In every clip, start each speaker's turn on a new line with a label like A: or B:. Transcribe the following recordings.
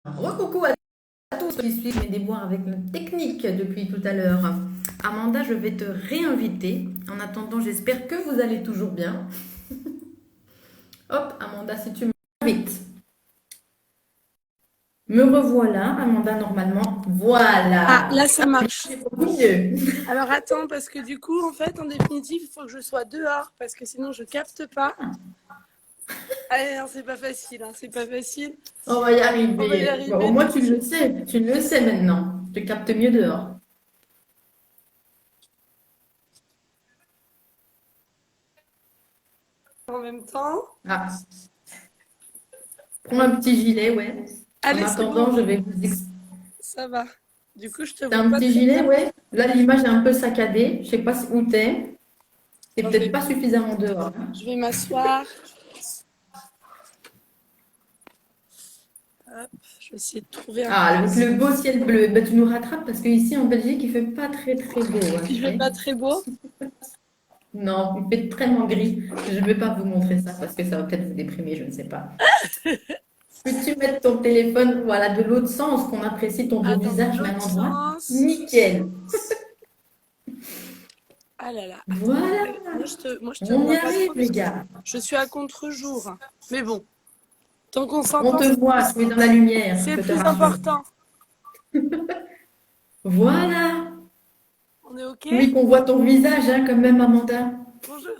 A: Coucou à tous qui suivent mes déboires avec la technique depuis tout à l'heure. Amanda, je vais te réinviter. En attendant, j'espère que vous allez toujours bien. Hop, Amanda, si tu m'invites. Me revoilà, Amanda, normalement.
B: Ah,
A: Voilà.
B: là, ça marche.
A: C'est beaucoup mieux.
B: Alors, attends, parce que du coup, en fait, en définitive, il faut que je sois dehors, parce que sinon, je capte pas. Allez, non, c'est pas facile, hein, c'est pas facile.
A: On va y
B: On va y
A: arriver. Bon, au
B: arriver.
A: moins,
B: Donc,
A: tu le sais. Tu le sais maintenant. Je te capte mieux dehors.
B: en même temps.
A: Ah, prends un petit gilet, ouais. En
B: Allez, c'est
A: attendant,
B: bon,
A: je vais vous expliquer.
B: ça va. Du coup, je te
A: T'as
B: vois
A: un
B: pas
A: petit
B: très
A: gilet,
B: bien.
A: ouais. Là, l'image est un peu saccadée. Je sais pas où t'es. T'es
B: Attends,
A: peut-être pas suffisamment dehors.
B: je vais m'asseoir. Hop, je vais essayer de trouver un
A: Ah, avec
B: place.
A: le beau ciel bleu, ben, tu nous rattrapes parce qu'ici en Belgique, il fait pas très très beau, hein,
B: Il
A: tu
B: fait
A: sais.
B: pas très beau.
A: Non, il fait très gris. Je ne vais pas vous montrer ça parce que ça va peut-être vous déprimer, je ne sais pas. Peux-tu mettre ton téléphone, voilà, de l'autre sens, qu'on apprécie ton beau
B: Attends, dans
A: visage, même
B: l'autre
A: endroit?
B: sens.
A: Nickel.
B: Ah là là, attends.
A: Voilà,
B: Moi, je te
A: on y
B: vois pas trop
A: arrive, les
B: parce que
A: gars.
B: je suis à contre-jour. Mais bon, tant qu'on
A: On
B: s'entend,
A: te voit, tu es dans la lumière,
B: c'est
A: je
B: le
A: te
B: plus
A: rassure.
B: important.
A: Voilà.
B: On est OK?
A: Oui, qu'on voit ton visage, hein, quand même, Amanda.
B: Bonjour.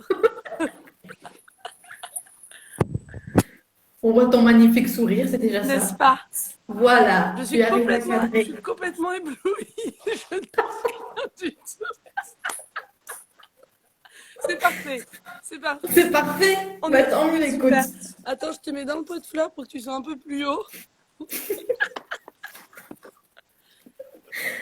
A: On voit ton magnifique sourire, c'est déjà
B: N'est-ce
A: ça.
B: pas?
A: Voilà, tu arrives à
B: Je
A: cadrer.
B: suis complètement éblouie. Je ne pense rien du tout. C'est parfait. C'est parfait.
A: C'est parfait.
B: On
A: Bah,
B: est,
A: tant
B: on
A: mieux,
B: est
A: écoute.
B: super. Attends, je te mets dans le pot de fleurs pour que tu sois un peu plus haut.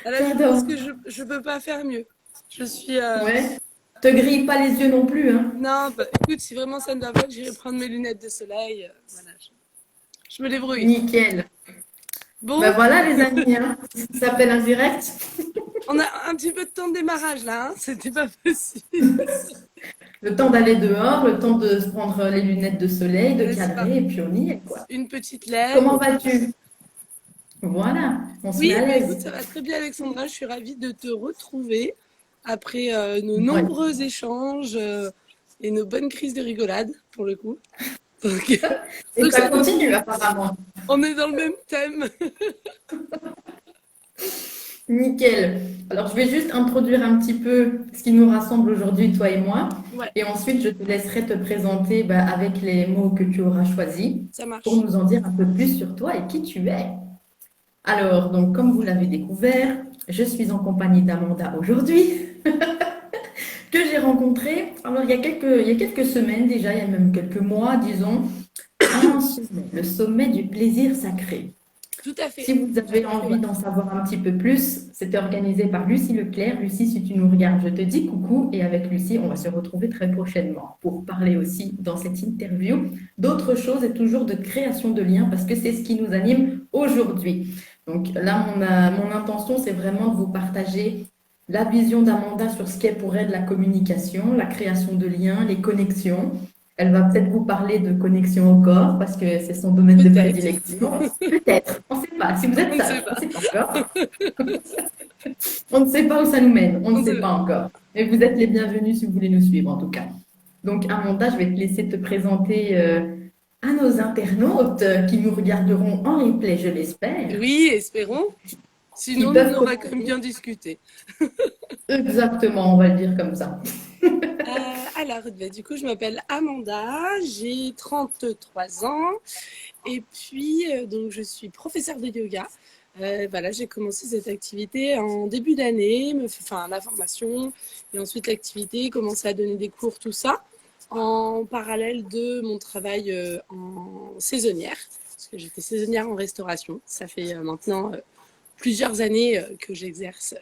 B: Là, je pense
A: J'adore.
B: que je peux pas faire mieux. Je suis.
A: Ouais. Te grille pas les yeux non plus, hein.
B: Non, bah, écoute, si vraiment ça ne va pas, j'irai prendre mes lunettes de soleil. Voilà, je me débrouille.
A: Nickel. Ben
B: Bon,
A: voilà, les amis, hein. Ça s'appelle un direct.
B: on a un petit peu de temps de démarrage là, hein. C'était pas possible.
A: Le temps d'aller dehors, le temps de se prendre les lunettes de soleil, de
B: N'est-ce pas?
A: cadrer, et puis on y est, quoi.
B: Une petite lèvre.
A: Comment vas-tu? Voilà, on se met
B: Oui,
A: à
B: bah écoute,
A: l'aise.
B: ça va très bien, Alexandra. Je suis ravie de te retrouver après nos
A: Ouais.
B: nombreux échanges et nos bonnes crises de rigolade, pour le coup. Donc,
A: Et
B: donc
A: ça
B: ça tombe
A: continue,
B: bien.
A: apparemment.
B: On est dans le même thème.
A: Nickel. Alors, je vais juste introduire un petit peu ce qui nous rassemble aujourd'hui, toi et moi.
B: Ouais,
A: Et ensuite, je te laisserai te présenter bah, avec les mots que tu auras choisis
B: ça
A: pour
B: marche.
A: nous en dire un peu plus sur toi et qui tu es. Alors, donc, comme vous l'avez découvert, je suis en compagnie d'Amanda aujourd'hui, que j'ai rencontrée, alors il y a quelques semaines déjà, il y a même quelques mois, disons, à un sommet, le sommet du plaisir sacré.
B: Tout à fait.
A: Si vous avez
B: Tout à fait,
A: envie
B: ouais.
A: d'en savoir un petit peu plus, c'était organisé par Lucie Leclerc. Lucie, si tu nous regardes, je te dis coucou. Et avec Lucie, on va se retrouver très prochainement pour parler aussi dans cette interview d'autres choses et toujours de création de liens parce que c'est ce qui nous anime aujourd'hui. Donc là, mon intention, c'est vraiment de vous partager la vision d'Amanda sur ce qu'est pour elle la communication, la création de liens, les connexions. Elle va peut-être vous parler de connexion au corps parce que c'est son domaine de
B: Peut-être.
A: prédilection. Peut-être, on ne sait pas. Si vous êtes
B: On ne
A: sage,
B: sait
A: on ne
B: pas.
A: sait pas encore. On ne sait pas où ça nous mène, on
B: On
A: ne
B: ne
A: sait
B: sait
A: pas
B: pas.
A: encore. Mais vous êtes les bienvenus si vous voulez nous suivre en tout cas. Donc Amanda, je vais te laisser te présenter à nos internautes qui nous regarderont en replay, je l'espère,
B: Oui, espérons.
A: qui
B: Sinon, nous, on
A: peuvent
B: aura quand même
A: commenter.
B: bien discuté.
A: Exactement, on va le dire comme ça.
B: Alors, bah, du coup, je m'appelle Amanda, j'ai 33 ans et puis donc je suis professeure de yoga. Voilà, j'ai commencé cette activité en début d'année, enfin la formation et ensuite l'activité, commencer à donner des cours, tout ça, en parallèle de mon travail en saisonnière, parce que j'étais saisonnière en restauration. Ça fait maintenant plusieurs années que j'exerce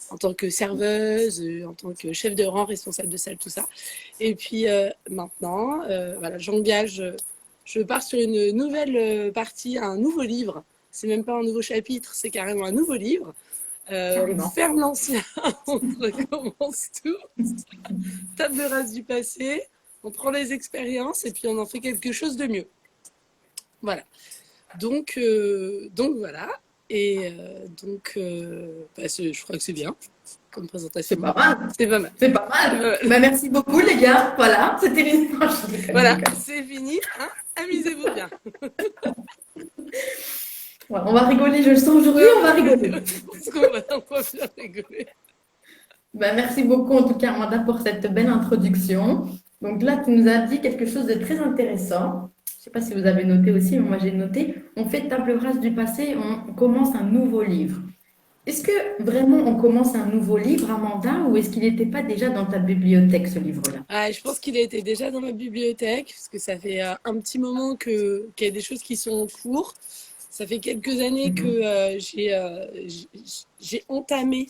B: en tant que serveuse, en tant que chef de rang, responsable de salle, tout ça. Et puis maintenant, voilà, j'engage, je pars sur une nouvelle partie, un nouveau livre. C'est même pas un nouveau chapitre, c'est carrément un nouveau livre. On
A: Carrément.
B: ferme l'ancien, on recommence tout. Table rase du passé, on prend les expériences et puis on en fait quelque chose de mieux. Voilà. Donc voilà. Et je crois que c'est bien comme présentation.
A: C'est pas mal.
B: C'est pas mal.
A: C'est pas mal. Bah, merci beaucoup, les gars. Voilà, c'était les... Non, je déconne,
B: Voilà,
A: je déconne.
B: c'est fini. Hein, amusez-vous bien.
A: Ouais, on va rigoler, je le sens aujourd'hui, on va rigoler.
B: Parce qu'on va bien rigoler.
A: Ben, merci beaucoup en tout cas, Amanda, pour cette belle introduction. Donc là, tu nous as dit quelque chose de très intéressant. Je ne sais pas si vous avez noté aussi, mais moi j'ai noté. On fait table rase du passé, on commence un nouveau livre. Est-ce que vraiment on commence un nouveau livre, Amanda, ou est-ce qu'il n'était pas déjà dans ta bibliothèque, ce livre-là?
B: Je pense qu'il a été déjà dans ma bibliothèque, parce que ça fait un petit moment qu'il y a des choses qui sont en cours. Ça fait quelques années que
A: Mhm.
B: j'ai entamé,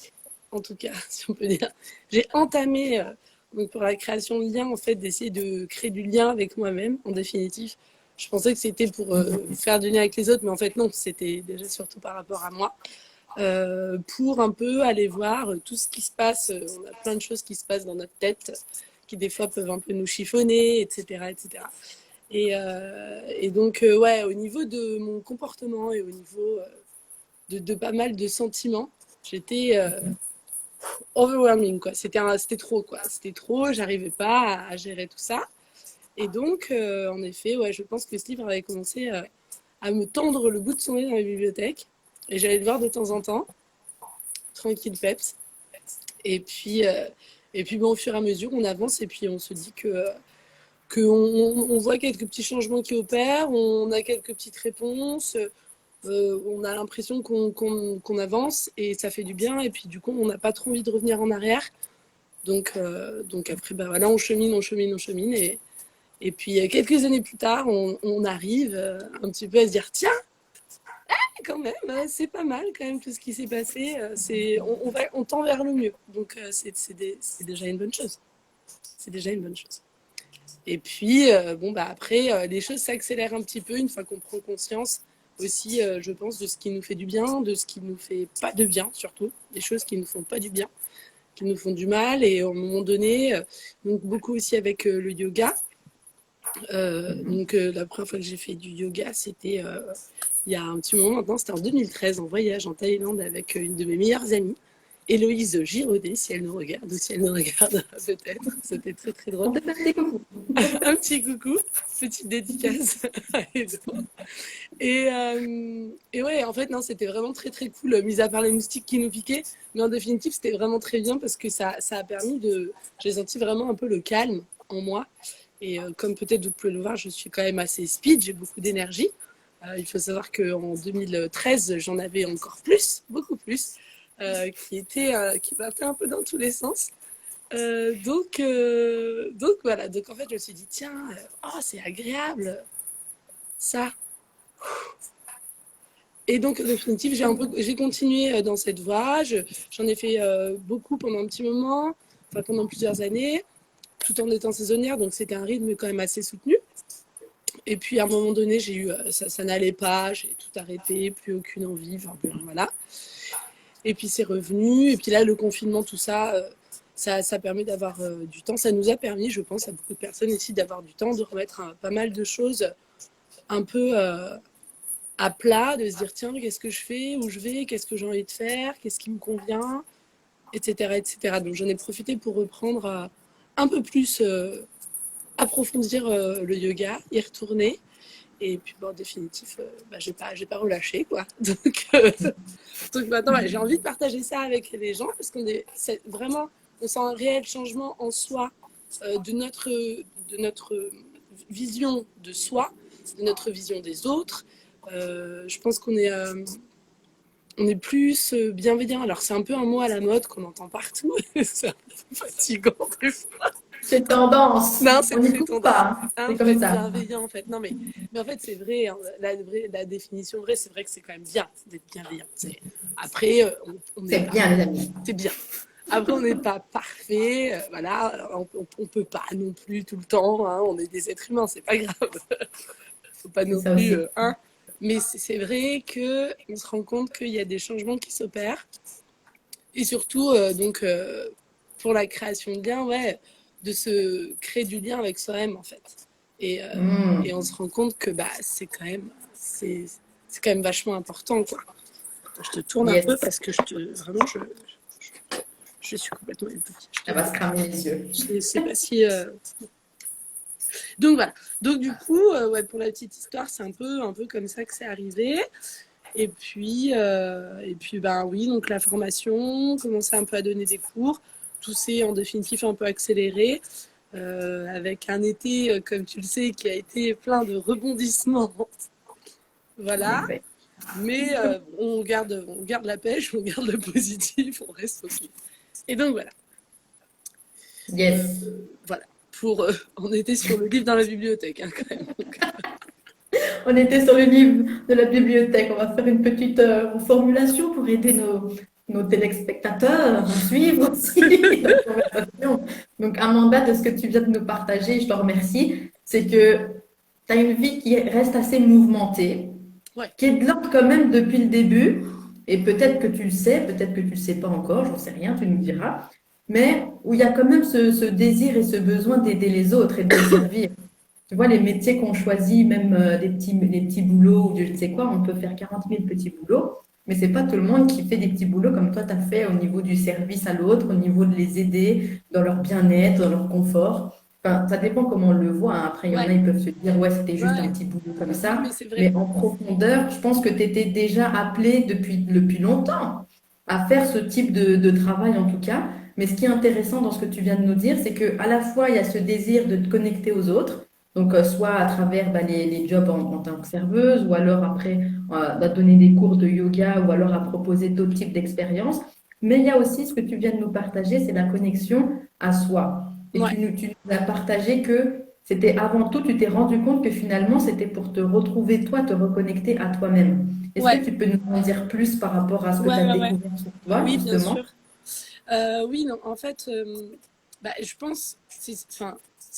B: en tout cas, si on peut dire, j'ai entamé donc pour la création de liens, en fait, d'essayer de créer du lien avec moi-même, en définitive. Je pensais que c'était pour faire du lien avec les autres, mais en fait, non, c'était déjà surtout par rapport à moi. Pour un peu aller voir tout ce qui se passe. On a plein de choses qui se passent dans notre tête qui des fois peuvent un peu nous chiffonner, etc. etc. Et donc, ouais, au niveau de mon comportement et au niveau de pas mal de sentiments, j'étais overwhelming, quoi. C'était trop, quoi. C'était trop, j'arrivais pas à gérer tout ça. Et donc, en effet, ouais, je pense que ce livre avait commencé à me tendre le bout de son nez dans la bibliothèque. Et j'allais le voir de temps en temps, tranquille, peps. Et puis, bon, au fur et à mesure, on avance et puis on se dit on voit quelques petits changements qui opèrent, on a quelques petites réponses, on a l'impression qu'on avance et ça fait du bien. Et puis du coup, on n'a pas trop envie de revenir en arrière. Donc après, bah, voilà, on chemine, on chemine, on chemine. Et puis quelques années plus tard, on arrive un petit peu à se dire, tiens, quand même, c'est pas mal quand même tout ce qui s'est passé. On tend vers le mieux. Donc c'est déjà une bonne chose. C'est déjà une bonne chose. Et puis, bon, bah, après, les choses s'accélèrent un petit peu une fois qu'on prend conscience aussi, je pense, de ce qui nous fait du bien, de ce qui nous fait pas de bien, surtout. Des choses qui nous font pas du bien, qui nous font du mal. Et à un moment donné, donc beaucoup aussi avec le yoga. Donc, la première fois que j'ai fait du yoga, c'était il y a un petit moment maintenant, c'était en 2013, en voyage en Thaïlande avec une de mes meilleures amies. Héloïse Giraudet, si elle nous regarde ou si elle nous regarde peut-être. C'était très très drôle.
A: On te fait un petit coucou.
B: Un petit coucou, petite dédicace à Hello. Et ouais, en fait, non, c'était vraiment très très cool, mis à part les moustiques qui nous piquaient. Mais en définitive, c'était vraiment très bien parce que ça a permis de. J'ai senti vraiment un peu le calme en moi. Et comme peut-être vous pouvez le voir, je suis quand même assez speed, j'ai beaucoup d'énergie. Il faut savoir qu'en 2013, j'en avais encore plus, beaucoup plus, qui partait un peu dans tous les sens. Donc voilà, donc en fait je me suis dit tiens, oh c'est agréable ça. Et donc en définitive j'ai continué dans cette voie, j'en ai fait beaucoup pendant un petit moment, enfin pendant plusieurs années, tout en étant saisonnière, donc c'était un rythme quand même assez soutenu. Et puis à un moment donné j'ai eu ça n'allait pas, j'ai tout arrêté, plus aucune envie, enfin voilà. Et puis c'est revenu. Et puis là, le confinement, tout ça, ça permet d'avoir du temps. Ça nous a permis, je pense, à beaucoup de personnes ici d'avoir du temps, de remettre pas mal de choses un peu à plat, de se dire tiens, qu'est-ce que je fais, où je vais, qu'est-ce que j'ai envie de faire, qu'est-ce qui me convient, etc. etc. Donc j'en ai profité pour reprendre un peu plus, approfondir le yoga, y retourner. Et puis, bon, en définitif, bah, j'ai pas relâché, quoi. Donc maintenant, ouais, j'ai envie de partager ça avec les gens parce c'est vraiment, on sent un réel changement en soi de notre vision de soi, de notre vision des autres. Je pense on est plus bienveillant. Alors, c'est un peu un mot à la mode qu'on entend partout. C'est un peu fatigant des fois.
A: C'est tendance.
B: Non, c'est
A: On n'y
B: très
A: coupe
B: tendance.
A: pas.
B: Hein,
A: C'est
B: faut
A: comme
B: être
A: ça.
B: bienveillant en fait. Non, mais en fait, c'est vrai, hein, la définition vraie, c'est vrai que c'est quand même bien d'être bienveillant. Après, on n'est
A: C'est
B: pas.
A: bien, les amis.
B: C'est bien. Après, on n'est pas parfait. Voilà, on peut pas non plus tout le temps. Hein, on est des êtres humains, c'est pas grave. Faut pas
A: C'est
B: non
A: ça
B: plus.
A: aussi.
B: Hein. Mais c'est vrai qu'on se rend compte qu'il y a des changements qui s'opèrent. Et surtout, pour la création de liens, ouais, de se créer du lien avec soi-même, en fait. Et
A: Hmm.
B: on se rend compte que bah, c'est quand même, c'est quand même vachement important, quoi. Je te tourne un
A: Yes.
B: peu parce que vraiment, je suis complètement étourdie.
A: Elle va se cramer les yeux.
B: Je sais pas si. Donc voilà. Donc du coup, ouais, pour la petite histoire, c'est un peu comme ça que c'est arrivé. Et puis, ben oui, donc la formation, commencer un peu à donner des cours. Tout s'est en définitive un peu accéléré, avec un été, comme tu le sais, qui a été plein de rebondissements. Voilà.
A: Ouais.
B: Mais on garde la pêche, on garde le positif, on reste focus. Et donc voilà.
A: Yes.
B: Voilà. On était sur le livre dans la bibliothèque, hein, quand même. Donc,
A: On était sur le livre de la bibliothèque. On va faire une petite formulation pour aider nos téléspectateurs à suivre aussi la conversation. Donc, Amanda, de ce que tu viens de nous partager, je te remercie, c'est que tu as une vie qui reste assez mouvementée,
B: ouais.
A: qui est de l'ordre quand même depuis le début. Et peut-être que tu le sais, peut-être que tu ne le sais pas encore, j'en sais rien, tu nous diras. Mais où il y a quand même ce désir et ce besoin d'aider les autres et de les servir. Tu vois, les métiers qu'on choisit, même des petits boulots ou je ne sais quoi, on peut faire 40 000 petits boulots, mais ce n'est pas tout le monde qui fait des petits boulots comme toi, tu as fait au niveau du service à l'autre, au niveau de les aider dans leur bien-être, dans leur confort. Enfin, ça dépend comment on le voit, hein. Après, il y en a,
B: Ouais.
A: ils peuvent se dire, ouais, c'était juste
B: Ouais.
A: un petit boulot comme ça.
B: Oui, mais c'est vrai.
A: Mais en profondeur, je pense que tu étais déjà appelé depuis longtemps à faire ce type de travail, en tout cas. Mais ce qui est intéressant dans ce que tu viens de nous dire, c'est qu'à la fois, il y a ce désir de te connecter aux autres, donc, soit à travers les jobs en tant que serveuse, ou alors après, donner des cours de yoga, ou alors à proposer d'autres types d'expériences. Mais il y a aussi ce que tu viens de nous partager, c'est la connexion à soi. Et
B: Ouais.
A: tu nous as partagé que c'était avant tout, tu t'es rendu compte que finalement, c'était pour te retrouver toi, te reconnecter à toi-même. Est-ce
B: Ouais.
A: que tu peux nous en dire plus par rapport à ce que tu as découvert sur toi,
B: Oui, bien
A: justement?
B: sûr. Oui, non, en fait, je pense,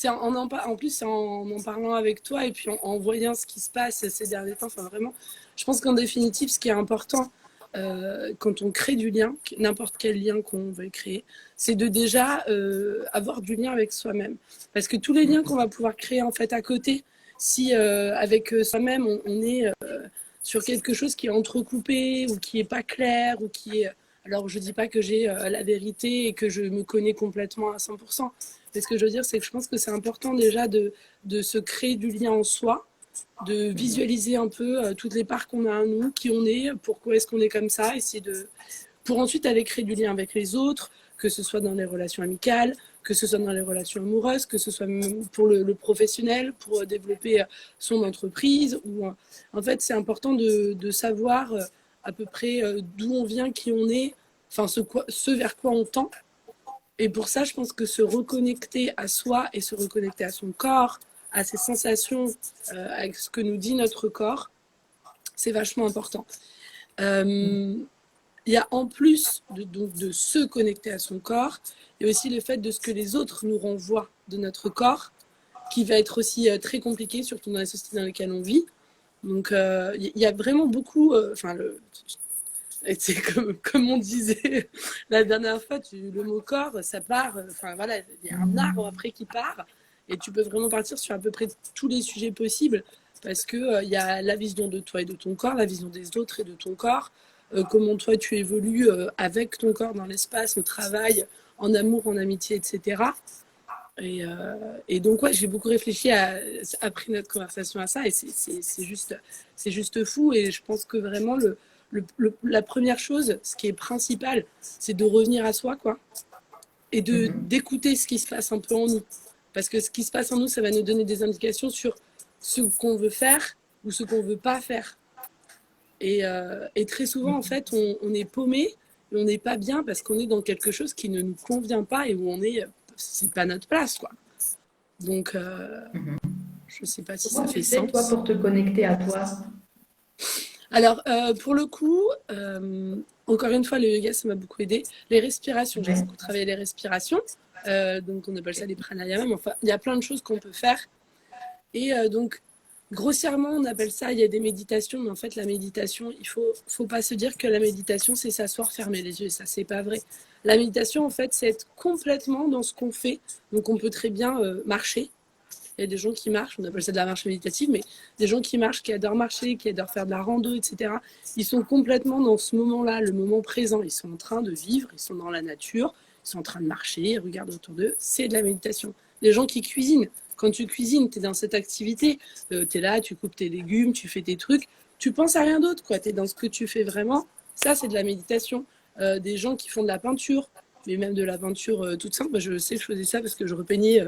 B: en plus, c'est en parlant avec toi et puis en voyant ce qui se passe ces derniers temps, enfin vraiment, je pense qu'en définitive, ce qui est important quand on crée du lien, n'importe quel lien qu'on veut créer, c'est de déjà avoir du lien avec soi-même. Parce que tous les liens qu'on va pouvoir créer en fait à côté, si avec soi-même on est sur quelque chose qui est entrecoupé ou qui est pas clair ou qui est... Alors je dis pas que j'ai la vérité et que je me connais complètement à 100%. Mais ce que je veux dire, c'est que je pense que c'est important déjà de se créer du lien en soi, de visualiser un peu toutes les parts qu'on a en nous, qui on est, pourquoi est-ce qu'on est comme ça, essayer de... pour ensuite aller créer du lien avec les autres, que ce soit dans les relations amicales, que ce soit dans les relations amoureuses, que ce soit même pour le professionnel, pour développer son entreprise. En fait, c'est important de savoir à peu près d'où on vient, qui on est, enfin ce vers quoi on tend. Et pour ça, je pense que se reconnecter à soi et se reconnecter à son corps, à ses sensations, à ce que nous dit notre corps, c'est vachement important. Il y a en plus de se connecter à son corps, il y a aussi le fait de ce que les autres nous renvoient de notre corps, qui va être aussi très compliqué, surtout dans les sociétés dans lesquelles on vit. Donc, il y a vraiment beaucoup... c'est comme on disait la dernière fois, le mot corps, ça part... Enfin, voilà, il y a un arbre après qui part, et tu peux vraiment partir sur à peu près tous les sujets possibles, parce qu'il y a la vision de toi et de ton corps, la vision des autres et de ton corps, comment toi tu évolues avec ton corps dans l'espace, au travail, en amour, en amitié, etc. Et donc, ouais, j'ai beaucoup réfléchi après notre conversation à ça, et c'est juste fou. Et je pense que vraiment, la première chose, ce qui est principal, c'est de revenir à soi, quoi, et d'écouter ce qui se passe un peu en nous. Parce que ce qui se passe en nous, ça va nous donner des indications sur ce qu'on veut faire ou ce qu'on veut pas faire. Et très souvent, en fait, on est paumé et on n'est pas bien parce qu'on est dans quelque chose qui ne nous convient pas et où on est, c'est pas notre place, quoi. Donc, je sais pas si
A: Comment
B: ça
A: tu
B: fait
A: fais, toi,
B: sens.
A: pour te connecter à toi?
B: Alors, pour le coup, encore une fois, le yoga, ça m'a beaucoup aidé. Les respirations, j'ai beaucoup travaillé les respirations. Donc, on appelle ça les pranayama. Enfin, il y a plein de choses qu'on peut faire. Et donc, grossièrement, on appelle ça, il y a des méditations, mais en fait, la méditation, il faut pas se dire que la méditation, c'est s'asseoir, fermer les yeux. Ça, c'est pas vrai. La méditation, en fait, c'est être complètement dans ce qu'on fait. Donc, on peut très bien marcher. Il y a des gens qui marchent, on appelle ça de la marche méditative, mais des gens qui marchent, qui adorent marcher, qui adorent faire de la rando, etc. Ils sont complètement dans ce moment-là, le moment présent. Ils sont en train de vivre, ils sont dans la nature, ils sont en train de marcher, ils regardent autour d'eux. C'est de la méditation. Les gens qui cuisinent, quand tu cuisines, tu es dans cette activité, tu es là, tu coupes tes légumes, tu fais tes trucs, tu penses à rien d'autre, quoi. Tu es dans ce que tu fais vraiment. Ça, c'est de la méditation. Des gens qui font de la peinture, mais même de la peinture toute simple. Je sais que je faisais ça parce que je repeignais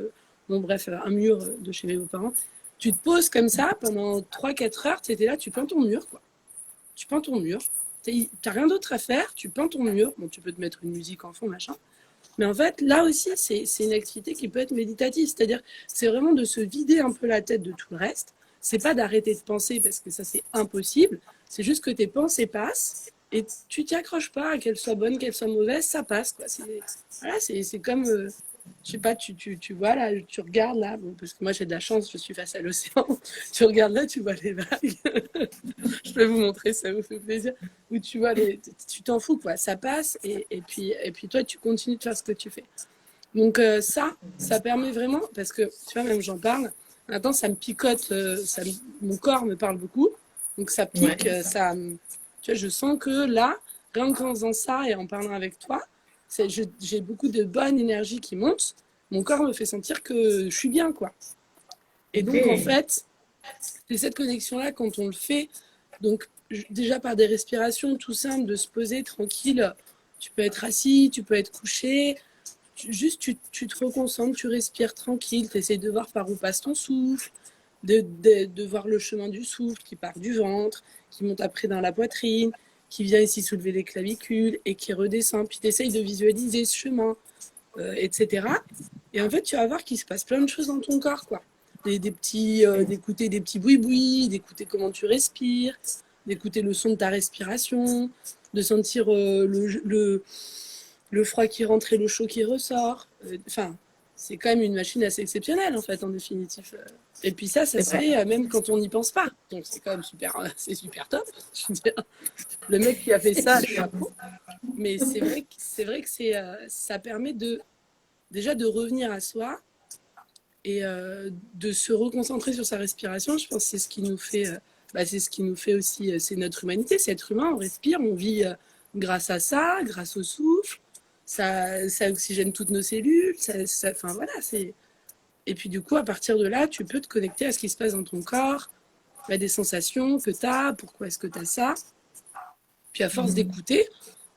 B: un mur de chez mes beaux-parents. Tu te poses comme ça pendant 3-4 heures, tu étais là, tu peins ton mur, quoi. Tu peins ton mur. Tu n'as rien d'autre à faire, tu peins ton mur. Bon, tu peux te mettre une musique en fond, machin. Mais en fait, là aussi, c'est une activité qui peut être méditative. C'est-à-dire, c'est vraiment de se vider un peu la tête de tout le reste. C'est pas d'arrêter de penser parce que ça, c'est impossible. C'est juste que tes pensées passent et tu t'y accroches pas, qu'elles soient bonnes, qu'elles soient mauvaises, ça passe, quoi. Voilà, c'est comme, je sais pas, tu vois là, tu regardes là, bon, parce que moi j'ai de la chance, je suis face à l'océan. Tu regardes là, tu vois les vagues. Je peux vous montrer, ça vous fait plaisir. Où tu vois, tu t'en fous, quoi. Ça passe et puis toi, tu continues de faire ce que tu fais. Donc ça permet vraiment, parce que tu vois, même j'en parle, maintenant ça me picote, mon corps me parle beaucoup, donc ça pique,
A: Ouais.
B: tu vois, je sens que là, rien qu'en faisant ça et en parlant avec toi, j'ai beaucoup de bonne énergie qui monte, mon corps me fait sentir que je suis bien, quoi. Et donc en
A: Ok.
B: fait, c'est cette connexion-là quand on le fait, donc déjà par des respirations tout simples, de se poser tranquille, tu peux être assis, tu peux être couché, juste tu te reconcentres, tu respires tranquille, tu essaies de voir par où passe ton souffle, de voir le chemin du souffle qui part du ventre, qui monte après dans la poitrine, qui vient ici soulever les clavicules et qui redescend. Puis tu essayes de visualiser ce chemin, etc. Et en fait, tu vas voir qu'il se passe plein de choses dans ton corps, quoi. D'écouter des petits bruits, d'écouter comment tu respires, d'écouter le son de ta respiration, de sentir le froid qui rentre et le chaud qui ressort. Enfin, c'est quand même une machine assez exceptionnelle, en fait, en définitive. Et puis ça
A: C'est
B: se
A: vrai.
B: fait même quand on n'y pense pas. Donc c'est quand même super, c'est super top. Je veux dire, le mec qui a fait
A: C'est
B: ça,
A: sûr.
B: chapeau. Mais c'est vrai que ça permet déjà de revenir à soi et de se reconcentrer sur sa respiration. Je pense que c'est ce qui nous fait, c'est ce qui nous fait aussi, c'est notre humanité, c'est être humain, on respire, on vit grâce à ça, grâce au souffle, ça oxygène toutes nos cellules, enfin voilà, c'est... Et puis du coup, à partir de là, tu peux te connecter à ce qui se passe dans ton corps, à des sensations que tu as, pourquoi est-ce que tu as ça. Puis à force d'écouter,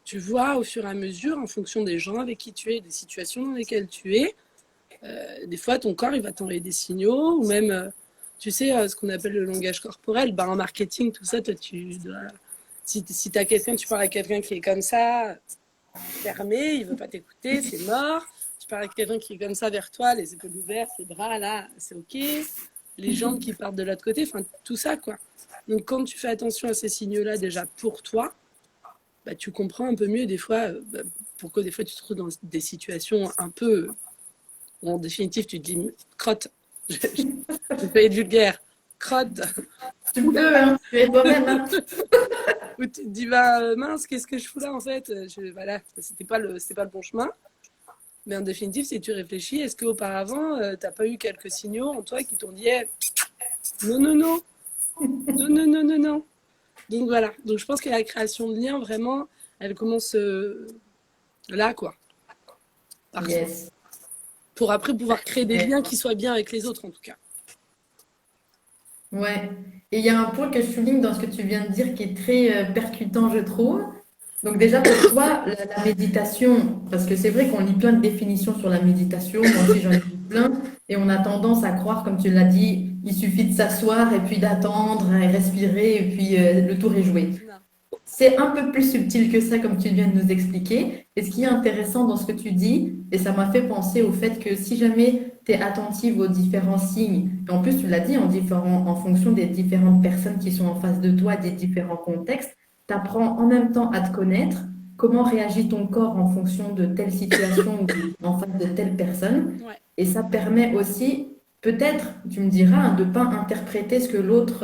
B: tu vois au fur et à mesure, en fonction des gens avec qui tu es, des situations dans lesquelles tu es, des fois, ton corps, il va t'envoyer des signaux, ou même, tu sais, ce qu'on appelle le langage corporel. Ben, en marketing, tout ça, toi, si tu as quelqu'un, tu parles à quelqu'un qui est comme ça, fermé, il ne veut pas t'écouter, c'est mort. Tu parles à quelqu'un qui est comme ça vers toi, les épaules ouvertes, les bras, là, c'est OK. Les jambes qui partent de l'autre côté, enfin, tout ça, quoi. Donc, quand tu fais attention à ces signaux-là, déjà, pour toi, bah, tu comprends un peu mieux, des fois, pourquoi des fois tu te trouves dans des situations un peu... En définitive, tu te dis, crotte, je vais pas être vulgaire, crotte,
A: Tu peux, hein. Tu es toi-même, hein.
B: ou tu te dis, bah mince, qu'est-ce que je fous là en fait, voilà, c'était pas le bon chemin. Mais en définitive, si tu réfléchis, est-ce qu'auparavant, t'as pas eu quelques signaux en toi qui t'ont dit, hey, non, non, non, non, non, non, non, non. Donc voilà, donc je pense que la création de liens, vraiment, elle commence là, quoi, par soi.
A: Yes.
B: Pour après pouvoir créer des
A: Ouais.
B: liens qui soient bien avec les autres, en tout cas.
A: Ouais. Et il y a un point que je souligne dans ce que tu viens de dire qui est très percutant, je trouve. Donc déjà pour toi, la méditation, parce que c'est vrai qu'on lit plein de définitions sur la méditation, moi aussi j'en ai lu plein, et on a tendance à croire, comme tu l'as dit, il suffit de s'asseoir et puis d'attendre, et respirer, et puis le tour est joué.
B: Non.
A: C'est un peu plus subtil que ça, comme tu viens de nous expliquer. Et ce qui est intéressant dans ce que tu dis, et ça m'a fait penser au fait que si jamais tu es attentive aux différents signes, et en plus tu l'as dit, en fonction des différentes personnes qui sont en face de toi, des différents contextes, tu apprends en même temps à te connaître, comment réagit ton corps en fonction de telle situation ou en face de telle personne.
B: Ouais.
A: Et ça permet aussi, peut-être, tu me diras, hein, de ne pas interpréter ce que l'autre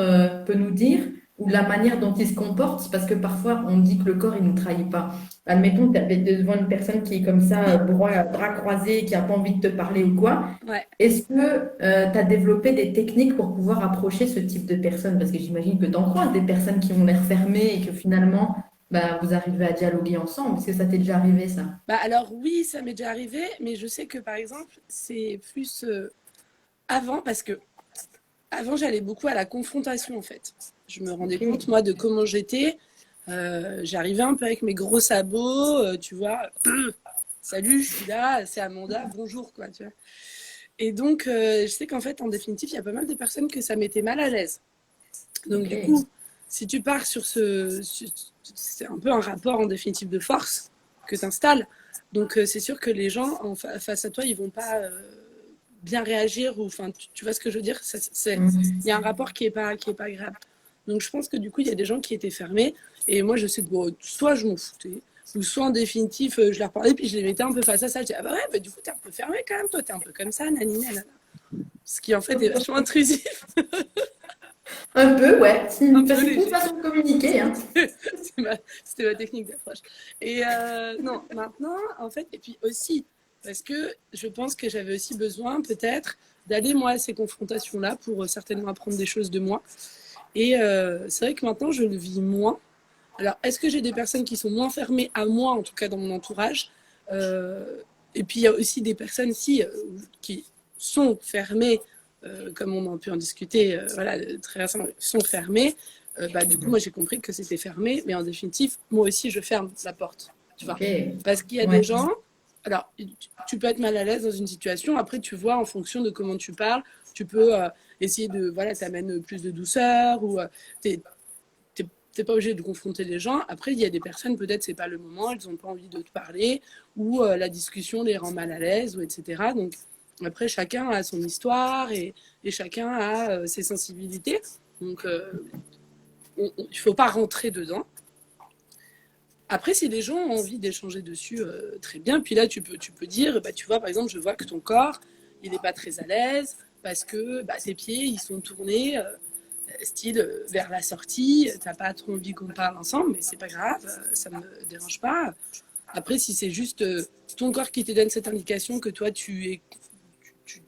A: peut nous dire ou la manière dont il se comporte, parce que parfois on dit que le corps il ne trahit pas. Admettons, tu es devant une personne qui est comme ça, bras croisés, qui n'a pas envie de te parler ou quoi.
B: Ouais.
A: Est-ce que tu as développé des techniques pour pouvoir approcher ce type de personnes? Parce que j'imagine que tu en croises des personnes qui ont l'air fermées et que finalement, bah, vous arrivez à dialoguer ensemble. Est-ce que ça t'est déjà arrivé, ça?
B: Bah alors oui, ça m'est déjà arrivé, mais je sais que par exemple, c'est plus avant, parce que avant, j'allais beaucoup à la confrontation en fait. Je me rendais
A: Ok.
B: compte, moi, de comment j'étais. J'arrivais un peu avec mes gros sabots, tu vois. Salut, je suis là, c'est Amanda, bonjour, quoi, tu vois. Et donc, je sais qu'en fait, en définitive, il y a pas mal de personnes que ça mettait mal à l'aise. Donc, du
A: Ok.
B: coup, si tu pars sur c'est un peu un rapport en définitive de force que tu installes. Donc, c'est sûr que les gens face à toi, ils vont pas bien réagir. Ou, enfin, tu vois ce que je veux dire? Il y a un rapport qui est pas agréable. Donc, je pense que du coup, il y a des gens qui étaient fermés. Et moi, je sais que bon, soit je m'en foutais, ou soit en définitive, je leur parlais, puis je les mettais un peu face à ça. Je disais, ah bah ouais, bah, du coup, t'es un peu fermé quand même, toi, t'es un peu comme ça, nanina, nanana. Ce qui en fait est vachement intrusif.
A: Un peu, ouais.
B: Un
A: Bah,
B: peu
A: c'est une
B: léger.
A: façon de communiquer, hein.
B: C'était ma technique d'approche. Et non, maintenant, en fait, et puis aussi, parce que je pense que j'avais aussi besoin peut-être d'aller moi à ces confrontations-là pour certainement apprendre des choses de moi. Et c'est vrai que maintenant, je le vis moins. Alors, est-ce que j'ai des personnes qui sont moins fermées à moi, en tout cas dans mon entourage? Et puis, il y a aussi des personnes qui sont fermées, comme on a pu en discuter voilà, très récemment, sont fermées. Bah, du coup, moi, j'ai compris que c'était fermé, mais en définitive, moi aussi, je ferme la porte. Tu vois?
A: Ok.
B: Parce qu'il y a des
A: Ouais.
B: gens. Alors, tu peux être mal à l'aise dans une situation. Après, tu vois, en fonction de comment tu parles, tu peux essayer de. Voilà, t'amènes plus de douceur ou t'es pas obligé de confronter les gens. Après, il y a des personnes, peut-être c'est pas le moment, elles ont pas envie de te parler, ou la discussion les rend mal à l'aise, ou etc. Donc après, chacun a son histoire et chacun a ses sensibilités. Donc il faut pas rentrer dedans. Après, si les gens ont envie d'échanger dessus, très bien. Puis là, tu peux dire, bah, tu vois, par exemple, je vois que ton corps, il n'est pas très à l'aise parce que bah, tes pieds, ils sont tournés style vers la sortie, t'as pas trop envie qu'on parle ensemble, mais c'est pas grave, ça me dérange pas. Après, si c'est juste ton corps qui te donne cette indication que toi tu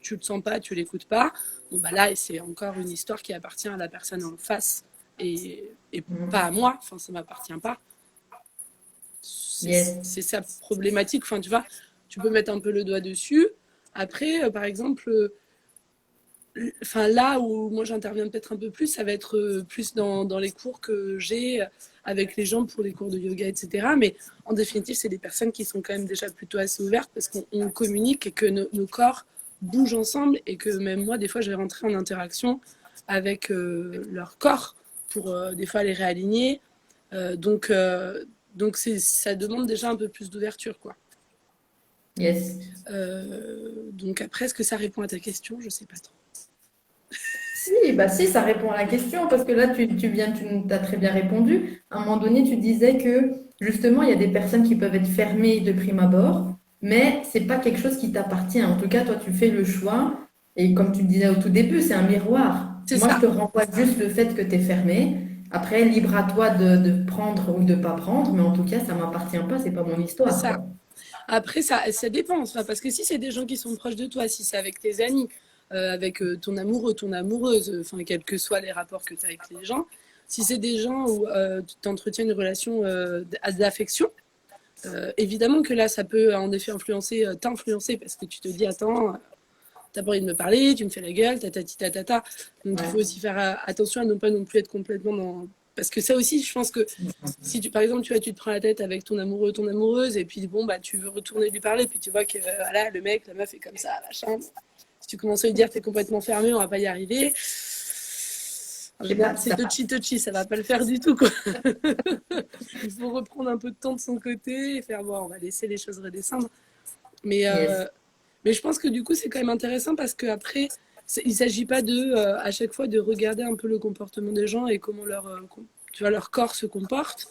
B: le sens pas, tu l'écoutes pas, bon bah là c'est encore une histoire qui appartient à la personne en face et pas à moi, enfin ça m'appartient pas.
A: Yes.
B: C'est sa problématique, enfin tu vois, tu peux mettre un peu le doigt dessus. Après, par exemple, enfin là où moi j'interviens peut-être un peu plus, ça va être plus dans les cours que j'ai avec les gens pour les cours de yoga, etc. Mais en définitive, c'est des personnes qui sont quand même déjà plutôt assez ouvertes parce qu'on communique et que nos corps bougent ensemble et que même moi, des fois, je vais rentrer en interaction avec leur corps pour des fois les réaligner. Donc ça demande déjà un peu plus d'ouverture, quoi.
A: Yes.
B: Donc après, est-ce que ça répond à ta question? Je sais pas trop.
A: Si, bah si, ça répond à la question, parce que là, tu as très bien répondu. À un moment donné, tu disais que justement, il y a des personnes qui peuvent être fermées de prime abord, mais c'est pas quelque chose qui t'appartient. En tout cas, toi, tu fais le choix, et comme tu le disais au tout début, c'est un miroir.
B: C'est
A: Moi, je
B: ça,
A: te renvoie juste le fait que tu es fermé. Après, libre à toi de prendre ou de pas prendre, mais en tout cas, ça m'appartient pas, c'est pas mon
B: c'est
A: histoire,
B: ça.
A: quoi.
B: Après, ça dépend, enfin, parce que si c'est des gens qui sont proches de toi, si c'est avec tes amis, avec ton amoureux, ton amoureuse, enfin, quels que soient les rapports que tu as avec les gens, si c'est des gens où tu entretiens une relation d'affection, évidemment que là, ça peut en effet t'influencer, parce que tu te dis, attends, t'as pas envie de me parler, tu me fais la gueule, tatati tatata. Donc il faut
A: Ouais.
B: aussi faire attention à ne pas non plus être complètement dans. Parce que ça aussi, je pense que si tu, par exemple, tu te prends la tête avec ton amoureux, ton amoureuse, et puis bon, bah, tu veux retourner lui parler, puis tu vois que voilà, le mec, la meuf est comme ça, machin. Si tu commences à lui dire t'es complètement fermé, on va pas y arriver. En
A: Je sais pas,
B: général, c'est touchy, ça va pas le faire du tout, quoi. Il faut reprendre un peu de temps de son côté et faire bon, on va laisser les choses redescendre. Mais,
A: yes.
B: mais je pense que du coup, c'est quand même intéressant parce qu'après, il ne s'agit pas à chaque fois de regarder un peu le comportement des gens et comment tu vois, leur corps se comporte,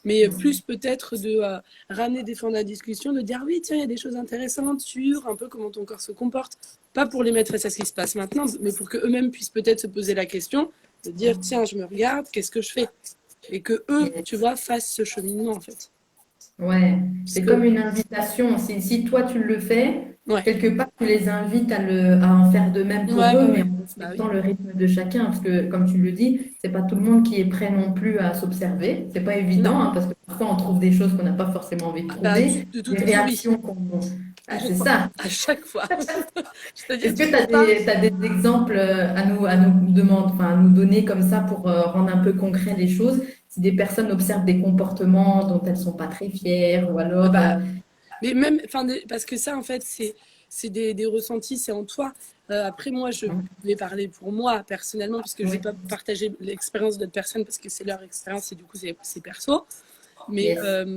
B: mais plus peut-être de ramener des fois dans la discussion, de dire oui, tiens, il y a des choses intéressantes sur un peu comment ton corps se comporte. Pas pour les mettre face à ce qui se passe maintenant, mais pour qu'eux-mêmes puissent peut-être se poser la question De dire, tiens, je me regarde, qu'est-ce que je fais? Et que eux,
A: Yes.
B: tu vois, fassent ce cheminement, en fait.
A: Ouais,
B: Parce
A: c'est
B: que,
A: comme une invitation. Si toi tu le fais,
B: ouais,
A: quelque part tu les invites à en faire de même
B: ouais,
A: pour eux,
B: ouais,
A: mais
B: ouais.
A: en
B: Bah
A: respectant
B: oui.
A: le rythme de chacun. Parce que, comme tu le dis, c'est pas tout le monde qui est prêt non plus à s'observer. C'est pas
B: Non.
A: évident, hein, parce que parfois on trouve des choses qu'on n'a pas forcément envie de
B: Bah,
A: trouver,
B: de
A: des
B: toute façon, oui.
A: réactions qu'on. Ah, c'est ça.
B: À chaque fois. C'est-à-dire,
A: Est-ce
B: tu
A: que
B: peux pas.
A: tu as des exemples à nous demander, enfin, à nous donner comme ça pour rendre un peu concret les choses? Si des personnes observent des comportements dont elles sont pas très fières, ou
B: Ah
A: alors.
B: bah, mais même, enfin, parce que ça, en fait, c'est des ressentis, c'est en toi. Après, moi, je vais parler pour moi, personnellement, parce que je vais
A: Oui,
B: pas partager l'expérience d'autres personnes, parce que c'est leur expérience et du coup, c'est perso. Mais
A: yes.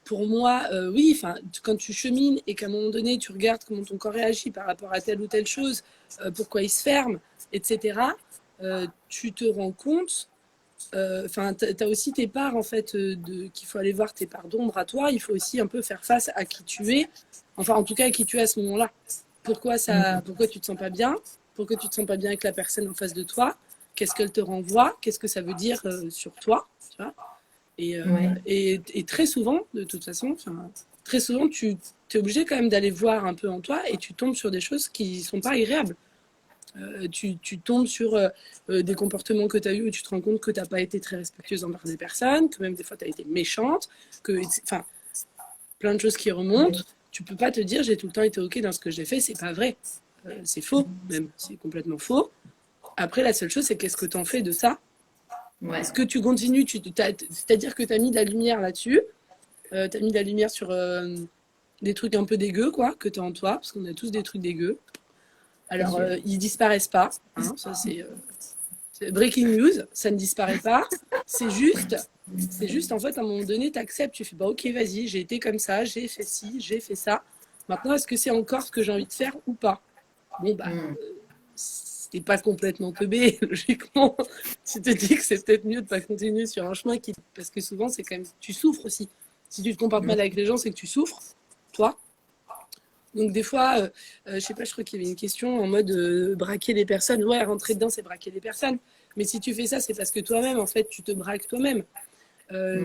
B: pour moi, oui, enfin, quand tu chemines et qu'à un moment donné, tu regardes comment ton corps réagit par rapport à telle ou telle chose, pourquoi il se ferme, etc., tu te rends compte. Enfin, tu as aussi tes parts, en fait, qu'il faut aller voir tes parts d'ombre à toi. Il faut aussi un peu faire face à qui tu es, enfin, en tout cas, à qui tu es à ce moment-là.
A: Mm.
B: Pourquoi tu te sens pas bien? Pourquoi tu te sens pas bien avec la personne en face de toi? Qu'est-ce qu'elle te renvoie? Qu'est-ce que ça veut dire sur toi? Tu vois,
A: Ouais.
B: et très souvent, de toute façon, enfin, très souvent, tu es obligé quand même d'aller voir un peu en toi et tu tombes sur des choses qui sont pas agréables. Tu tombes sur des comportements que tu as eus où tu te rends compte que tu n'as pas été très respectueuse envers des personnes, que même des fois tu as été méchante, enfin, plein de choses qui remontent.
A: Oui.
B: Tu peux pas te dire j'ai tout le temps été OK dans ce que j'ai fait, c'est pas vrai. C'est faux, même, c'est complètement faux. Après, la seule chose, c'est qu'est-ce que tu en fais de ça?
A: Ouais.
B: Est-ce que tu continues, c'est-à-dire que tu as mis de la lumière là-dessus, tu as mis de la lumière sur des trucs un peu dégueux, quoi, que tu as en toi, parce qu'on a tous des trucs dégueux.
A: C'est
B: Alors,
A: sûr.
B: ils disparaissent pas, hein, ça c'est breaking news, ça ne disparaît pas. C'est juste, c'est juste en fait, à un moment donné, tu acceptes, tu fais bah ok, vas-y, j'ai été comme ça, j'ai fait ci, j'ai fait ça. Maintenant, est-ce que c'est encore ce que j'ai envie de faire ou pas? Bon, bah,
A: Mm.
B: c'était pas complètement teubé, logiquement. Tu te dis que c'est peut-être mieux de pas continuer sur un chemin qui. Parce que souvent, c'est quand même. Tu souffres aussi. Si tu te comportes mal avec les gens, c'est que tu souffres, toi. Donc des fois, je sais pas, je crois qu'il y avait une question en mode braquer les personnes. Ouais, rentrer dedans, c'est braquer les personnes. Mais si tu fais ça, c'est parce que toi-même, en fait, tu te braques toi-même.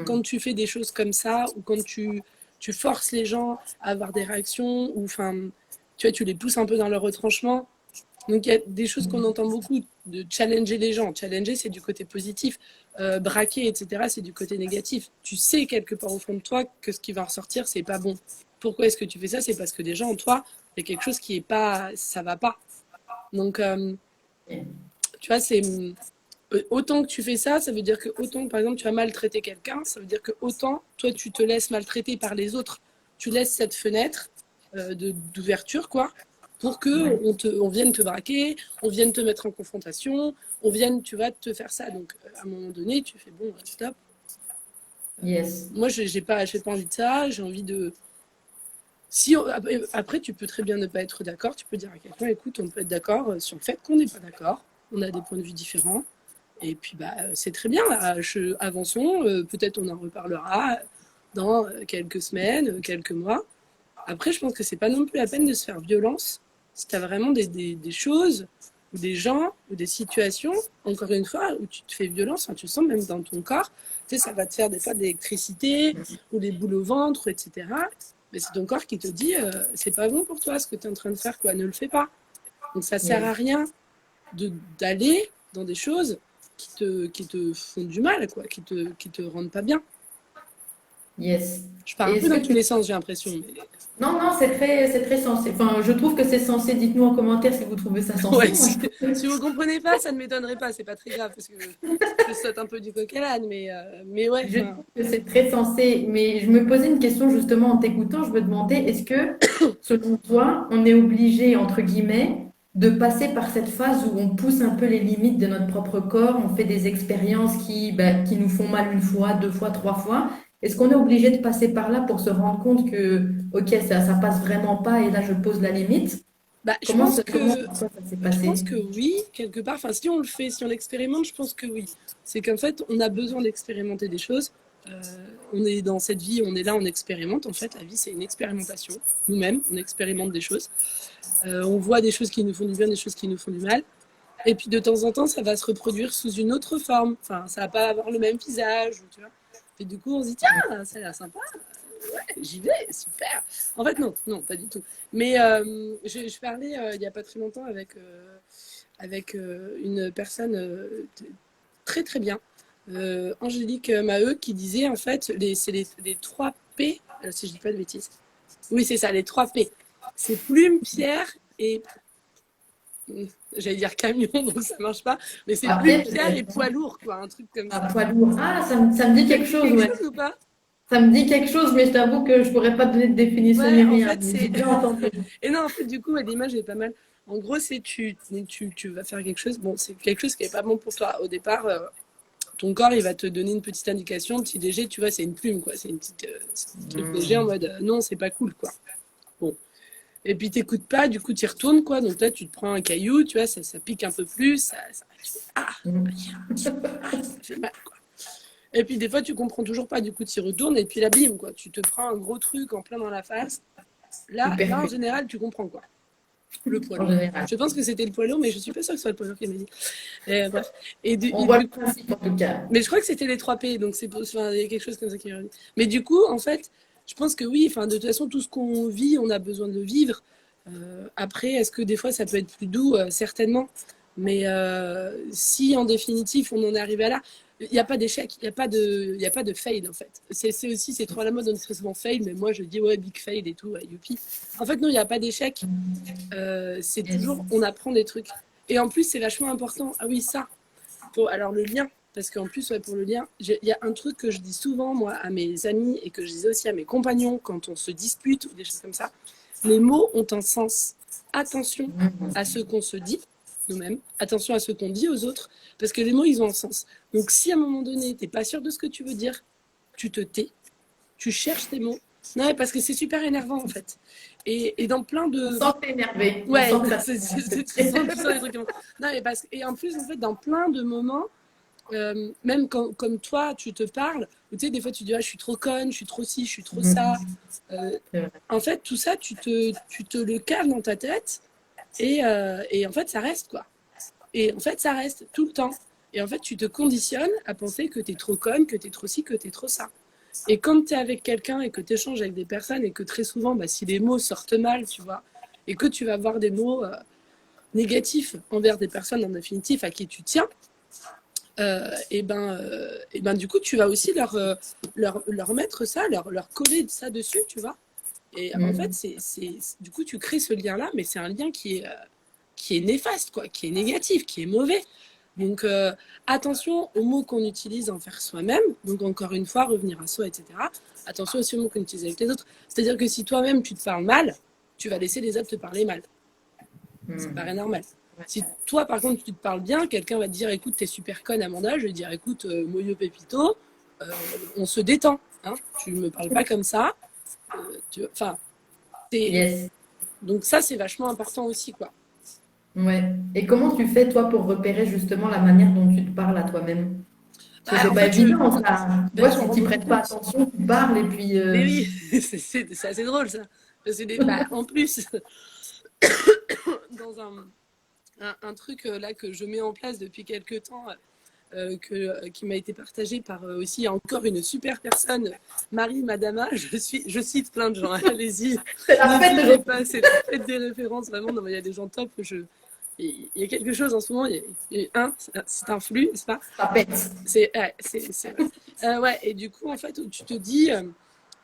B: Quand
A: Mm.
B: tu fais des choses comme ça, ou quand tu forces les gens à avoir des réactions, ou enfin, tu vois, tu les pousses un peu dans leur retranchement. Donc il y a des choses qu'on entend beaucoup, de challenger les gens. Challenger, c'est du côté positif. Braquer, etc., c'est du côté négatif. Tu sais quelque part au fond de toi que ce qui va ressortir, c'est pas bon. Pourquoi est-ce que tu fais ça? C'est parce que déjà en toi, il y a quelque chose qui est pas, ça va pas. Donc, tu vois, c'est autant que tu fais ça, ça veut dire que autant que par exemple tu as maltraité quelqu'un, ça veut dire que autant toi tu te laisses maltraiter par les autres, tu laisses cette fenêtre d'ouverture quoi, pour que
A: Ouais.
B: on vienne te braquer, on vienne te mettre en confrontation, on vienne tu vas te faire ça. Donc à un moment donné tu fais bon stop.
A: Yes.
B: Moi j'ai pas envie de ça, j'ai envie de si après tu peux très bien ne pas être d'accord, tu peux dire à quelqu'un écoute on peut être d'accord sur le fait qu'on n'est pas d'accord, on a des points de vue différents. Et puis, bah, c'est très bien. Avançons. Peut-être on en reparlera dans quelques semaines, quelques mois. Après, je pense que c'est pas non plus la peine de se faire violence. Si tu as vraiment des choses, ou des gens, ou des situations, encore une fois, où tu te fais violence, enfin, tu sens même dans ton corps, tu sais, ça va te faire des fois de l'électricité, ou des boules au ventre, etc. Mais c'est ton corps qui te dit, c'est pas bon pour toi ce que tu es en train de faire, quoi, ne le fais pas. Donc ça sert à
A: Yes.
B: rien d'aller dans des choses qui te font du mal, quoi, qui te rendent pas bien.
A: Yes.
B: Je pars un
A: Et
B: peu
A: est-ce
B: dans
A: que
B: tous
A: tu...
B: les sens, j'ai l'impression. Mais...
A: Non, non, c'est très sensé. Enfin, je trouve que c'est sensé. Dites-nous en commentaire si vous trouvez ça
B: Ouais,
A: sensé. Moi, je trouve
B: si vous comprenez pas, ça ne m'étonnerait pas, c'est pas très grave, parce que je saute un peu du coq à l'âne, mais ouais,
A: je
B: enfin,
A: trouve que c'est très sensé. Mais je me posais une question justement en t'écoutant. Je me demandais, est-ce que, selon toi, on est obligé, entre guillemets, de passer par cette phase où on pousse un peu les limites de notre propre corps, on fait des expériences qui nous font mal une fois, deux fois, trois fois. Est-ce qu'on est obligé de passer par là pour se rendre compte que, ok, ça passe vraiment pas et là je pose la limite?
B: bah,
A: Comment pour toi ça s'est
B: je pense
A: passé?
B: que oui, quelque part. Enfin, si on le fait, si on l'expérimente, je pense que oui. C'est qu'en fait, on a besoin d'expérimenter des choses. Euh, on est dans cette vie, on est là, on expérimente. En fait, la vie, c'est une expérimentation. Nous-mêmes, on expérimente des choses. On voit des choses qui nous font du bien, des choses qui nous font du mal. Et puis de temps en temps, ça va se reproduire sous une autre forme. Enfin, ça va pas avoir le même visage, tu vois. Et du coup, on se dit, tiens, ça a l'air sympa. Ouais, j'y vais, super. En fait, non, non, pas du tout. Mais je parlais il n'y a pas très longtemps avec une personne très très bien, Angélique Maheu, qui disait en fait, c'est les 3 P, si je dis pas de bêtises. Oui, c'est ça, les 3 P. C'est plume, pierre et j'allais dire camion, donc ça marche pas, mais c'est plume, pierre et poids lourd, quoi, un truc comme ça.
A: Poids lourd. Ah, ça me dit quelque chose, ouais.
B: Chose ou pas?
A: Ça me dit quelque chose, mais je t'avoue que je pourrais pas te donner de définition
B: Ouais,
A: ni
B: en
A: rien.
B: fait,
A: J'ai
B: c'est.
A: bien entendu.
B: Et non, en fait, du coup, l'image est pas mal. En gros, c'est tu vas faire quelque chose. Bon, c'est quelque chose qui est pas bon pour toi. Au départ, ton corps, il va te donner une petite indication. Petit DG, tu vois, c'est une plume, quoi. C'est une petite truc léger en mode non, c'est pas cool, quoi. Bon. Et puis, t'écoutes pas, du coup, tu retournes, quoi. Donc là, tu te prends un caillou, tu vois, ça pique un peu plus. Tu fais, ça fait mal, quoi. Et puis, des fois, tu comprends toujours pas, du coup, tu y retournes. Et puis, là, bim, quoi. Tu te prends un gros truc en plein dans la face. Là, en général, tu comprends, quoi. Le poids lourd. Je pense que c'était le poids lourd, mais je suis pas sûre que ce soit le poids lourd qui m'a dit. Bref.
A: On voit le principe en tout cas.
B: Mais je crois que c'était les 3 P, donc il y a quelque chose comme ça qui est revenu. Mais du coup, en fait, je pense que oui, de toute façon, tout ce qu'on vit, on a besoin de le vivre. Après, est-ce que des fois, ça peut être plus doux? Certainement. Mais si, en définitive, on en est arrivé à là, il n'y a pas d'échec, il n'y a pas de fail, en fait. C'est trop à la mode, on dit très souvent fail, mais moi, je dis, ouais, big fail et tout, ouais, youpi. En fait, non, il n'y a pas d'échec. C'est toujours, on apprend des trucs. Et en plus, c'est vachement important. Ah oui, ça. Alors, le lien. Parce qu'en plus, ouais, pour le lien, il y a un truc que je dis souvent, moi, à mes amis, et que je disais aussi à mes compagnons quand on se dispute ou des choses comme ça. Les mots ont un sens. Attention à ce qu'on se dit nous-mêmes. Attention à ce qu'on dit aux autres. Parce que les mots, ils ont un sens. Donc, si à un moment donné, tu n'es pas sûr de ce que tu veux dire, tu te tais, tu cherches tes mots. Non, parce que c'est super énervant, en fait. Et dans plein de...
A: On sent que t'es énervé.
B: Ouais, c'est très simple, ça, les trucs. Non, mais et en plus, en fait, dans plein de moments, même quand, comme toi, tu te parles, tu sais, des fois, tu dis, ah, je suis trop conne, je suis trop ci, je suis trop ça. En fait, tout ça, tu te le cales dans ta tête et en fait, ça reste, quoi. Et en fait, ça reste tout le temps. Et en fait, tu te conditionnes à penser que tu es trop conne, que tu es trop ci, que tu es trop ça. Et quand tu es avec quelqu'un et que tu échanges avec des personnes et que très souvent, si les mots sortent mal, tu vois, et que tu vas avoir des mots négatifs envers des personnes en définitive à qui tu tiens, et ben du coup, tu vas aussi leur mettre ça, leur coller ça dessus, tu vois. Et en fait, du coup, tu crées ce lien-là, mais c'est un lien qui est néfaste, quoi, qui est négatif, qui est mauvais. Donc, attention aux mots qu'on utilise envers soi-même. Donc, encore une fois, revenir à soi, etc. Attention aussi aux mots qu'on utilise avec les autres. C'est-à-dire que si toi-même, tu te parles mal, tu vas laisser les autres te parler mal. Ça paraît normal. Si toi, par contre, tu te parles bien, quelqu'un va te dire, écoute, t'es super conne, Amanda. Je vais dire, écoute, Moyo Pépito, on se détend. Hein, tu me parles pas comme ça. Enfin, donc ça, c'est vachement important aussi, quoi.
A: Ouais. Et comment tu fais, toi, pour repérer justement la manière dont tu te parles à toi-même? Parce que c'est pas évident, ça. Tu vois, si tu n'y prêtes pas attention, tu parles et puis...
B: Mais oui, c'est assez drôle, ça. Parce que, en plus, dans un truc là que je mets en place depuis quelques temps, qui m'a été partagé par aussi encore une super personne, Marie Madama. Je cite plein de gens, hein, allez-y.
A: C'est la fête
B: pas, c'est la fête des références, vraiment. Il y a des gens top. Il y a quelque chose en ce moment, c'est un flux, n'est-ce pas?
A: Ça pète.
B: Ouais, et du coup, en fait, tu te dis,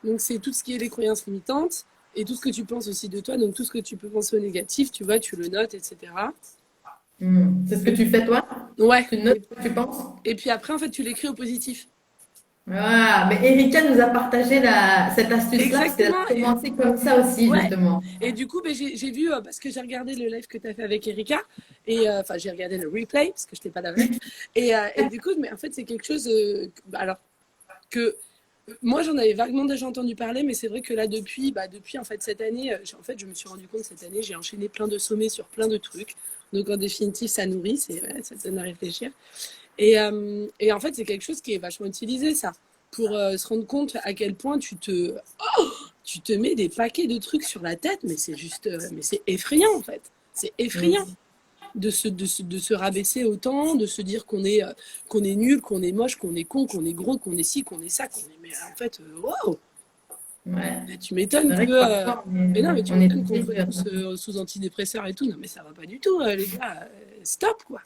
B: donc c'est tout ce qui est les croyances limitantes et tout ce que tu penses aussi de toi, donc tout ce que tu peux penser au négatif, tu vois, tu le notes, etc.
A: C'est ce que tu fais, toi?
B: Ouais.
A: Tu notes ce que tu penses?
B: Et puis après, en fait, tu l'écris au positif.
A: Ah, mais Erika nous a partagé cette astuce-là, parce qu'elle a commencé comme ça aussi, justement.
B: Et du coup, j'ai vu, parce que j'ai regardé le live que tu as fait avec Erika, et enfin, j'ai regardé le replay, parce que je n'étais pas là avec, et du coup, mais en fait, c'est quelque chose, alors, que moi, j'en avais vaguement déjà entendu parler, mais c'est vrai que là, depuis en fait, cette année, en fait, je me suis rendu compte cette année, j'ai enchaîné plein de sommets sur plein de trucs, donc en définitive, ça nourrit, ça te donne à réfléchir. Et en fait, c'est quelque chose qui est vachement utilisé, ça, pour se rendre compte à quel point tu te mets des paquets de trucs sur la tête, mais c'est juste, mais c'est effrayant, en fait. C'est effrayant. de se rabaisser autant, de se dire qu'on est nul, qu'on est moche, qu'on est con, qu'on est gros, qu'on est ci, qu'on est ça, qu'on est... Mais en fait, waouh,
A: Ouais.
B: tu m'étonnes
A: C'est vrai
B: que...
A: que parfois,
B: mais non, mais tu
A: on est
B: m'étonnes qu'on soit
A: plusieurs.
B: tous sous antidépresseurs et tout. Non, mais ça va pas du tout, les gars. Stop, quoi.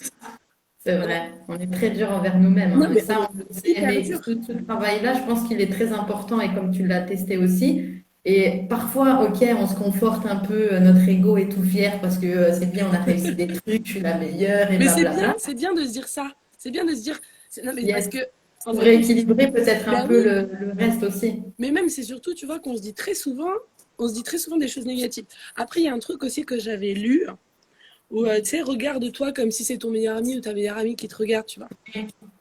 A: C'est
B: Voilà.
A: vrai, on est très dur envers nous-mêmes,
B: Non,
A: hein. Et
B: mais on
A: ça,
B: est
A: on le sait.
B: hyper
A: Mais
B: dur.
A: ce travail-là, je pense qu'il est très important et comme tu l'as testé aussi. Et parfois, ok, on se conforte un peu notre ego est tout fier parce que c'est bien, on a réussi des trucs, je suis la meilleure et
B: Mais
A: blablabla.
B: c'est bien de se dire ça. C'est bien de se dire... Non, mais parce
A: Yes.
B: que, en
A: Pour
B: vérité,
A: rééquilibrer peut-être un
B: ben
A: peu
B: oui,
A: le reste aussi.
B: mais même, c'est surtout, tu vois, qu'on se dit très souvent, on se dit très souvent des choses négatives. Après, il y a un truc aussi que j'avais lu, où, tu sais, regarde-toi comme si c'est ton meilleur ami ou ta meilleure amie qui te regarde, tu vois.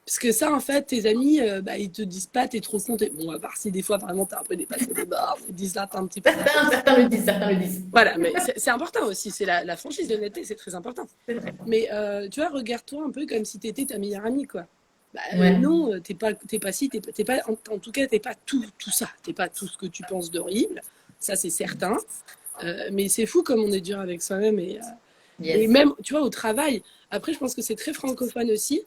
B: Parce que ça, en fait, tes amis, bah, ils te disent pas, t'es trop con. Bon, à part si des fois, vraiment, t'as un peu dépassé les bords, ils te disent là, t'es un petit peu
A: Certains,
B: n'importe quoi.
A: certains le disent, certains le disent.
B: Voilà, mais c'est important aussi. C'est la franchise, l'honnêteté, c'est très important.
A: C'est vrai.
B: Mais tu vois, regarde-toi un peu comme si t'étais ta meilleure amie, quoi. Bah,
A: Ouais.
B: non, t'es pas si, t'es pas, en tout cas, t'es pas tout ça. T'es pas tout ce que tu penses d'horrible. Ça, c'est certain. Mais c'est fou comme on est dur avec soi-même et
A: Yes.
B: même, tu vois, au travail. Après, je pense que c'est très francophone aussi.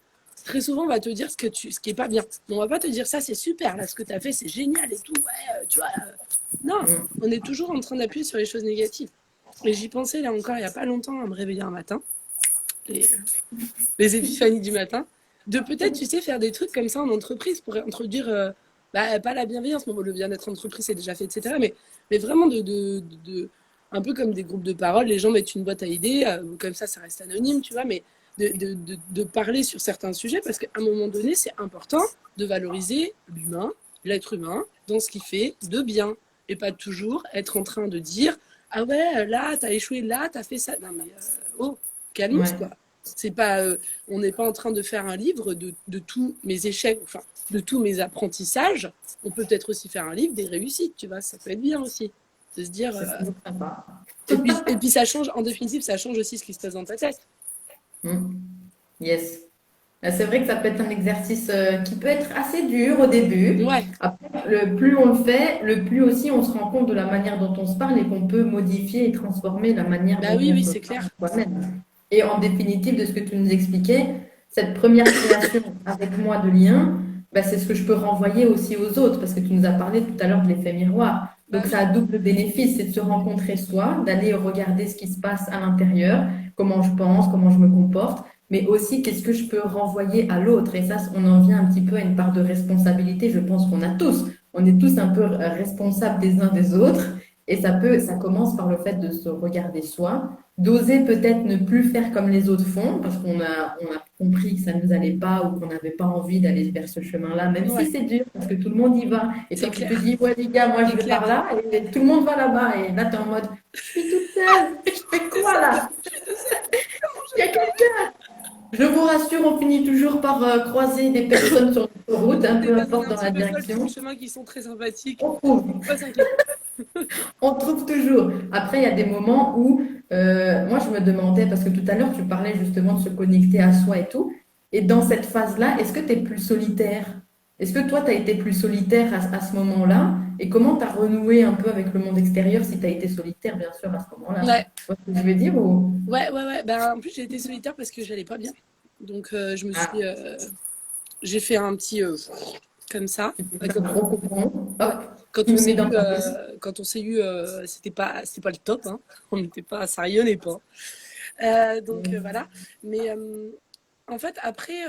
B: Très souvent, on va te dire ce qui est pas bien. Mais on va pas te dire ça, c'est super, là, ce que tu as fait, c'est génial et tout. Ouais, tu vois. Non,
A: Mm.
B: on est toujours en train d'appuyer sur les choses négatives. Et j'y pensais là encore il y a pas longtemps à me réveiller un matin, les, les épiphanies du matin, de peut-être, tu sais, faire des trucs comme ça en entreprise pour introduire, bah, pas la bienveillance, mais bon, le bien-être en entreprise, c'est déjà fait, etc. Mais vraiment un peu comme des groupes de parole, les gens mettent une boîte à idées, comme ça reste anonyme, tu vois, mais de parler sur certains sujets, parce qu'à un moment donné, c'est important de valoriser l'humain, l'être humain, dans ce qu'il fait de bien, et pas toujours être en train de dire, ah ouais, là, t'as échoué, là, t'as fait ça. Non, mais oh, calmos, quoi.
A: Ouais.
B: C'est pas, on n'est pas en train de faire un livre de tous mes échecs, enfin, de tous mes apprentissages. On peut peut-être aussi faire un livre des réussites, tu vois, ça peut être bien aussi. De se dire.
A: C'est toujours sympa.
B: Et puis ça change, en définitive, ça change aussi ce qui se passe dans ta tête.
A: Mm. Yes. C'est vrai que ça peut être un exercice qui peut être assez dur au début.
B: Ouais,
A: Après, le plus on le fait, le plus aussi on se rend compte de la manière dont on se parle et qu'on peut modifier et transformer la manière
B: bah
A: dont
B: oui,
A: on
B: oui,
A: se
B: c'est
A: parle
B: clair.
A: à soi-même. Et en définitive, de ce que tu nous expliquais, cette première création avec moi de lien, bah, c'est ce que je peux renvoyer aussi aux autres, parce que tu nous as parlé tout à l'heure de l'effet miroir.
B: Bah
A: Donc ça
B: oui,
A: a double bénéfice, c'est de se rencontrer soi, d'aller regarder ce qui se passe à l'intérieur, comment je pense, comment je me comporte, mais aussi qu'est-ce que je peux renvoyer à l'autre. Et ça, on en vient un petit peu à une part de responsabilité, je pense qu'on a tous. On est tous un peu responsables des uns des autres. Et ça commence par le fait de se regarder soi, d'oser peut-être ne plus faire comme les autres font, parce on a compris que ça ne nous allait pas ou qu'on n'avait pas envie d'aller vers ce chemin-là, même si
B: ouais,
A: c'est dur, parce que tout le monde y va. Et
B: c'est
A: quand tu te
B: clair,
A: dis, ouais, les gars, moi je
B: c'est
A: vais par
B: clair.
A: là, et tout le monde va là-bas, et là, tu es en mode, je suis toute seule, je fais
B: C'est
A: quoi
B: ça,
A: là?
B: je suis de seule, comment
A: Il y
B: je
A: a
B: fais?
A: quelqu'un. Je vous rassure, on finit toujours par croiser des personnes sur notre route,
B: Ou
A: hein,
B: des
A: peu
B: personnes
A: importe
B: un
A: dans
B: petit
A: la
B: peu folles sur le
A: direction.
B: chemin qui sont très sympathiques.
A: On trouve.
B: Faut pas s'inquiéter.
A: On trouve toujours. Après, il y a des moments où, moi, je me demandais, parce que tout à l'heure, tu parlais justement de se connecter à soi et tout. Et dans cette phase-là, est-ce que tu es plus solitaire? Est-ce que toi, tu as été plus solitaire à ce moment-là? Et comment tu as renoué un peu avec le monde extérieur si tu as été solitaire, bien sûr, à ce moment-là?
B: Ouais,
A: Tu vois ce que je veux dire ou...
B: ouais. Ben, en plus, j'ai été solitaire parce que j'allais pas bien. Donc,
A: Ah,
B: j'ai fait un petit comme ça.
A: tu
B: Ouais,
A: fais un gros coupon.
B: ouais.
A: Hop, tu me mets dans ta bulle.
B: Quand on s'est eu, c'était pas le top, hein. On n'était pas, ça rayonnait pas. Donc voilà. Mais en fait, après,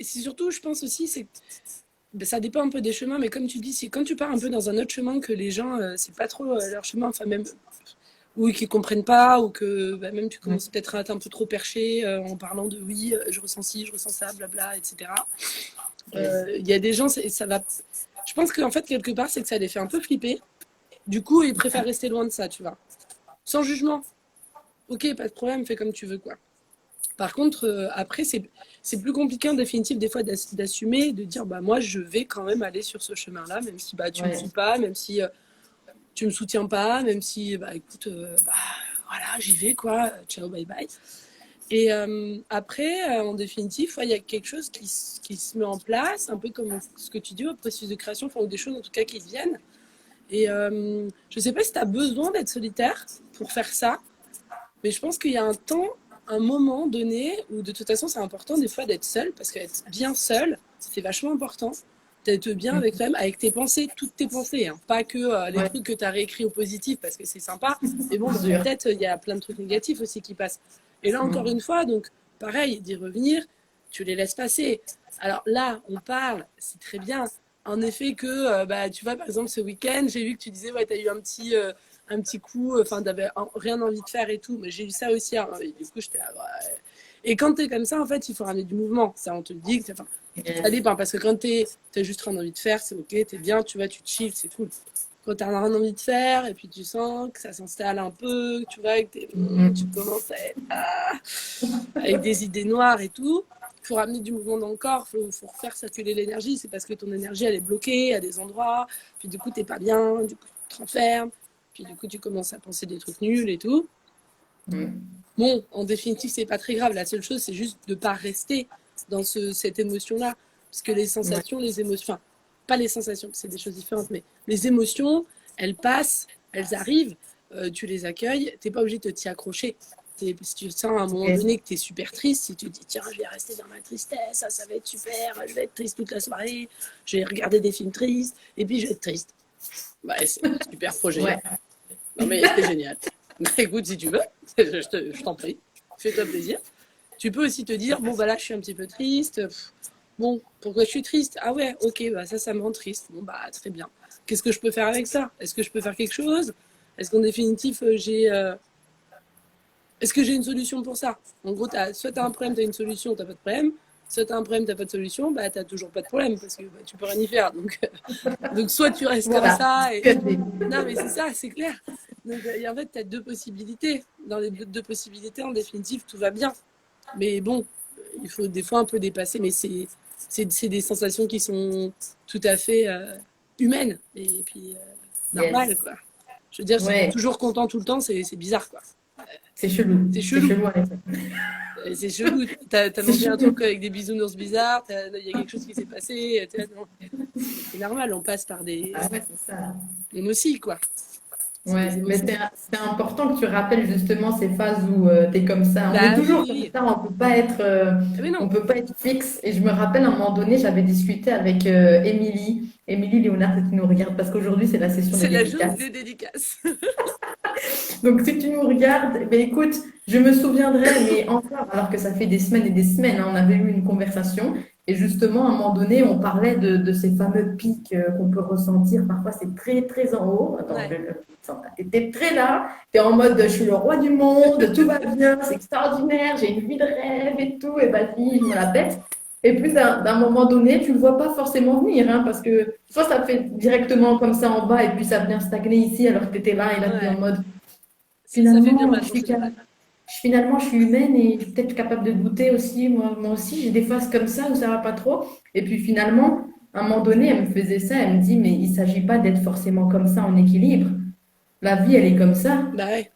B: c'est surtout, je pense aussi, ben, ça dépend un peu des chemins, mais comme tu dis, c'est quand tu pars un peu dans un autre chemin que les gens, c'est pas trop leur chemin, enfin même ou qu'ils comprennent pas, ou que bah, même tu
A: Ouais,
B: commences peut-être à être un peu trop perché en parlant de oui, je ressens ci, je ressens ça, blabla, etc.
A: yes.
B: Il y a des gens, ça va. Je pense qu'en fait, quelque part, c'est que ça les fait un peu flipper. Du coup, ils préfèrent rester loin de ça, tu vois. Sans jugement. Ok, pas de problème, fais comme tu veux, quoi. Par contre, après, c'est plus compliqué en définitive des fois d'assumer, de dire bah moi je vais quand même aller sur ce chemin-là, même si bah tu me suis
A: Ouais.
B: pas, même si tu me soutiens pas, même si bah écoute, bah voilà j'y vais quoi, ciao bye bye. Et après, en définitive, il y a quelque chose qui se met en place, un peu comme ce que tu dis au processus de création, enfin, ou des choses en tout cas qui viennent. Et je sais pas si tu as besoin d'être solitaire pour faire ça, mais je pense qu'il y a un temps un moment donné où de toute façon c'est important des fois d'être seul, parce qu'être bien seul, c'est vachement important. D'être bien avec toi-même, avec tes pensées, toutes tes pensées, hein. Pas que les trucs que tu as réécrits au positif parce que c'est sympa, mais bon, dans ta tête, il y a plein de trucs négatifs aussi qui passent. Et là, encore une fois, donc pareil, d'y revenir, tu les laisses passer. Alors là, on parle, c'est très bien. En effet que, tu vois, par exemple, ce week-end, j'ai vu que tu disais, ouais, tu as eu un petit coup, enfin, t'avais rien envie de faire et tout, mais j'ai eu ça aussi, hein, et du coup, j'étais là, ouais. Et quand t'es comme ça, en fait, il faut ramener du mouvement. Ça, on te le dit, enfin, ça dépend, parce que quand t'as juste rien envie de faire, c'est ok, t'es bien, tu vois, tu chill, c'est cool. Quand t'as rien envie de faire, et puis tu sens que ça s'installe un peu, tu vois, que tu commences à être avec des idées noires et tout, il faut ramener du mouvement dans le corps, il faut refaire circuler l'énergie, c'est parce que ton énergie, elle est bloquée à des endroits, puis du coup, t'es pas bien, du coup, tu te renfermes, puis du coup, tu commences à penser des trucs nuls et tout. Bon, en définitive, c'est pas très grave. La seule chose, c'est juste de pas rester dans cette émotion-là. Parce que les sensations, les émotions, enfin, pas les sensations, c'est des choses différentes, mais les émotions, elles passent, elles arrivent, tu les accueilles, t'es pas obligé de t'y accrocher. Si tu sens à un moment donné que tu es super triste, si tu te dis tiens, je vais rester dans ma tristesse, ça va être super, je vais être triste toute la soirée, je vais regarder des films tristes, et puis je vais être triste. Bah, c'est un super projet. Ouais. Non mais c'est génial. Bah, écoute, si tu veux, je t'en prie, fais-toi plaisir. Tu peux aussi te dire, bon, bah là, je suis un petit peu triste. Bon, pourquoi je suis triste? Ah ouais, ok, bah ça me rend triste. Bon, bah très bien. Qu'est-ce que je peux faire avec ça? Est-ce que je peux faire quelque chose? Est-ce qu'en définitive, est-ce que j'ai une solution pour ça? En gros, soit tu as un problème, tu as une solution, tu n'as pas de problème. Soit tu as un problème, tu n'as pas de solution, bah tu n'as toujours pas de problème parce que tu peux rien y faire. Donc soit tu restes comme ça. Et... Non, mais c'est ça, c'est clair. Donc, en fait, tu as deux possibilités. Dans les deux possibilités, en définitive, tout va bien. Mais bon, il faut des fois un peu dépasser. Mais c'est des sensations qui sont tout à fait humaines. Et puis, normales, quoi. Je veux dire, si tu es toujours content tout le temps, c'est bizarre, quoi.
A: C'est chelou.
B: C'est chelou. C'est chelou. T'as mangé un truc avec des bisounours bizarres, il y a quelque chose qui s'est passé. C'est normal, on passe par des...
A: Ah ouais, c'est ça.
B: Même aussi, quoi.
A: Ouais, mais c'est important que tu rappelles justement ces phases où tu es comme ça. On
B: Bah,
A: est toujours
B: oui.
A: comme ça, on peut pas être fixe. Et je me rappelle à un moment donné, j'avais discuté avec Émilie Léonard, si tu nous regardes, parce qu'aujourd'hui c'est la session des dédicaces.
B: C'est la journée des dédicaces.
A: Donc si tu nous regardes, ben écoute, je me souviendrai, mais encore, alors que ça fait des semaines et des semaines, hein, on avait eu une conversation. Et justement, à un moment donné, on parlait de ces fameux pics qu'on peut ressentir. Parfois, c'est très, très en haut. Attends, tu étais très là. Tu es en mode, je suis le roi du monde, tout va bien, c'est extraordinaire, j'ai une vie de rêve et tout. Et vas-y, je me la pète. Et puis, d'un moment donné, tu ne le vois pas forcément venir. Hein, parce que soit ça fait directement comme ça en bas et puis ça vient stagner ici alors que tu étais là et là, tu es en mode, finalement, finalement, je suis humaine et je suis peut-être capable de goûter aussi. Moi aussi, j'ai des phases comme ça où ça va pas trop. Et puis finalement, à un moment donné, elle me faisait ça. Elle me dit, mais il s'agit pas d'être forcément comme ça en équilibre. La vie, elle est comme ça.
B: Bah ouais.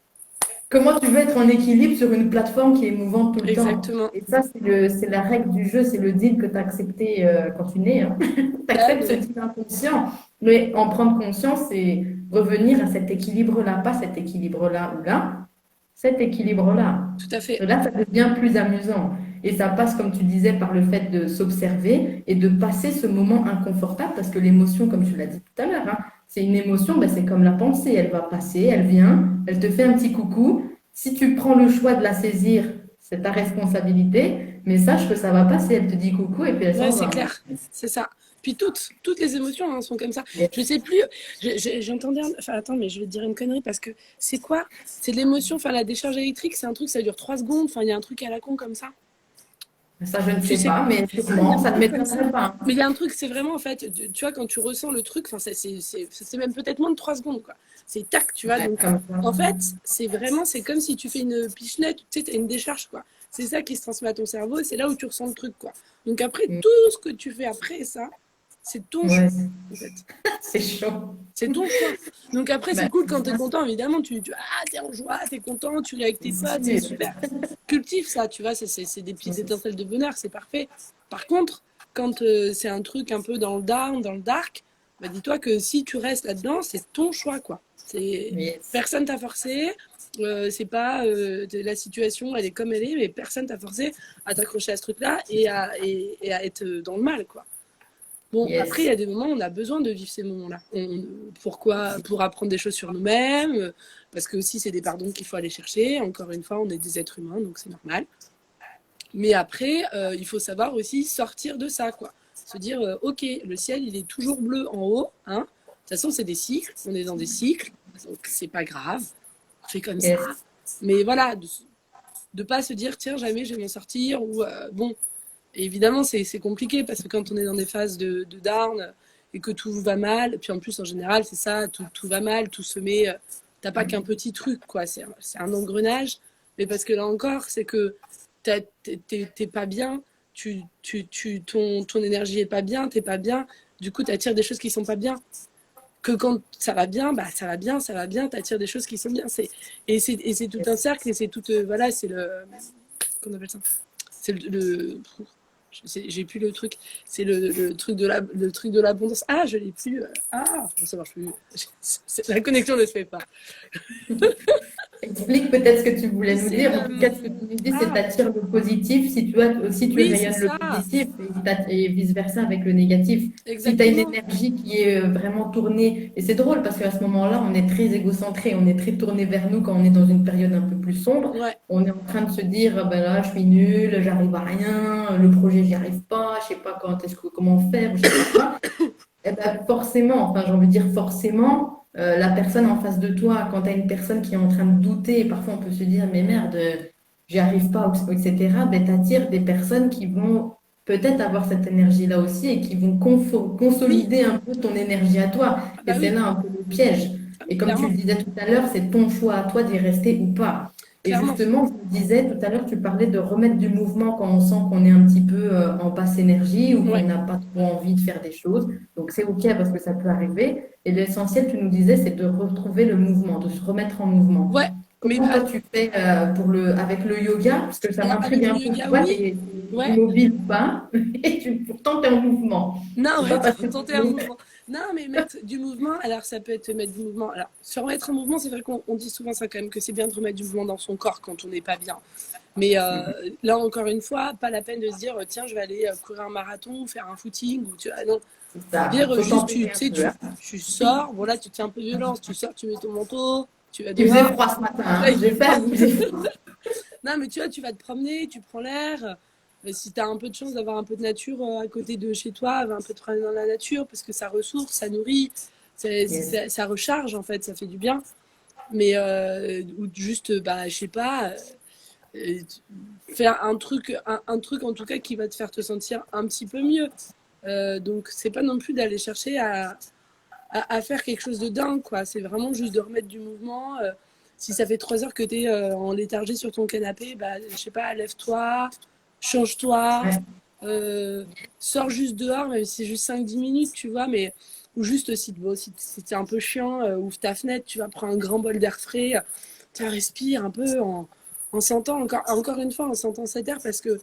A: Comment tu veux être en équilibre sur une plateforme qui est mouvante tout le
B: Exactement.
A: temps? Et ça, c'est la règle du jeu, c'est le deal que tu as accepté quand tu nais. Hein. Tu acceptes ce deal inconscient. Mais en prendre conscience, c'est revenir à cet équilibre-là, pas cet équilibre-là ou là. Cet équilibre-là.
B: Tout à fait.
A: Et là, ça devient plus amusant. Et ça passe, comme tu disais, par le fait de s'observer et de passer ce moment inconfortable, parce que l'émotion, comme tu l'as dit tout à l'heure, hein, c'est une émotion, ben, c'est comme la pensée, elle va passer, elle vient, elle te fait un petit coucou. Si tu prends le choix de la saisir, c'est ta responsabilité, mais sache que ça va passer, elle te dit coucou et puis elle s'en va.
B: C'est clair, c'est ça. Puis toutes les émotions hein, sont comme ça. Yes. Je sais plus, j'entendais, enfin attends, mais je vais te dire une connerie parce que c'est quoi? C'est de l'émotion, enfin la décharge électrique, c'est un truc, ça dure 3 secondes, enfin il y a un truc à la con comme ça.
A: Ça, je ne sais pas, mais sûrement, ça ne m'étonnerait pas.
B: Mais il y a un truc, c'est vraiment en fait, tu vois, quand tu ressens le truc, c'est même peut-être moins de 3 secondes, quoi. C'est tac, tu vois. Donc, en fait, c'est comme si tu fais une pichenette, tu sais, tu as une décharge, quoi. C'est ça qui se transmet à ton cerveau, et c'est là où tu ressens le truc, quoi. Donc après, tout ce que tu fais après ça, c'est ton choix, en fait.
A: C'est chaud.
B: C'est ton choix. Donc après, c'est cool quand tu es content, évidemment. T'es en joie, t'es content, tu ris avec tes potes, c'est super. Cultive ça, tu vois, c'est des petites étincelles de bonheur, c'est parfait. Par contre, quand c'est un truc un peu dans le down, dans le dark, bah dis-toi que si tu restes là-dedans, c'est ton choix, quoi. Personne t'a forcé. C'est pas la situation, elle est comme elle est, mais personne t'a forcé à t'accrocher à ce truc-là et à être dans le mal, quoi. Bon, après, il y
A: Yes.
B: a des moments où on a besoin de vivre ces moments-là. Pourquoi? Pour apprendre des choses sur nous-mêmes, parce que aussi, c'est des pardons qu'il faut aller chercher. Encore une fois, on est des êtres humains, donc c'est normal. Mais après, il faut savoir aussi sortir de ça, quoi. Se dire, ok, le ciel, il est toujours bleu en haut, hein. De toute façon, c'est des cycles, on est dans des cycles, donc c'est pas grave, on fait comme ça.
A: Yes.
B: Mais voilà, de pas se dire, tiens, jamais je vais m'en sortir, ou bon, et évidemment, c'est compliqué parce que quand on est dans des phases de down et que tout va mal, puis en plus, en général, c'est ça, tout va mal, tout se met. T'as pas qu'un petit truc, quoi. C'est un engrenage. Mais parce que là encore, c'est que t'es pas bien, ton énergie est pas bien, t'es pas bien. Du coup, t'attires des choses qui sont pas bien. Que quand ça va bien, bah ça va bien, t'attires des choses qui sont bien. Et c'est tout un cercle et c'est tout. Voilà, c'est le. Qu'on appelle ça? C'est j'ai plus le truc, c'est le truc de l'abondance. Ah, je l'ai plus. Ah, ça marche plus. La connexion ne se fait pas.
A: Explique peut-être ce que tu voulais nous
B: C'est
A: dire. En tout cas, ce que tu nous dis, c'est t'attires le positif si tu
B: oui, c'est
A: rayonnes le
B: ça,
A: positif et vice-versa avec le négatif. Si tu as une
B: exactement.
A: énergie qui est vraiment tournée, et c'est drôle parce qu'à ce moment-là, on est très égocentré, on est très tourné vers nous quand on est dans une période un peu plus sombre.
B: Ouais,
A: On est en train de se dire, ah ben là, je suis nulle, j'arrive à rien, le projet, j'y arrive pas, je sais pas comment faire, je sais pas quoi. Eh ben, forcément, enfin j'ai envie de dire forcément, la personne en face de toi, quand tu as une personne qui est en train de douter, parfois on peut se dire, mais merde, j'y arrive pas, etc., ben, tu attires des personnes qui vont peut-être avoir cette énergie-là aussi et qui vont
B: oui,
A: consolider un peu ton énergie à toi.
B: ah
A: Et
B: bah
A: c'est
B: oui,
A: là un peu le piège.
B: ah, mais
A: Et comme tu le
B: clairement,
A: disais tout à l'heure, c'est ton choix à toi d'y rester ou pas. Et
B: clairement.
A: justement, je me disais tout à l'heure, tu parlais de remettre du mouvement quand on sent qu'on est un petit peu en basse énergie ou qu'on
B: Ouais,
A: n'a pas trop envie de faire des choses. Donc c'est OK parce que ça peut arriver. Et l'essentiel, tu nous disais, c'est de retrouver le mouvement, de se remettre en mouvement.
B: ouais, mais
A: Comment toi tu fais avec le yoga? Parce que ça
B: alors
A: m'intrigue
B: avec le
A: un peu. Tu
B: yoga,
A: vois,
B: oui,
A: tu es
B: ouais.
A: immobile ou pas, et pourtant tu es en mouvement.
B: Non,
A: C'est
B: ouais,
A: pas parce que
B: tenter un mouvement. Non, mais mettre du mouvement, alors ça peut être mettre du mouvement. Alors, se remettre en mouvement, c'est vrai qu'on dit souvent ça quand même, que c'est bien de remettre du mouvement dans son corps quand on n'est pas bien. Mais là, encore une fois, pas la peine de se dire, tiens, je vais aller courir un marathon ou faire un footing. Ou non,
A: ça.
B: dire
A: Faut
B: juste,
A: tempérer un peu, hein.
B: tu sors, bon là, tu te fais un peu violence, tu sors, tu mets ton manteau, tu vas
A: Il faisait
B: dehors.
A: froid ce matin,
B: Là,
A: hein.
B: il
A: J'ai
B: fait
A: fait,
B: froid.
A: il faisait froid.
B: Non, mais tu vois, tu vas te promener, tu prends l'air. Si tu as un peu de chance d'avoir un peu de nature à côté de chez toi, va un peu te promener dans la nature parce que ça ressource, ça nourrit,
A: Yes.
B: ça recharge en fait, ça fait du bien. Mais ou juste, bah, je sais pas, euh, faire un truc en tout cas qui va te faire te sentir un petit peu mieux. Donc, c'est pas non plus d'aller chercher à faire quelque chose de dingue, quoi. C'est vraiment juste de remettre du mouvement. Si ça fait 3 heures que tu es en léthargie sur ton canapé, bah, je sais pas, lève-toi, change-toi,
A: Ouais.
B: euh, sors juste dehors, même si c'est juste 5-10 minutes, tu vois, mais ou juste si c'est un peu chiant, ouvre ta fenêtre, tu vas prendre un grand bol d'air frais, tu respires un peu en sentant, encore une fois, en sentant cet air, parce que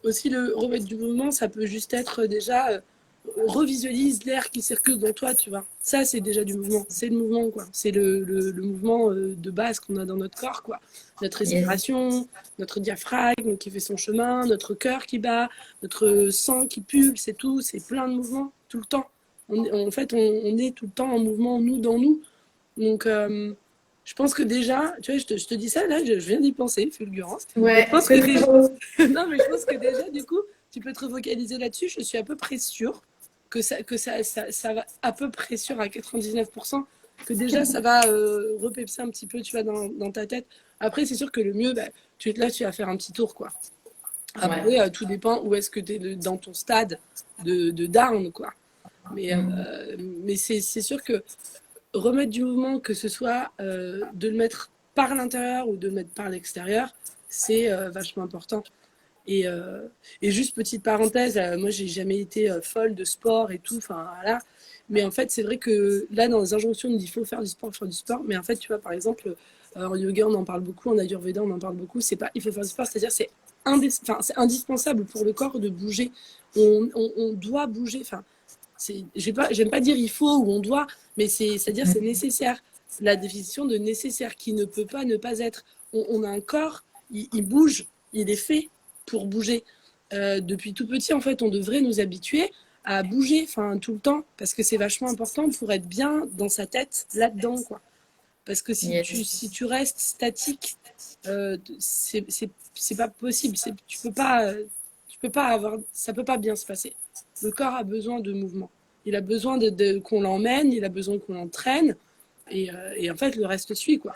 B: aussi le remettre du mouvement, ça peut juste être déjà revisualise l'air qui circule dans toi, tu vois. Ça, c'est déjà du mouvement. C'est le mouvement, quoi. C'est le mouvement de base qu'on a dans notre corps, quoi. Notre
A: Yes.
B: respiration, notre diaphragme qui fait son chemin, notre cœur qui bat, notre sang qui pulse, c'est tout. C'est plein de mouvements tout le temps. En fait, on est tout le temps en mouvement, nous, dans nous. Donc, je pense que déjà, tu vois, je te dis ça, là, je viens d'y penser, fulgurance. Mais je
A: Ouais,
B: pense que
A: c'est très
B: déjà,
A: beau.
B: non, mais je pense que déjà, du coup, tu peux te refocaliser là-dessus. Je suis à peu près sûre ça va à peu près sûr à 99% que déjà ça va repepser un petit peu, tu vois, dans ta tête. Après, c'est sûr que le mieux, bah, là, tu vas faire un petit tour, quoi.
A: Ouais.
B: Après, tout dépend où est-ce que tu es dans ton stade de down, quoi. Mais,
A: Mm.
B: c'est sûr que remettre du mouvement, que ce soit de le mettre par l'intérieur ou de le mettre par l'extérieur, c'est vachement important. Et, euh, et juste petite parenthèse, moi j'ai jamais été folle de sport et tout, enfin voilà. Mais en fait, c'est vrai que là, dans les injonctions, on dit il faut faire du sport, faire du sport. Mais en fait, tu vois, par exemple, en yoga, on en parle beaucoup, en Ayurveda, on en parle beaucoup. C'est pas il faut faire du sport, c'est-à-dire c'est indispensable pour le corps de bouger. On doit bouger. Enfin, j'aime pas dire il faut ou on doit, mais c'est-à-dire c'est nécessaire. la définition de nécessaire qui ne peut pas ne pas être. On a un corps, il bouge, il est fait pour bouger. Depuis tout petit, en fait, on devrait nous habituer à bouger, enfin tout le temps, parce que c'est vachement important pour être bien dans sa tête là-dedans, quoi. Parce que si tu restes statique, c'est pas possible. Tu peux pas avoir, ça peut pas bien se passer. Le corps a besoin de mouvement. Il a besoin qu'on l'emmène, il a besoin qu'on l'entraîne, et en fait le reste suit, quoi.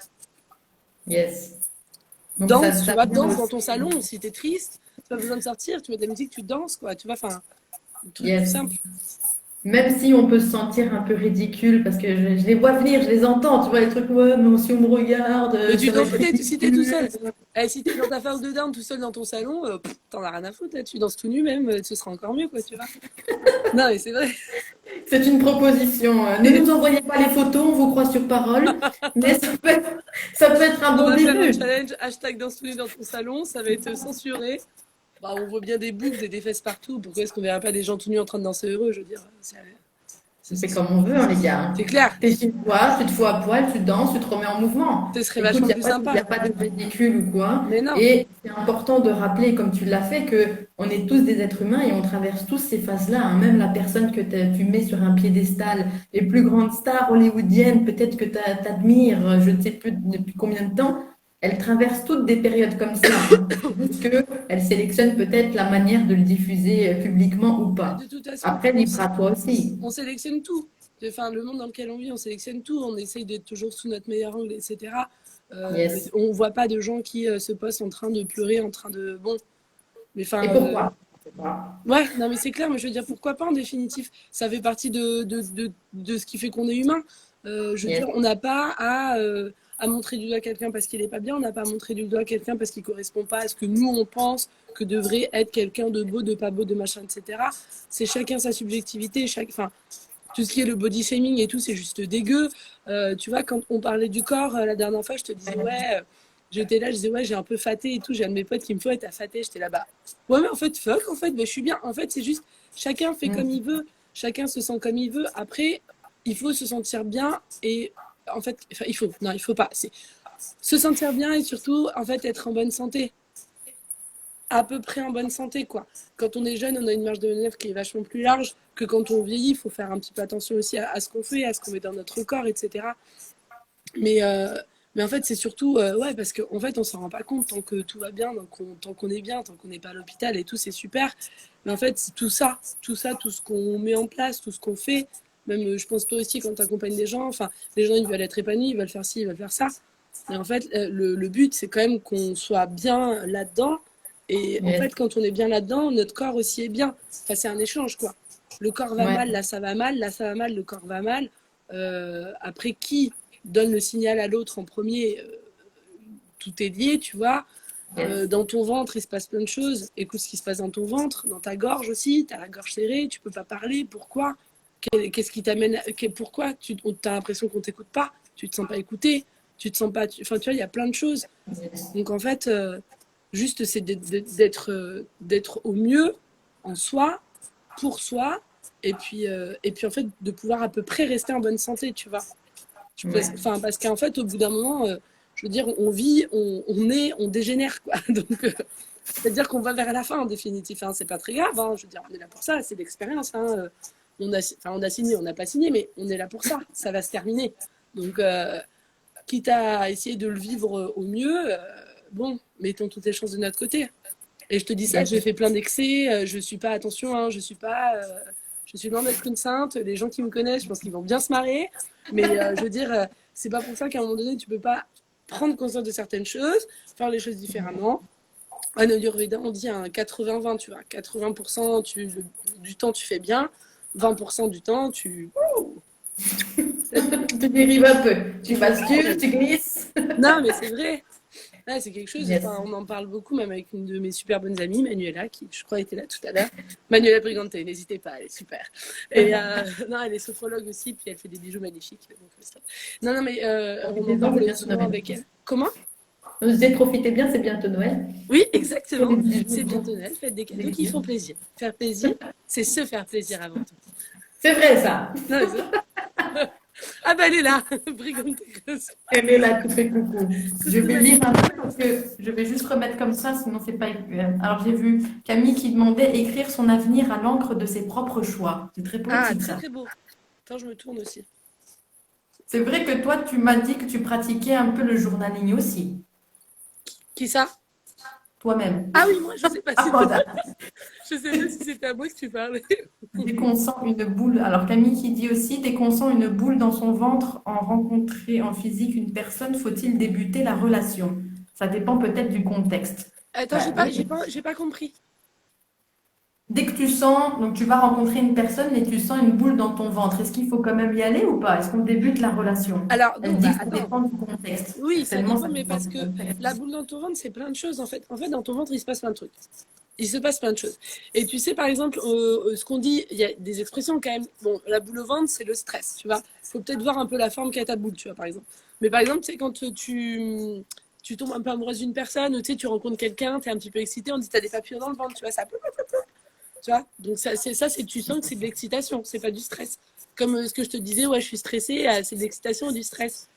A: Yes.
B: Donc danse, tu vois, danse dans ton salon. Si t'es triste, tu pas besoin de sortir, tu mets de la musique, tu danses, quoi. Tu vois, enfin, un truc tout simple.
A: Même si on peut se sentir un peu ridicule, parce que je les vois venir, je les entends, tu vois, les trucs, ouais, mais si on me regarde.
B: Mais tu danses, si t'es tout seul, si t'es dans ta phase de dinde tout seul dans ton salon, t'en as rien à foutre, là, tu danses tout nu même, ce sera encore mieux, quoi, tu vois. Non, mais c'est vrai.
A: C'est une proposition. Ne nous envoyez pas les photos, on vous croit sur parole, mais ça peut être un bon début.
B: Un challenge, hashtag danse tout nu dans ton salon, ça va être censuré. Bah, on voit bien des boobs et des fesses partout. Pourquoi est-ce qu'on verra pas des gens tout nus en train de danser heureux, je veux dire.
A: C'est comme on veut, hein, les gars.
B: C'est clair.
A: T'es chez toi, tu te fous à poil, tu danses, tu te remets en mouvement.
B: Ce serait vachement plus sympa.
A: Il n'y a pas de ridicule ou quoi.
B: Mais non.
A: Et c'est important de rappeler, comme tu l'as fait, qu'on est tous des êtres humains et on traverse tous ces phases-là. Hein. Même la personne que tu mets sur un piédestal, les plus grandes stars hollywoodiennes, peut-être que tu admires, je ne sais plus depuis combien de temps, elles traversent toutes des périodes comme ça. Juste qu'elles sélectionnent peut-être la manière de le diffuser publiquement ou pas.
B: De toute façon,
A: après, libre à toi aussi.
B: On sélectionne tout. Enfin, le monde dans lequel on vit, on sélectionne tout. On essaye d'être toujours sous notre meilleur angle, etc.
A: Yes.
B: On ne voit pas de gens qui se postent en train de pleurer, en train de... Bon.
A: Mais et pourquoi
B: Ouais, non, mais c'est clair. Mais je veux dire, pourquoi pas en définitif. Ça fait partie de ce qui fait qu'on est humain. Je veux dire, on n'a pas à montrer du doigt quelqu'un parce qu'il n'est pas bien. On n'a pas à montrer du doigt quelqu'un parce qu'il ne correspond pas à ce que nous, on pense que devrait être quelqu'un de beau, de pas beau, de machin, etc. C'est chacun sa subjectivité. Enfin, tout ce qui est le body shaming et tout, c'est juste dégueu. Tu vois, quand on parlait du corps, la dernière fois, je te disais, ouais, j'étais là, je disais, ouais, j'ai un peu faté et tout. J'ai un de mes potes qui me fait, ouais, t'as faté. J'étais là-bas. Ouais, mais en fait, fuck, en fait, bah, je suis bien. En fait, c'est juste, chacun fait comme il veut. Chacun se sent comme il veut. Après, il faut se sentir bien et en fait, enfin, il faut pas. C'est se sentir bien et surtout, en fait, être en bonne santé. À peu près en bonne santé, quoi. Quand on est jeune, on a une marge de manœuvre qui est vachement plus large que quand on vieillit. Il faut faire un petit peu attention aussi à ce qu'on fait, à ce qu'on met dans notre corps, etc. Mais en fait, c'est surtout, ouais, parce qu'en fait, on s'en rend pas compte tant que tout va bien, tant qu'on est bien, tant qu'on n'est pas à l'hôpital et tout, c'est super. Mais en fait, c'est tout ça, tout ce qu'on met en place, tout ce qu'on fait. Même, je pense toi aussi, quand tu accompagnes des gens, enfin, les gens, ils veulent être épanouis, ils veulent faire ci, ils veulent faire ça. Et en fait, le but, c'est quand même qu'on soit bien là-dedans. Et en fait, quand on est bien là-dedans, notre corps aussi est bien. Enfin, c'est un échange, quoi. Le corps va mal, là, ça va mal, là, ça va mal, le corps va mal. Après, qui donne le signal à l'autre en premier, tout est lié, tu vois. Dans ton ventre, il se passe plein de choses. Écoute ce qui se passe dans ton ventre, dans ta gorge aussi. Tu as la gorge serrée, tu peux pas parler. Pourquoi ? Qu'est-ce qui t'amène pourquoi tu as l'impression qu'on t'écoute pas ? Tu te sens pas écouté ? Tu te sens pas... Enfin, tu vois, il y a plein de choses. Donc, en fait, juste, c'est d'être au mieux en soi, pour soi, et puis, en fait, de pouvoir à peu près rester en bonne santé, tu vois. Enfin, parce qu'en fait, au bout d'un moment, je veux dire, on vit, on dégénère, quoi. Donc, c'est-à-dire qu'on va vers la fin, en définitive. Hein, c'est pas très grave, hein. Je veux dire, on est là pour ça, c'est l'expérience. Hein. On a signé, on n'a pas signé, mais on est là pour ça. Ça va se terminer. Donc, quitte à essayer de le vivre au mieux, bon, mettons toutes les chances de notre côté. Et je te dis ça, j'ai fait plein d'excès. Je suis pas, attention, hein, je suis loin d'être une sainte. Les gens qui me connaissent, je pense qu'ils vont bien se marrer. Mais je veux dire, c'est pas pour ça qu'à un moment donné, tu peux pas prendre conscience de certaines choses, faire les choses différemment. En Ayurveda, on dit un 80-20, tu vois. 80% du temps, tu fais bien. 20% du temps, tu
A: dérives un peu. Tu bascules, tu glisses.
B: Non, mais c'est vrai. Ah, c'est quelque chose, enfin, on en parle beaucoup, même avec une de mes super bonnes amies, Manuela, qui je crois était là tout à l'heure. Manuela Brigante, n'hésitez pas, elle est super. Et non, elle est sophrologue aussi, puis elle fait des bijoux magnifiques. Donc, non, mais on en parle souvent avec elle. Comment ?
A: On se disait, profitez bien, c'est bientôt Noël.
B: Oui, exactement. C'est bientôt Noël, faites des cadeaux qui font plaisir. Faire plaisir, c'est se faire plaisir avant tout.
A: C'est vrai, ça.
B: Non, mais Ah bah elle est là, Brigante Creuse.
A: Elle est là, tout fait coucou. Je
B: Coucou
A: vais
B: Manu.
A: lire un peu parce que je vais juste remettre comme ça, sinon c'est pas. Alors j'ai vu Camille qui demandait écrire son avenir à l'encre de ses propres choix. C'est très
B: Ah,
A: poétique
B: très
A: ça.
B: très beau. Attends, je me tourne aussi.
A: C'est vrai que toi, tu m'as dit que tu pratiquais un peu le journaling aussi,
B: Qui ça?
A: toi-même.
B: Ah oui, moi, je sais pas
A: Ah,
B: si
A: voilà.
B: je sais pas si c'était à moi que tu parlais.
A: Dès qu'on sent une boule, alors Camille qui dit aussi, dès qu'on sent une boule dans son ventre en rencontrer en physique une personne, faut-il débuter la relation? Ça dépend peut-être du contexte.
B: Attends,
A: Bah oui.
B: j'ai pas compris.
A: Dès que tu sens, donc tu vas rencontrer une personne et tu sens une boule dans ton ventre, est-ce qu'il faut quand même y aller ou pas? Est-ce qu'on débute la relation?
B: Alors,
A: Elle
B: non,
A: dit
B: bah
A: que ça
B: attends.
A: dépend du contexte.
B: Oui, ça
A: Certainement,
B: dépend,
A: ça
B: mais
A: dépend
B: parce
A: du
B: que
A: contexte.
B: la boule dans ton ventre, c'est plein de choses en fait. En fait, dans ton ventre, il se passe plein de trucs. Il se passe plein de choses. Et tu sais, par exemple, ce qu'on dit, il y a des expressions quand même. Bon, la boule au ventre, c'est le stress, tu vois. Il faut peut-être voir un peu la forme qu'a ta boule, tu vois, par exemple. Mais par exemple, tu sais, quand tu tombes un peu amoureuse d'une personne, ou tu sais, tu rencontres quelqu'un, tu es un petit peu excité, on dit, tu as des papillons dans le ventre, tu vois, ça. Tu vois. Donc, tu sens que c'est de l'excitation, c'est pas du stress. Comme ce que je te disais, ouais, je suis stressée, c'est de l'excitation ou du stress.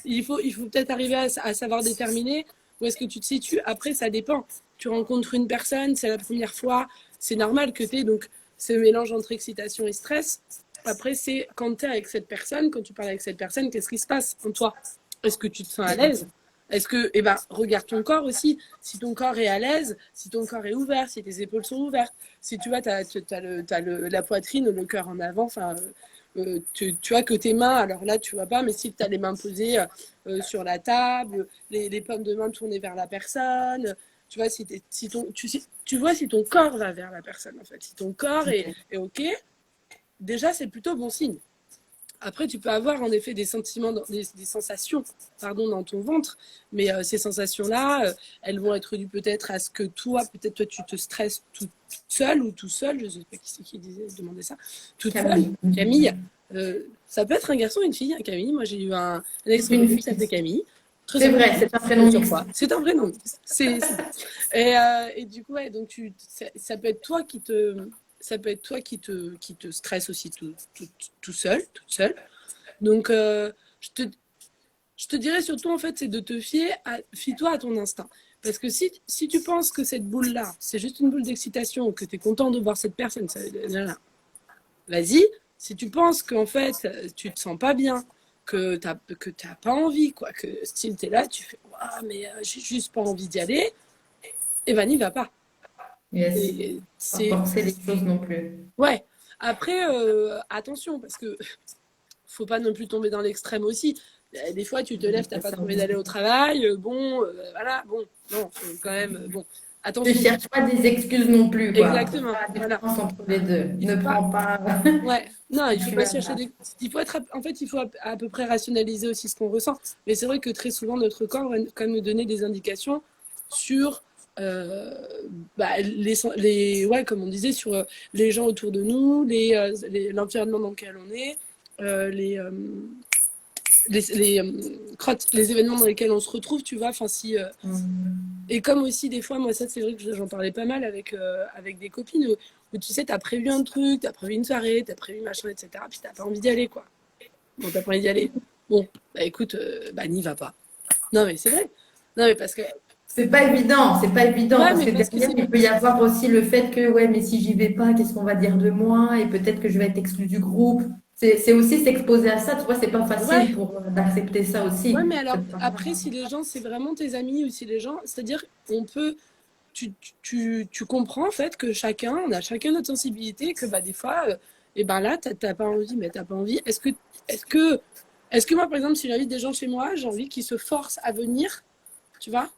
B: Il faut peut-être arriver à savoir déterminer où est-ce que tu te situes. Après, ça dépend. Tu rencontres une personne, c'est la première fois, c'est normal que tu aies donc ce mélange entre excitation et stress. Après, c'est quand tu es avec cette personne, quand tu parles avec cette personne, qu'est-ce qui se passe en toi? Est-ce que tu te sens à l'aise? Est-ce que, eh ben, regarde ton corps aussi. Si ton corps est à l'aise, si ton corps est ouvert, si tes épaules sont ouvertes, si tu vois, la poitrine, le cœur en avant, enfin, tu vois que tes mains, alors là, tu vois pas, mais si tu as les mains posées sur la table, les paumes de main tournées vers la personne, tu vois, tu vois si ton corps va vers la personne, en fait. Si ton corps est OK, déjà, c'est plutôt bon signe. Après, tu peux avoir en effet des sentiments, des sensations, pardon, dans ton ventre, mais ces sensations-là, elles vont être dues peut-être à ce que peut-être toi, tu te stresses toute seule ou tout seul, je ne sais pas qui c'est qui demandait ça, toute seule,
A: Camille.
B: Camille. Ça peut être un garçon ou une fille, hein, Camille. Moi, j'ai eu un
A: Une
B: ex-copine qui
A: fille.
B: s'appelait Camille. Très
A: C'est vrai,
B: sympathique.
A: c'est un prénom
B: Sur
A: mixte.
B: quoi? C'est un vrai nom. Et du coup, ouais, donc ça peut être toi qui te, ça peut être toi qui te stresse aussi tout seul, toute seule. Donc, je te dirais surtout, en fait, c'est de te fie-toi à ton instinct. Parce que si tu penses que cette boule-là, c'est juste une boule d'excitation, que tu es content de voir cette personne, vas-y. Si tu penses qu'en fait, tu te sens pas bien, que t'as pas envie, quoi, que style, t'es là, tu fais, ouais, mais j'ai juste pas envie d'y aller, et ben n'y va pas.
A: Yes.
B: Et
A: Pas
B: c'est,
A: forcer les choses non plus.
B: ouais. Après, attention, parce que faut pas non plus tomber dans l'extrême aussi. Des fois, tu te lèves, t'as pas
A: Ça,
B: trop envie d'aller au travail. Voilà, bon, non, faut quand même, bon,
A: ne
B: attention.
A: cherche pas des excuses non plus, quoi. Faut
B: Exactement,
A: faire la
B: voilà.
A: différence entre les deux.
B: Il faut
A: Ne
B: pas,
A: prends pas
B: ouais, non, il
A: si
B: faut
A: tu
B: pas
A: as
B: chercher des. Il faut être, en fait, il faut à peu près rationaliser aussi ce qu'on ressent. Mais c'est vrai que très souvent, notre corps va quand même nous donner des indications sur, euh, ouais, comme on disait, sur les gens autour de nous, l'environnement dans lequel on est, euh, les, euh, les événements dans lesquels on se retrouve, tu vois. Enfin, si, et comme aussi, des fois, moi, ça, c'est vrai que j'en parlais pas mal avec des copines où tu sais, t'as prévu un truc, t'as prévu une soirée, t'as prévu machin, etc. Puis t'as pas envie d'y aller, quoi. Bon, t'as pas envie d'y aller. Bon, bah écoute, bah n'y va pas. Non, mais c'est vrai. Non, mais parce que.
A: c'est pas évident,
B: Ouais,
A: parce
B: mais
A: que
B: parce que
A: derrière,
B: c'est.
A: il peut y avoir aussi le fait que, ouais, mais si j'y vais pas, qu'est-ce qu'on va dire de moi? Et peut-être que je vais être exclue du groupe. C'est aussi s'exposer à ça, tu vois, c'est pas facile
B: Ouais,
A: pour d'accepter ça
B: ouais,
A: aussi.
B: mais alors,
A: C'est pas-
B: après, si les gens, c'est vraiment tes amis ou si les gens. C'est-à-dire, on peut. Tu comprends en fait que on a chacun notre sensibilité, que bah, des fois, et ben là, t'as pas envie, mais t'as pas envie. Est-ce que, est-ce que moi, par exemple, si j'invite des gens chez moi, j'ai envie qu'ils se forcent à venir, tu vois?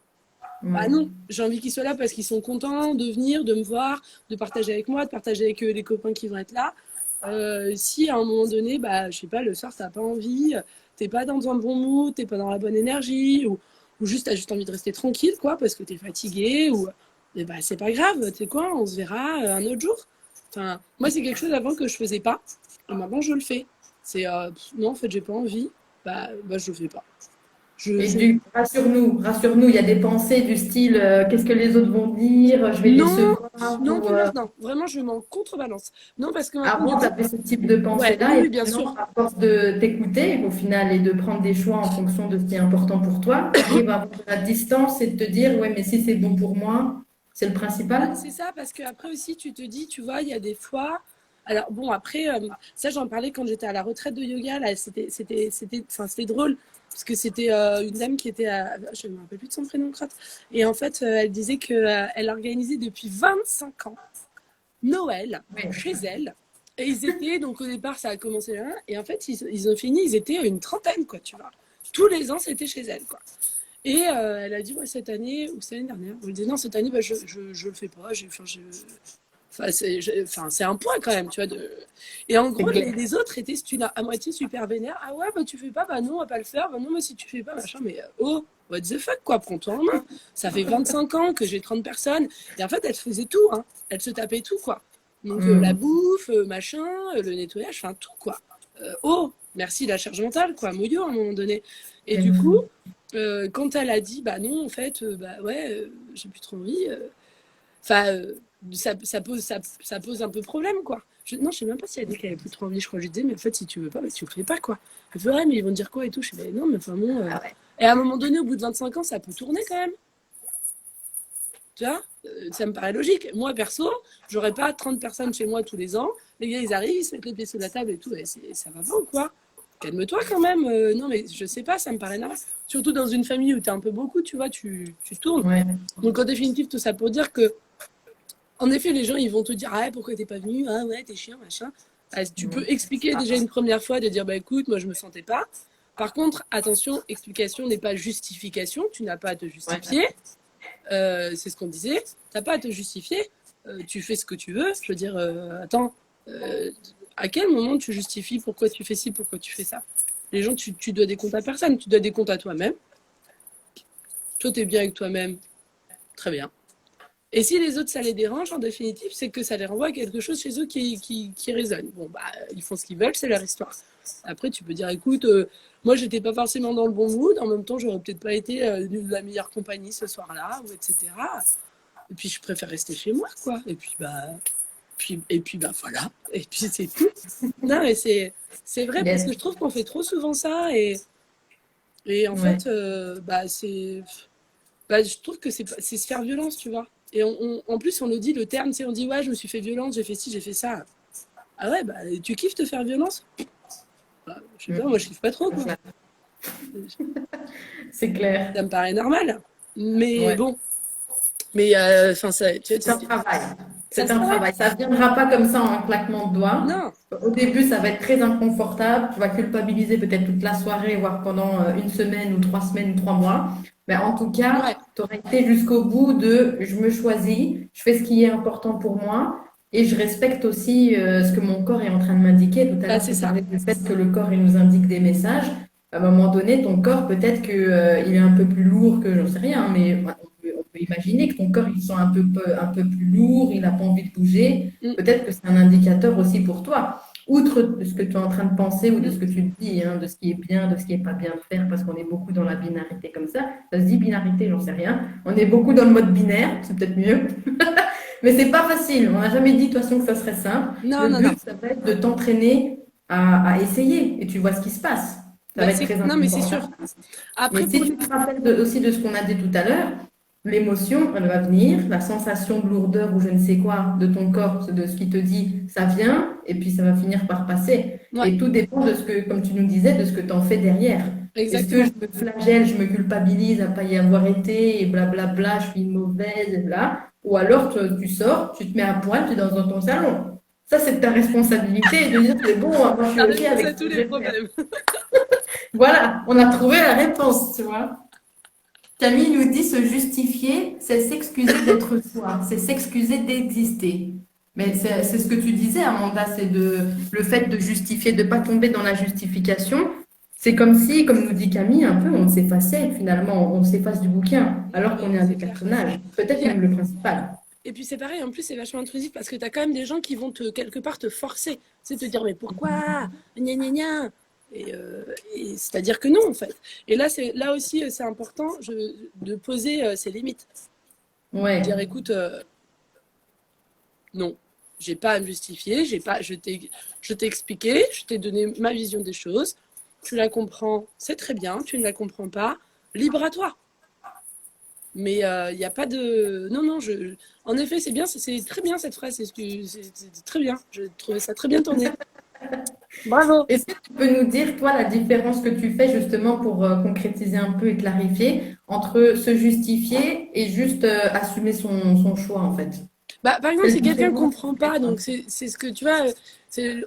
B: Bah
A: Ouais.
B: non, j'ai envie qu'ils soient là parce qu'ils sont contents de venir, de me voir, de partager avec moi, de partager avec les copains qui vont être là. Si à un moment donné, bah, je sais pas, le soir, t'as pas envie, t'es pas dans un bon mood, t'es pas dans la bonne énergie, ou juste t'as juste envie de rester tranquille, quoi, parce que t'es fatigué, ou bah, c'est pas grave, tu sais quoi, on se verra un autre jour. Enfin, moi, c'est quelque chose avant que je faisais pas, et maintenant je le fais. C'est non, en fait, j'ai pas envie, bah je le fais pas.
A: Et rassure-nous, il y a des pensées du style qu'est-ce que les autres vont dire, je vais
B: Non,
A: décevoir
B: non,
A: ou
B: plus maintenant. Vraiment, je m'en contrebalance. Non, parce que maintenant, du
A: avant tu
B: coup,
A: avais ce type de
B: ouais, oui,
A: pensée-là et
B: oui, bien
A: maintenant
B: sûr.
A: à force de t'écouter au final et de prendre des choix en fonction de ce qui est important pour toi, tu arrives à avoir de la distance et de te dire ouais mais si c'est bon pour moi, c'est le
B: Bah,
A: principal.
B: c'est ça, parce qu'après aussi, tu te dis, tu vois, il y a des fois. Alors, bon, après, ça, j'en parlais quand j'étais à la retraite de yoga. Là, enfin, c'était drôle. Parce que c'était une dame qui était à. Je ne me rappelle plus de son prénom, crotte. Et en fait, elle disait qu'elle organisait depuis 25 ans Noël
A: Oui.
B: chez elle. Et ils étaient, donc au départ, ça a commencé là. Et en fait, ils ont fini, ils étaient une trentaine, quoi, tu vois. Tous les ans, c'était chez elle, quoi. Et elle a dit, ouais, cette année, ou c'est l'année dernière, elle dit, non, cette année, bah, je le fais pas. Enfin, c'est un point quand même, tu vois. Et en
A: C'est
B: gros,
A: clair.
B: les autres étaient à moitié super vénères. Ah ouais, bah tu fais pas, bah non, on va pas le faire. Bah non, mais si tu fais pas, machin, mais oh, what the fuck, quoi, prends-toi en main. Ça fait 25 ans que j'ai 30 personnes. Et en fait, elle faisait tout, hein. Elle se tapait tout, quoi. Donc la
A: Hmm.
B: bouffe, machin, le nettoyage, enfin tout, quoi. Oh, merci la charge mentale, quoi, mouillot à un moment donné. Et du coup, quand elle a dit, bah non, en fait, bah ouais, j'ai plus trop envie. Enfin, ça pose un peu problème, quoi. Non, je sais même pas si elle a dit qu'elle avait plus trop envie. Je crois que je lui disais, mais en fait, si tu veux pas, bah, tu le fais pas, quoi. Elle fait, ouais, mais ils vont dire quoi et tout. Je fais, non, mais enfin bon.
A: Ah ouais.
B: Et à un moment donné, au bout de 25 ans, ça peut tourner quand même. Tu vois, ça me paraît logique. Moi, perso, j'aurais pas 30 personnes chez moi tous les ans. Les gars, ils arrivent, ils se mettent les pieds sous la table et tout. Et ça va pas ou quoi? Calme-toi quand même. Non, mais je sais pas, ça me paraît normal. Surtout dans une famille où t'es un peu beaucoup, tu vois, tu tournes.
A: Ouais.
B: Donc, en définitive, tout ça pour dire que en effet, les gens, ils vont te dire, ah, pourquoi t'es pas venu? Ah ouais, t'es chiant, machin. Ah, tu peux expliquer déjà une première fois, de dire, bah écoute, moi je me sentais pas. Par contre, attention, explication n'est pas justification. Tu n'as pas à te
A: Ouais.
B: justifier. C'est ce qu'on disait. T'as pas à te justifier. Tu fais ce que tu veux. Je veux dire, attends, euh, à quel moment tu justifies pourquoi tu fais ci, pourquoi tu fais ça? Les gens, tu dois des comptes à personne. Tu dois des comptes à toi-même. Toi, t'es bien avec toi-même. Très bien. Et si les autres, ça les dérange, en définitive, c'est que ça les renvoie à quelque chose chez eux qui résonne. Bon, bah, ils font ce qu'ils veulent, c'est leur histoire. Après, tu peux dire, écoute, moi, j'étais pas forcément dans le bon mood, en même temps, j'aurais peut-être pas été de la meilleure compagnie ce soir-là, ou etc. Et puis, je préfère rester chez moi, quoi. Et puis, bah, voilà. Et puis, c'est tout. Non, mais c'est vrai, parce
A: Yes.
B: que je trouve qu'on fait trop souvent ça, et en
A: Ouais.
B: fait, bah, je trouve que c'est se faire violence, tu vois. Et en plus, on le dit, le terme, on dit, ouais, je me suis fait violence, j'ai fait ci, j'ai fait ça. Ah ouais, bah, tu kiffes te faire violence? Bah, je sais pas, moi, je kiffe pas trop, quoi.
A: C'est clair.
B: Ça me paraît normal. Mais
A: Ouais.
B: bon, mais enfin,
A: C'est un travail.
B: ça
A: C'est
B: se
A: un
B: travaille.
A: travail. Ça ne viendra pas comme ça en un claquement de doigts.
B: Non,
A: Au début, ça va être très inconfortable. Tu vas culpabiliser peut-être toute la soirée, voire pendant une semaine ou 3 semaines ou 3 mois. Mais en tout cas,
B: ouais,
A: tu auras été jusqu'au bout de je me choisis, je fais ce qui est important pour moi et je respecte aussi ce que mon corps est en train de m'indiquer. Tout à
B: bah,
A: l'heure,
B: c'est
A: tu
B: ça.
A: parlais du fait que le corps il nous indique des messages. À un moment donné, ton corps, peut-être que, il est un peu plus lourd que, j'en sais rien, mais on peut imaginer que ton corps, il se sent un peu plus lourd, il n'a pas envie de bouger.
B: Mm,
A: Peut-être que c'est un indicateur aussi pour toi. Outre de ce que tu es en train de penser ou de ce
B: mm.
A: que tu dis, hein, de ce qui est bien, de ce qui n'est pas bien de faire, parce qu'on est beaucoup dans la binarité comme ça se dit binarité, j'en sais rien. On est beaucoup dans le mode binaire, c'est peut-être mieux. Mais c'est pas facile. On n'a jamais dit de toute façon que ça serait simple.
B: Non,
A: Le
B: non, non.
A: but, ça va être de t'entraîner à essayer et tu vois ce qui se passe. Ça
B: Bah,
A: va être très
B: non, mais c'est sûr.
A: inconfortable. Mais
B: Après,
A: si tu te rappelles aussi de ce qu'on a dit tout à l'heure, l'émotion, elle va venir, la sensation de lourdeur ou je ne sais quoi de ton corps, de ce qui te dit, ça vient et puis ça va finir par passer.
B: ouais,
A: Et tout dépend de ce que, comme tu nous disais, de ce que tu en fais derrière. Est-ce que je
B: exactement.
A: me flagelle, je me culpabilise à ne pas y avoir été et blablabla, je suis mauvaise, là. Ou alors tu sors, tu te mets à poil, tu es dans ton salon. Ça, c'est ta responsabilité de dire, c'est bon, moi je suis
B: La
A: OK
B: réponse
A: avec
B: à
A: ce
B: tous
A: que je
B: les
A: vais faire.
B: problèmes.
A: Voilà, on a trouvé la réponse, tu vois. Camille nous dit se justifier, c'est s'excuser d'être soi, c'est s'excuser d'exister. Mais c'est ce que tu disais, Amanda, c'est le fait de justifier, de ne pas tomber dans la justification. C'est comme si, comme nous dit Camille, un peu, on s'effaçait finalement, on s'efface du bouquin,
B: Non,
A: alors qu'on
B: mais
A: est un
B: c'est
A: des
B: clair.
A: personnages,
B: Puis,
A: peut-être même le principal.
B: et puis c'est pareil, en plus c'est vachement intrusif parce que tu as quand même des gens qui vont quelque part te forcer. C'est te dire mais pourquoi? Gna gna gna. Et c'est-à-dire que non, en fait. Et là aussi, c'est important de poser ses limites.
A: Ouais.
B: Dire, écoute, non, j'ai pas à me justifier, je t'ai expliqué, je t'ai donné ma vision des choses, tu la comprends, c'est très bien, tu ne la comprends pas, libre à toi. Mais il n'y a pas de... Non, non, en effet, c'est bien, c'est très bien cette phrase, c'est très bien, je trouvais ça très bien tourné. Bravo.
A: Est-ce que tu peux nous dire, toi, la différence que tu fais justement pour concrétiser un peu et clarifier entre se justifier et juste assumer son choix, en fait?
B: Bah, par exemple,
A: Quelle
B: si quelqu'un ne
A: différence
B: comprend pas, donc c'est ce que tu vois,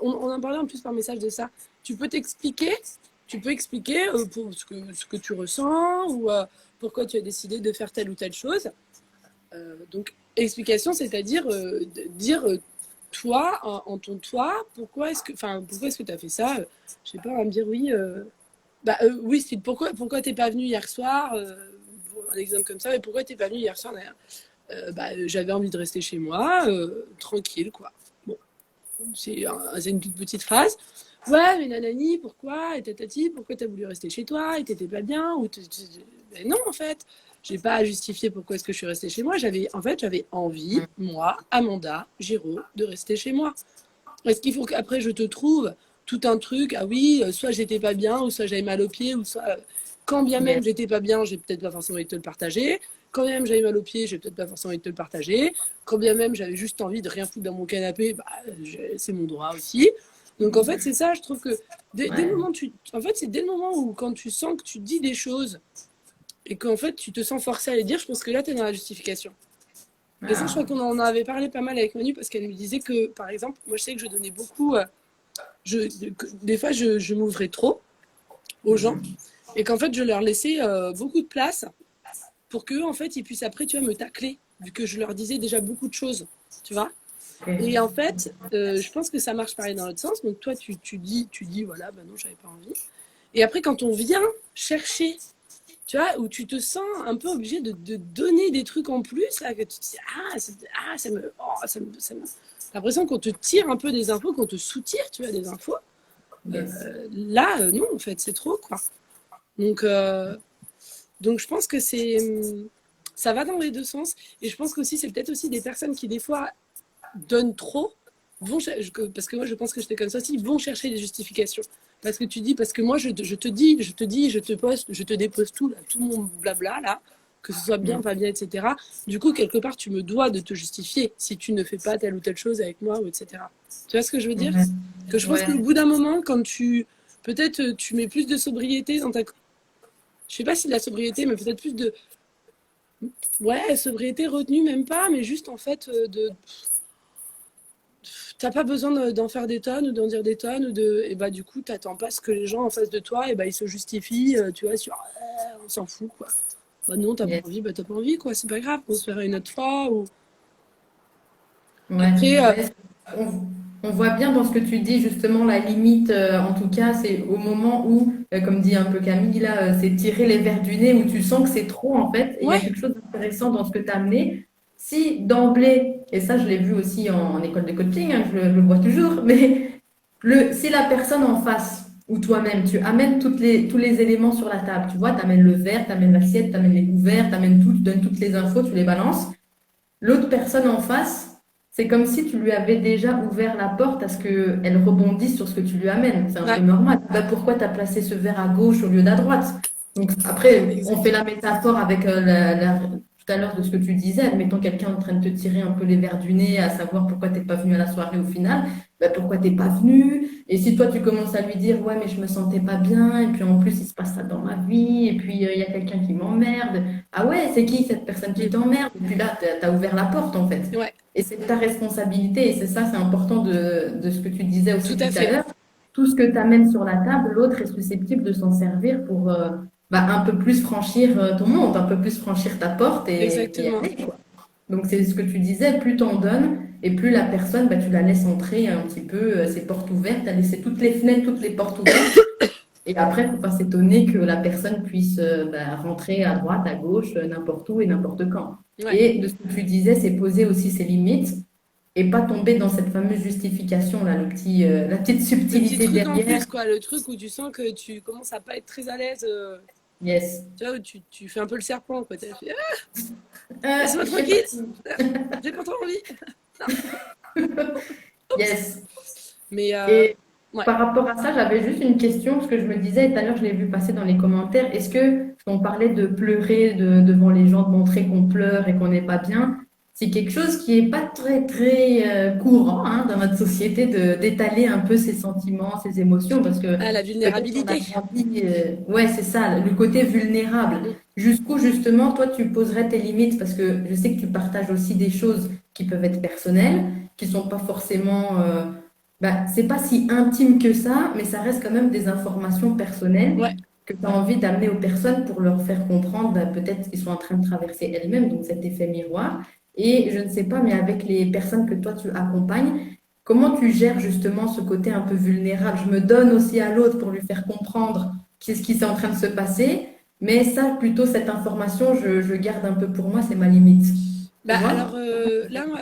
B: on en parlait en plus par message de ça. Tu peux expliquer pour ce que tu ressens ou pourquoi tu as décidé de faire telle ou telle chose. Donc, explication, c'est-à-dire dire toi, en ton toi, pourquoi est-ce que tu as fait ça Je sais pas, on va me dire oui. Oui, c'est pourquoi t'es pas venu hier soir un exemple comme ça, mais pourquoi t'es pas venu hier soir d'ailleurs j'avais envie de rester chez moi, tranquille, quoi. Bon, c'est une toute petite phrase. Ouais, mais nanani, pourquoi? Et tatati, pourquoi t'as voulu rester chez toi? Et t'étais pas bien? Ben non, en fait. J'ai pas à justifier pourquoi est-ce que je suis restée chez moi. J'avais envie, moi, Amanda, Giraud, de rester chez moi. Est-ce qu'il faut qu'après je te trouve tout un truc? Ah oui, soit j'étais pas bien, ou soit j'avais mal aux pieds, ou soit quand bien même
A: Yes.
B: j'étais pas bien, j'ai peut-être pas forcément envie de te le partager. Quand bien même j'avais mal aux pieds, j'ai peut-être pas forcément envie de te le partager. Quand bien même j'avais juste envie de rien foutre dans mon canapé, c'est mon droit aussi. Donc en fait, c'est ça, je trouve que dès le moment en fait, c'est dès le moment où quand tu sens que tu dis des choses et qu'en fait tu te sens forcé à les dire, je pense que là tu es dans la justification. Et ça, je crois qu'on en avait parlé pas mal avec Manu parce qu'elle me disait que, par exemple, moi je sais que je donnais beaucoup, des fois je m'ouvrais trop aux gens et qu'en fait je leur laissais beaucoup de place pour qu'eux, en fait, ils puissent après, tu vois, me tacler, vu que je leur disais déjà beaucoup de choses, tu vois.
A: Okay.
B: Et en fait, je pense que ça marche pareil dans l'autre sens. Donc toi, tu dis, voilà, ben non, j'avais pas envie. Et après, quand on vient chercher, tu vois, où tu te sens un peu obligé de donner des trucs en plus, là, que tu te dis, t'as l'impression qu'on te tire un peu des infos, qu'on te soutire, tu vois, des infos.
A: Yes.
B: Là, non, en fait, c'est trop, quoi. Donc je pense que ça va dans les deux sens. Et je pense qu'aussi, c'est peut-être aussi des personnes qui, des fois, donnent trop, parce que moi, je pense que j'étais comme ça aussi, vont chercher des justifications. Parce que tu dis, parce que moi, je te poste, je te dépose tout, là, tout mon blabla, là, que ce soit bien, pas bien, etc. Du coup, quelque part, tu me dois de te justifier si tu ne fais pas telle ou telle chose avec moi, ou etc. Tu vois ce que je veux dire? Que je pense qu'au bout d'un moment, quand peut-être, tu mets plus de sobriété dans ta... Je sais pas si de la sobriété, mais peut-être plus de... Ouais, sobriété, retenue, même pas, mais juste, en fait, t'as pas besoin d'en faire des tonnes ou d'en dire des tonnes et bah du coup t'attends pas ce que les gens en face de toi et bah ils se justifient tu vois sur on s'en fout quoi. Bah non, t'as
A: Yes.
B: pas envie, bah t'as pas envie quoi, c'est pas grave, on se verra une autre fois ou
A: Ouais.
B: après
A: Ouais. On voit bien dans ce que tu dis, justement, la limite, en tout cas, c'est au moment où, comme dit un peu Camille, là, c'est tirer les verres du nez, où tu sens que c'est trop, en fait. Et il y a
B: ouais,
A: quelque chose d'intéressant dans ce que tu as amené. Si d'emblée, et ça, je l'ai vu aussi en école de coaching, hein, je le vois toujours, mais si la personne en face, ou toi-même, tu amènes tous les éléments sur la table, tu vois, tu amènes le verre, tu amènes l'assiette, tu amènes les couverts, tu amènes tout, tu donnes toutes les infos, tu les balances. L'autre personne en face, c'est comme si tu lui avais déjà ouvert la porte à ce qu'elle rebondisse sur ce que tu lui amènes. C'est un peu
B: ouais,
A: normal. Bah, pourquoi tu as placé ce verre à gauche au lieu d'à droite? Donc après, on fait
B: exactement.
A: la métaphore avec tout à l'heure de ce que tu disais. Admettons quelqu'un en train de te tirer un peu les verres du nez, à savoir pourquoi tu n'es pas venu à la soirée au final. Bah, pourquoi tu n'es pas venu? Et si toi, tu commences à lui dire, ouais, mais je me sentais pas bien, et puis en plus, il se passe ça dans ma vie, et puis il y a quelqu'un qui m'emmerde. Ah ouais, c'est qui cette personne qui t'emmerde? Et puis là, tu as ouvert la porte en fait.
B: Ouais,
A: Et c'est ta responsabilité. Et c'est ça, c'est important de ce que tu disais
B: tout
A: aussi
B: à
A: tout à
B: fait.
A: l'heure. Tout ce que tu amènes sur la table, l'autre est susceptible de s'en servir pour un peu plus franchir ton monde, un peu plus franchir ta porte et
B: Exactement.
A: aller, quoi. Donc c'est ce que tu disais, plus t'en donnes et plus la personne, tu la laisses entrer un petit peu, ses portes ouvertes, tu as laissé toutes les fenêtres, toutes les portes ouvertes. Et après, il ne faut pas s'étonner que la personne puisse rentrer à droite, à gauche, n'importe où et n'importe quand.
B: Ouais,
A: Et de ce que tu disais, c'est poser aussi ses limites et pas tomber dans cette fameuse justification, là, la petite
B: Le petit
A: subtilité
B: truc en
A: derrière.
B: plus, quoi. Le truc où tu sens que tu commences à pas être très à l'aise.
A: Yes.
B: Tu vois, où tu fais un peu le serpent, quoi. T'as fait, ah, laisse-moi
A: Je sais
B: tranquille,
A: pas si.
B: j'ai pas trop envie. Oups.
A: Yes.
B: Mais
A: Et
B: ouais.
A: par rapport à ça, j'avais juste une question, parce que je me disais, tout à l'heure, je l'ai vu passer dans les commentaires, est-ce que, on parlait de pleurer devant les gens, de montrer qu'on pleure et qu'on n'est pas bien, c'est quelque chose qui n'est pas très, très courant hein, dans notre société d'étaler un peu ses sentiments, ses émotions, parce que
B: Ah, la
A: peut-être qu'on a
B: vulnérabilité.
A: grandi, ouais, c'est ça, le côté vulnérable.
B: Mm.
A: Jusqu'où, justement, toi, tu poserais tes limites, parce que je sais que tu partages aussi des choses qui peuvent être personnelles, qui sont pas forcément... bah, c'est pas si intime que ça, mais ça reste quand même des informations personnelles
B: Ouais.
A: que tu as envie d'amener aux personnes pour leur faire comprendre bah, peut-être qu'ils sont en train de traverser elles-mêmes, donc cet effet miroir. Et je ne sais pas, mais avec les personnes que toi tu accompagnes, comment tu gères justement ce côté un peu vulnérable? Je me donne aussi à l'autre pour lui faire comprendre qu'est-ce qui est en train de se passer, mais ça, plutôt cette information, je garde un peu pour moi, c'est ma limite. Tu
B: Bah, alors
A: vois?
B: là, moi,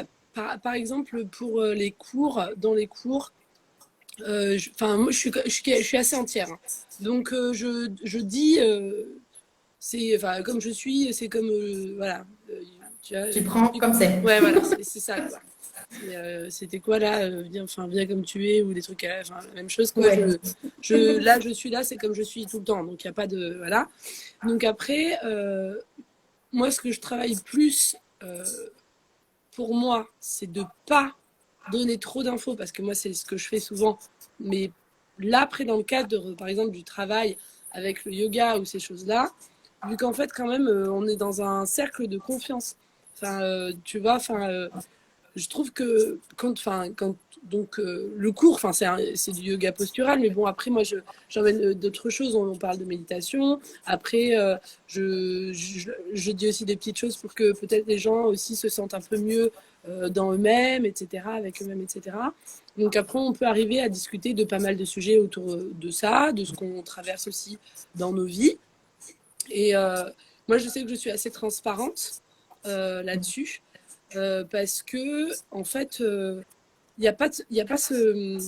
B: par exemple, pour les cours, dans les cours, enfin, moi, je suis assez entière, hein. Donc, je dis, enfin, comme je suis, c'est comme, voilà, tu vois,
A: Tu prends comme c'est.
B: ouais, voilà, c'est ça, quoi. C'était quoi là, viens comme tu es, ou des trucs, enfin, la même chose, quoi.
A: Ouais.
B: Là, je suis là, c'est comme je suis tout le temps, donc il n'y a pas de, voilà. Donc après, moi, ce que je travaille plus, pour moi, c'est de pas donner trop d'infos, parce que moi, c'est ce que je fais souvent. Mais là, après, dans le cadre, par exemple, du travail avec le yoga ou ces choses-là, vu qu'en fait, quand même, on est dans un cercle de confiance. Enfin, tu vois, enfin, je trouve que quand donc le cours, enfin c'est du yoga postural, mais bon après moi j'emmène d'autres choses. On parle de méditation. Après je dis aussi des petites choses pour que peut-être les gens aussi se sentent un peu mieux dans eux-mêmes, etc. Avec eux-mêmes, etc. Donc après on peut arriver à discuter de pas mal de sujets autour de ça, de ce qu'on traverse aussi dans nos vies. Et moi je sais que je suis assez transparente là-dessus. Parce que en fait, il n'y a pas, y a pas ce,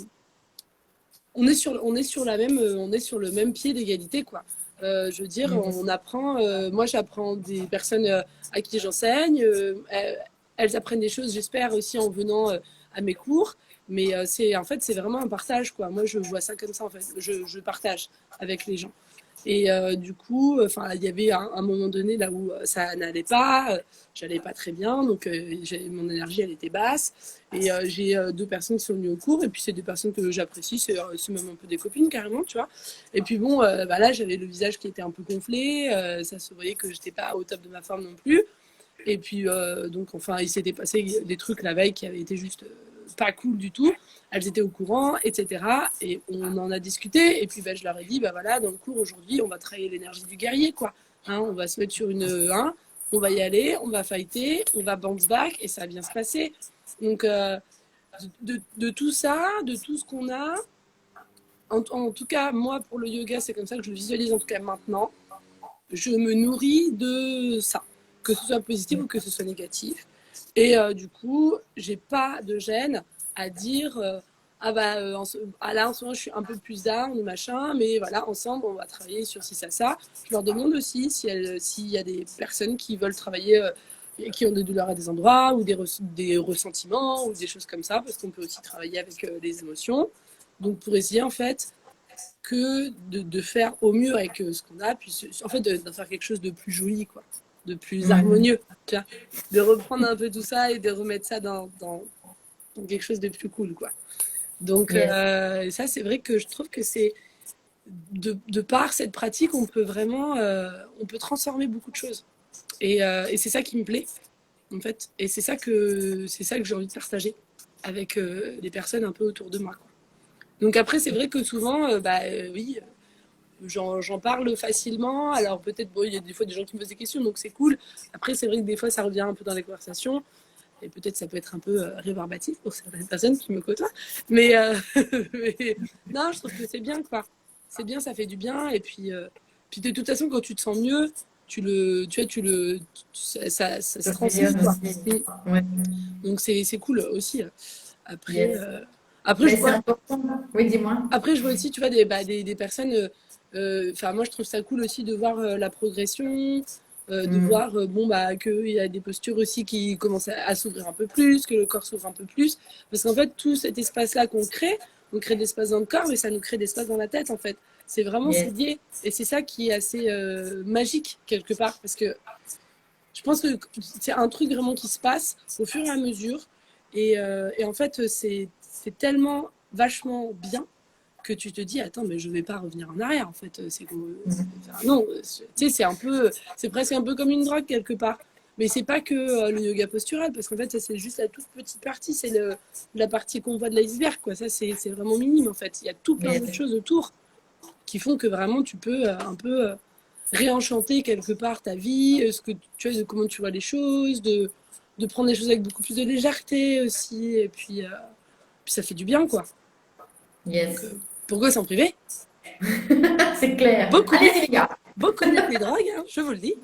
B: on est sur le même pied d'égalité, quoi. Je veux dire,
A: Yes.
B: on apprend. Moi, j'apprends des personnes à qui j'enseigne. Elles apprennent des choses, j'espère aussi en venant à mes cours. Mais c'est en fait, c'est vraiment un partage, quoi. Moi, je vois ça comme ça, en fait. Je partage avec les gens. Et du coup, enfin, il y avait un moment donné là où ça n'allait pas, j'allais pas très bien, donc mon énergie elle était basse. Et j'ai deux personnes qui sont venues au cours, et puis c'est des personnes que j'apprécie, c'est même un peu des copines carrément, tu vois. Et puis bon, bah là j'avais le visage qui était un peu gonflé, ça se voyait que j'étais pas au top de ma forme non plus. Et puis, donc, enfin, il s'était passé des trucs la veille qui avaient été juste pas cool du tout. Elles étaient au courant, etc. Et on en a discuté. Et puis, bah, je leur ai dit, bah voilà, dans le cours aujourd'hui, on va travailler l'énergie du guerrier, quoi. Hein, on va se mettre sur une 1, on va y aller, on va fighter, on va bounce back, et ça va bien se passer. Donc, de tout ça, de tout ce qu'on a, en tout cas, moi, pour le yoga, c'est comme ça que je le visualise, en tout cas maintenant. Je me nourris de ça, que ce soit positif ou que ce soit négatif. Et du coup, j'ai pas de gêne à dire ah bah là en ce moment je suis un peu plus down ou machin, mais voilà, ensemble on va travailler sur ci, ça. Je leur demande aussi s'il y a des personnes qui veulent travailler qui ont des douleurs à des endroits ou des ressentiments ou des choses comme ça, parce qu'on peut aussi travailler avec les émotions. Donc pour essayer en fait que de faire au mieux avec ce qu'on a, puis en fait de faire quelque chose de plus joli, quoi, de plus
A: Ouais.
B: harmonieux, tu vois, de reprendre un peu tout ça et de remettre ça dans quelque chose de plus cool, quoi. Donc
A: Yes.
B: ça, c'est vrai que je trouve que c'est de par cette pratique, on peut vraiment, on peut transformer beaucoup de choses. Et c'est ça qui me plaît, en fait. Et c'est ça que j'ai envie de partager avec les personnes un peu autour de moi, quoi. Donc après, c'est vrai que souvent, oui, j'en parle facilement. Alors peut-être, bon, il y a des fois des gens qui me posent des questions, donc c'est cool. Après, c'est vrai que des fois, ça revient un peu dans les conversations. Et peut-être ça peut être un peu rébarbatif pour certaines personnes qui me côtoient. Mais, mais non, je trouve que c'est bien, quoi. C'est bien, ça fait du bien. Et puis, puis de toute façon, quand tu te sens mieux, tu vois, ça se
A: Je
B: transmet,
A: rayonne
B: quoi.
A: aussi. Ouais.
B: Donc c'est cool aussi. Après,
A: Yes.
B: après je
A: Mais c'est
B: vois,
A: important. Oui, dis-moi.
B: après je vois aussi, tu vois, des personnes. Enfin, moi je trouve ça cool aussi de voir la progression, de
A: Mm.
B: voir bon bah qu'il y a des postures aussi qui commencent à s'ouvrir un peu plus, que le corps s'ouvre un peu plus, parce qu'en fait tout cet espace-là qu'on crée, on crée de l'espace dans le corps, mais ça nous crée de l'espace dans la tête en fait. C'est
A: Yes.
B: lié, et c'est ça qui est assez magique quelque part, parce que je pense que c'est un truc vraiment qui se passe au fur et à mesure. Et en fait, c'est tellement vachement bien que tu te dis, attends, mais je vais pas revenir en arrière. En fait, enfin, non, tu sais, c'est presque un peu comme une drogue quelque part. Mais c'est pas que le yoga postural, parce qu'en fait, ça, c'est juste la toute petite partie, c'est la partie qu'on voit de l'iceberg, quoi. Ça, c'est vraiment minime, en fait. Il y a tout plein d'autres
A: Yes.
B: choses autour qui font que vraiment tu peux un peu réenchanter quelque part ta vie, ce que tu vois, de comment tu vois les choses, de prendre les choses avec beaucoup plus de légèreté aussi. Et puis ça fait du bien, quoi. Donc,
A: Yes.
B: pourquoi s'en priver?
A: C'est clair.
B: Beaucoup mieux,
A: Allez-y, les gars.
B: beaucoup mieux que les drogues, hein, je vous le dis.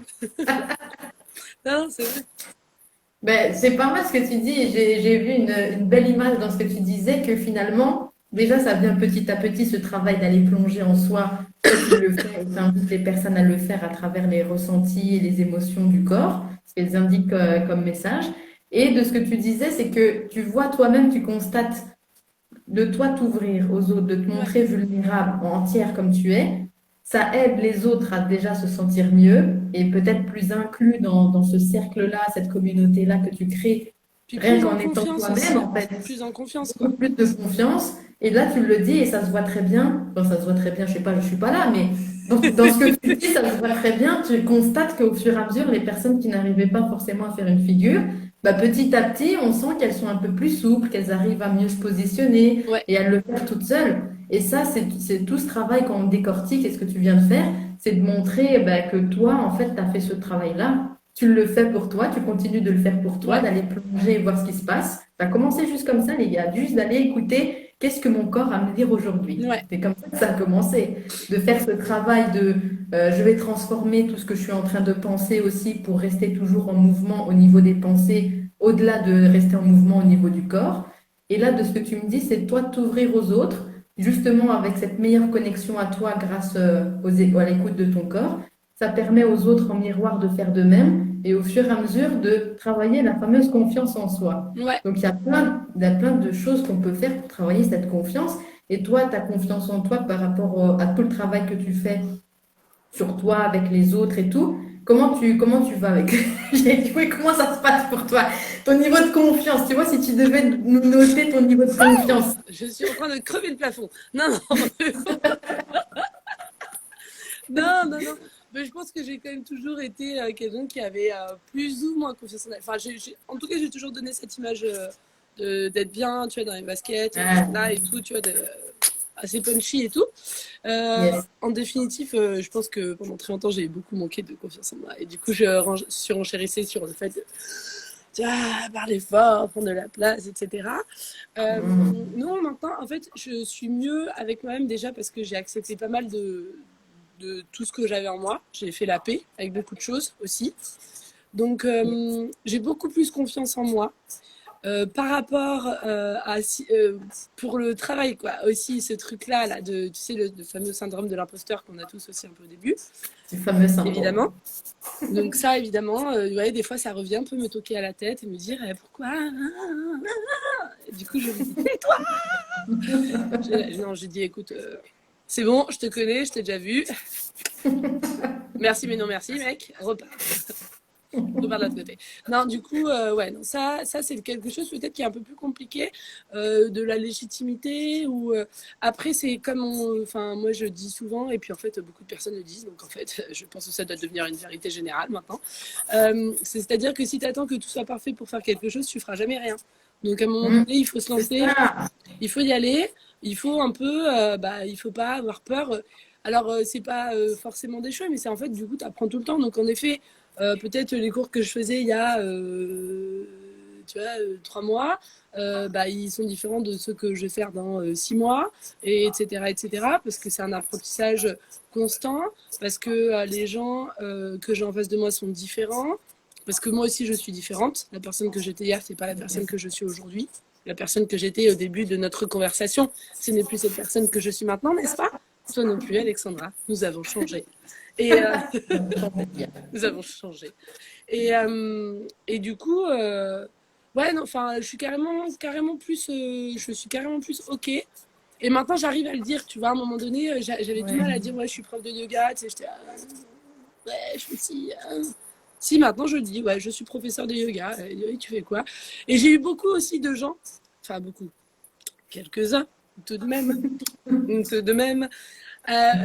B: Non, c'est vrai.
A: Ben, c'est pas mal ce que tu dis. J'ai vu une belle image dans ce que tu disais, que finalement, déjà, ça vient petit à petit, ce travail d'aller plonger en soi. Toi, tu le fais et tu invites les personnes à le faire à travers les ressentis et les émotions du corps, ce qu'elles indiquent comme message. Et de ce que tu disais, c'est que tu vois toi-même, tu constates de toi t'ouvrir aux autres, de te
B: Ouais,
A: montrer vulnérable, entière comme tu es. Ça aide les autres à déjà se sentir mieux et peut-être plus inclus dans ce cercle-là, cette communauté-là que tu crées,
B: puis
A: rien
B: plus en
A: qu'en étant
B: confiance
A: toi-même,
B: aussi, hein.
A: en fait.
B: Plus en confiance, quoi.
A: Beaucoup plus de confiance. Et là, tu le dis et ça se voit très bien. Enfin, ça se voit très bien, je sais pas, je suis pas là, mais dans ce que tu dis, ça se voit très bien. Tu constates qu'au fur et à mesure, les personnes qui n'arrivaient pas forcément à faire une figure, bah, petit à petit, on sent qu'elles sont un peu plus souples, qu'elles arrivent à mieux se positionner
B: Ouais,
A: et à le faire toutes seules. Et ça, c'est tout ce travail quand on décortique et ce que tu viens de faire, c'est de montrer bah, que toi, en fait, tu as fait ce travail-là. Tu le fais pour toi, tu continues de le faire pour toi,
B: ouais,
A: d'aller plonger et voir ce qui se passe. Ça a commencé juste comme ça, les gars, juste d'aller écouter qu'est-ce que mon corps a à me dire aujourd'hui.
B: ouais,
A: C'est comme ça que ça a commencé, de faire ce travail de je vais transformer tout ce que je suis en train de penser aussi pour rester toujours en mouvement au niveau des pensées, au-delà de rester en mouvement au niveau du corps. Et là, de ce que tu me dis, c'est toi de t'ouvrir aux autres, justement avec cette meilleure connexion à toi grâce à l'écoute de ton corps. Ça permet aux autres en miroir de faire de même et au fur et à mesure de travailler la fameuse confiance en soi.
B: ouais,
A: Donc il y a plein de choses qu'on peut faire pour travailler cette confiance. Et toi, ta confiance en toi par rapport à tout le travail que tu fais sur toi, avec les autres et tout, comment tu vas avec... J'ai dit, oui, comment ça se passe pour toi? Ton niveau de confiance, tu vois, si tu devais nous noter ton niveau de confiance.
B: je suis en train de crever le plafond. Non, non, non, non, non. Mais je pense que j'ai quand même toujours été quelqu'un qui avait plus ou moins confiance en elle. Enfin, en tout cas, j'ai toujours donné cette image d'être bien, tu vois, dans les baskets,
A: Ah,
B: là et tout, tu vois, assez punchy et tout.
A: yes.
B: En définitive, je pense que pendant très longtemps, j'ai beaucoup manqué de confiance en moi. Et du coup, surenchérissais sur le fait de tu vois, parler fort, prendre de la place, etc.
A: Mm.
B: Non, maintenant, en fait, je suis mieux avec moi-même déjà parce que j'ai accepté pas mal de tout ce que j'avais en moi. J'ai fait la paix avec beaucoup de choses aussi. Donc, j'ai beaucoup plus confiance en moi. Par rapport pour le travail, quoi. Aussi, ce truc-là, là, tu sais, le fameux syndrome de l'imposteur qu'on a tous aussi un peu au début,
A: Ce fameux syndrome.
B: évidemment. Donc ça, évidemment, ouais, des fois, ça revient un peu me toquer à la tête et me dire pourquoi et du coup, je me dis tais-toi. Non, j'ai dit écoute, c'est bon, je te connais, je t'ai déjà vu. Merci, mais non merci, mec. Repars. Repars de l'autre côté. Non, du coup, ouais, non, ça c'est quelque chose peut-être qui est un peu plus compliqué de la légitimité ou après c'est comme enfin moi je dis souvent et puis en fait beaucoup de personnes le disent donc en fait je pense que ça doit devenir une vérité générale maintenant. C'est-à-dire que si tu attends que tout soit parfait pour faire quelque chose, tu feras jamais rien. Donc à un moment
A: Mm.
B: donné, il faut se
A: C'est
B: lancer,
A: ça.
B: il faut y aller, il faut un peu, il faut pas avoir peur. Alors, c'est pas forcément des choix, mais c'est en fait, du coup, tu apprends tout le temps. Donc, en effet, peut-être les cours que je faisais il y a tu vois, 3 mois, ils sont différents de ceux que je vais faire dans 6 mois, et etc., etc., parce que c'est un apprentissage constant, parce que les gens que j'ai en face de moi sont différents, parce que moi aussi je suis différente. La personne que j'étais hier, c'est pas la personne que je suis aujourd'hui. La personne que j'étais au début de notre conversation, ce n'est plus cette personne que je suis maintenant, n'est-ce pas? Toi non plus, Alexandra. Nous avons changé. Et nous avons changé. Et du coup, ouais, non, enfin, je suis carrément plus, je suis carrément plus ok. Et maintenant, j'arrive à le dire, tu vois. À un moment donné, j'avais du mal à dire, ouais, je suis prof de yoga. Tu sais, j'étais, ouais, je fais si. Si, maintenant, je le dis, ouais, je suis professeur de yoga. Et tu fais quoi? Et j'ai eu beaucoup aussi de gens, enfin, beaucoup, quelques-uns, tout de même, tout de même.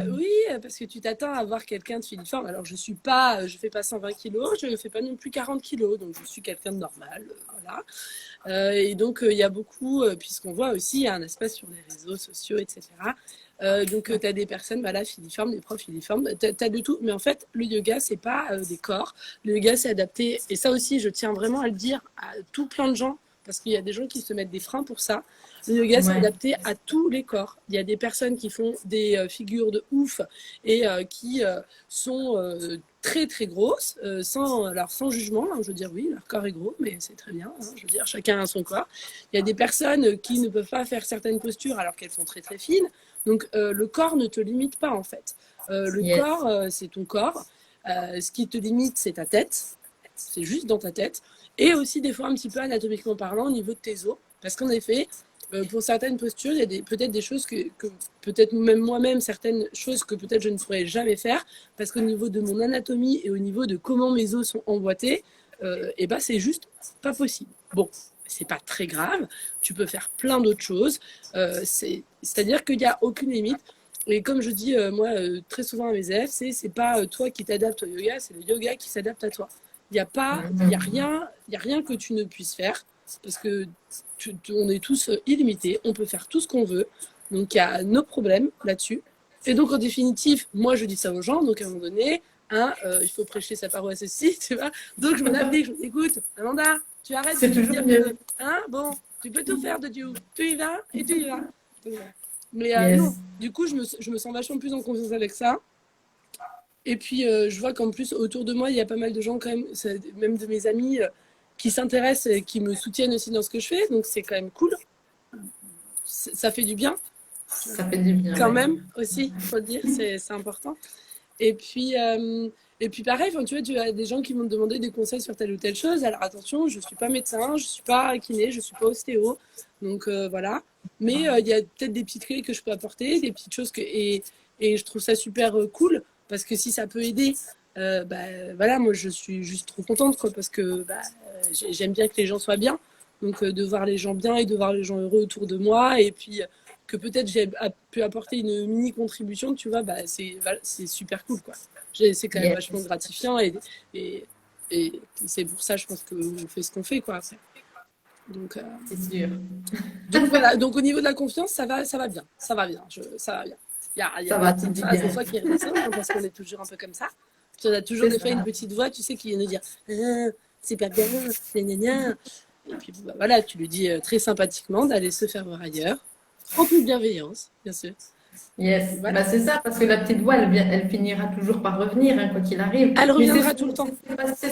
B: Oui, parce que tu t'attends à voir quelqu'un de filiforme. Alors, je fais pas 120 kilos, je ne fais pas non plus 40 kilos, donc je suis quelqu'un de normal, voilà. Et donc, il y a beaucoup, puisqu'on voit aussi, il y a un espace sur les réseaux sociaux, etc. Donc, tu as des personnes, voilà, filiformes, des profs filiformes, tu as de tout. Mais en fait, le yoga, c'est pas des corps. Le yoga, c'est adapté. Et ça aussi, je tiens vraiment à le dire à tout plein de gens, parce qu'il y a des gens qui se mettent des freins pour ça. Le yoga, c'est adapté à tous les corps. Il y a des personnes qui font des figures de ouf et qui sont très très grosses, sans jugement. Hein, je veux dire, oui, leur corps est gros, mais c'est très bien. Hein, je veux dire, chacun a son corps. Il y a des personnes qui ne peuvent pas faire certaines postures alors qu'elles sont très très fines. Donc le corps ne te limite pas en fait. Le corps, c'est ton corps. Ce qui te limite, c'est ta tête. C'est juste dans ta tête. Et aussi des fois un petit peu anatomiquement parlant au niveau de tes os. Parce qu'en effet, pour certaines postures, il y a peut-être des choses que peut-être même moi-même, certaines choses que peut-être je ne pourrais jamais faire, parce qu'au niveau de mon anatomie et au niveau de comment mes os sont emboîtés, et c'est juste pas possible. Bon, c'est pas très grave, tu peux faire plein d'autres choses, c'est-à-dire qu'il n'y a aucune limite. Et comme je dis, moi, très souvent à mes élèves, c'est pas toi qui t'adaptes au yoga, c'est le yoga qui s'adapte à toi. Il n'y a rien que tu ne puisses faire, parce que on est tous illimités, on peut faire tout ce qu'on veut, donc il y a nos problèmes là-dessus. Et donc en définitive, moi je dis ça aux gens, donc à un moment donné, il faut prêcher sa paroisse aussi, tu vois. Donc je m'en applique, je me dis, écoute, Amanda, tu arrêtes de
A: toujours
B: dire
A: mieux.
B: Bon, tu peux tout faire de Dieu, tu y vas et tu y vas. Donc, mais non, du coup je me sens vachement plus en confiance avec ça. Et puis je vois qu'en plus autour de moi, il y a pas mal de gens quand même de mes amis qui s'intéressent et qui me soutiennent aussi dans ce que je fais, donc c'est quand même cool. Ça fait du bien.
A: Ça fait du bien.
B: Quand même aussi, faut le dire, c'est important. Et puis pareil, tu as des gens qui vont te demander des conseils sur telle ou telle chose. Alors attention, je ne suis pas médecin, je ne suis pas kiné, je ne suis pas ostéo. Donc voilà. Mais il y a peut-être des petites clés que je peux apporter, des petites choses et je trouve ça super cool parce que si ça peut aider, voilà, moi je suis juste trop contente quoi, parce que j'aime bien que les gens soient bien. Donc de voir les gens bien et de voir les gens heureux autour de moi et puis que peut-être j'ai pu apporter une mini contribution, tu vois, c'est super cool quoi. C'est quand même vachement gratifiant et c'est pour ça je pense qu'on fait ce qu'on fait quoi après. Donc
A: c'est sûr.
B: Donc voilà, donc au niveau de la confiance, ça va bien, ça va bien. Il y a une petite phrase des fois qui redescend parce qu'on est toujours un peu comme ça. Tu as toujours des fois une petite voix, tu sais, qui vient nous dire c'est pas bien, c'est gna. Et puis voilà, tu lui dis très sympathiquement d'aller se faire voir ailleurs, en toute bienveillance, bien sûr.
A: Yes, voilà. C'est ça, parce que la petite voix, elle finira toujours par revenir, hein, quoi qu'il arrive.
B: Elle reviendra tout le temps.
A: C'est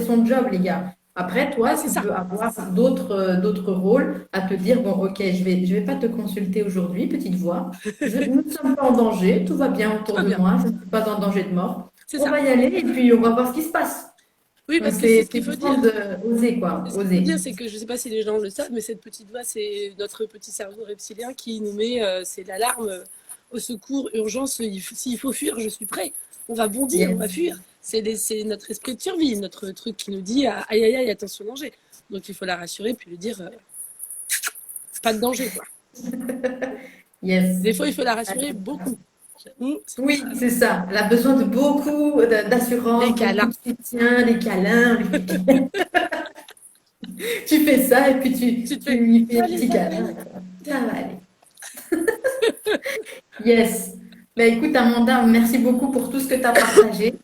A: son job, les gars. Après, toi, tu peux avoir d'autres rôles à te dire, bon, ok, je vais pas te consulter aujourd'hui, petite voix. Nous ne sommes pas en danger, tout va bien autour de moi, je ne suis pas en danger de mort. On va y aller et puis on va voir ce qui se passe.
B: Oui, parce que c'est ce qu'il faut dire.
A: Oser, quoi.
B: Ce qu'il faut dire, c'est que je ne sais pas si les gens le savent, mais cette petite voix, c'est notre petit cerveau reptilien qui nous met, c'est l'alarme au secours, urgence, s'il faut fuir, je suis prêt. On va bondir, on va fuir. C'est notre esprit de survie, notre truc qui nous dit aïe aïe aïe, attention danger. Donc il faut la rassurer puis lui dire pas de danger quoi. Des fois il faut la rassurer beaucoup.
A: Oui, c'est ça. Elle a besoin de beaucoup d'assurance,
B: des câlins,
A: de soutien, des câlins. Tu fais ça et puis tu lui fais un petit câlin. Ça va aller. Yes. Mais écoute, Amanda, merci beaucoup pour tout ce que tu as partagé.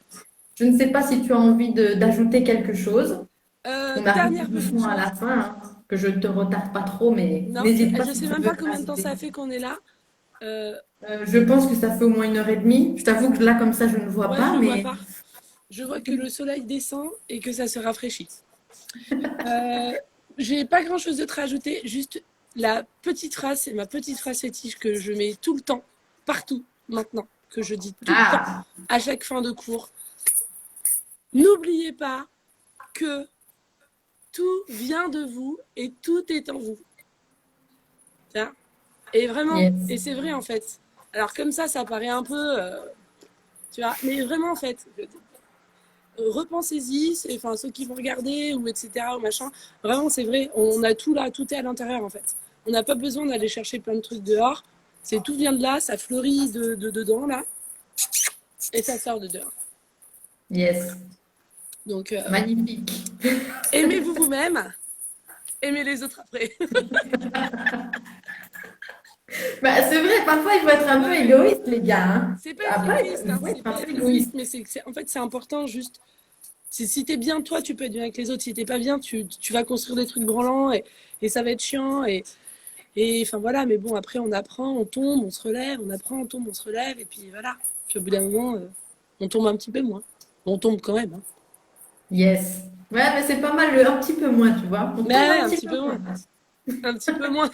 A: Je ne sais pas si tu as envie d'ajouter quelque chose. On arrive
B: Dernière petite
A: doucement à la
B: chose.
A: fin, hein, que je ne te retarde pas trop, mais
B: Non,
A: n'hésite pas
B: je
A: si
B: sais
A: tu
B: même
A: veux
B: pas combien de temps
A: ajouter.
B: ça fait qu'on est là. Euh,
A: Je pense que ça fait au moins 1 heure et demie. Je t'avoue que là, comme ça, je ne vois
B: ouais, je
A: pas,
B: le vois
A: mais
B: pas. Je vois que le soleil descend et que ça se rafraîchit. Euh, j'ai pas grand chose d'autre à ajouter, juste la petite phrase, c'est ma petite phrase fétiche que je mets tout le temps, partout, maintenant, que je dis tout le temps,
A: ah,
B: à chaque fin de cours. N'oubliez pas que tout vient de vous et tout est en vous. Tiens. Et vraiment,
A: yes,
B: et c'est vrai en fait. Alors comme ça paraît un peu, tu vois, mais vraiment en fait, repensez-y, enfin ceux qui vont regarder ou etc. ou machin, vraiment c'est vrai, on a tout là, tout est à l'intérieur en fait. On n'a pas besoin d'aller chercher plein de trucs dehors. C'est tout vient de là, ça fleurit de dedans là, et ça sort de dehors.
A: yes,
B: Donc
A: magnifique.
B: aimez-vous vous-même, aimez les autres après.
A: Bah, c'est vrai, parfois il faut être un peu
B: Ouais.
A: égoïste, les gars, hein.
B: C'est pas être
A: Après,
B: égoïste,
A: il
B: hein,
A: faut
B: c'est
A: être un
B: pas
A: peu
B: être égoïste,
A: égoïste.
B: mais en fait c'est important juste. Si t'es bien toi, tu peux être bien avec les autres. Si t'es pas bien, tu vas construire des trucs branlants et ça va être chiant et enfin voilà. Mais bon après on apprend, on tombe, on se relève, on apprend, on tombe, on se relève et puis voilà. Puis au bout d'un moment, on tombe un petit peu moins. On tombe quand même, hein.
A: Yes. Ouais, mais c'est pas mal, un petit peu moins, tu vois. On
B: Mais
A: tombe
B: ouais,
A: un
B: un
A: petit
B: petit
A: peu
B: peu moins,
A: moins.
B: un petit peu moins.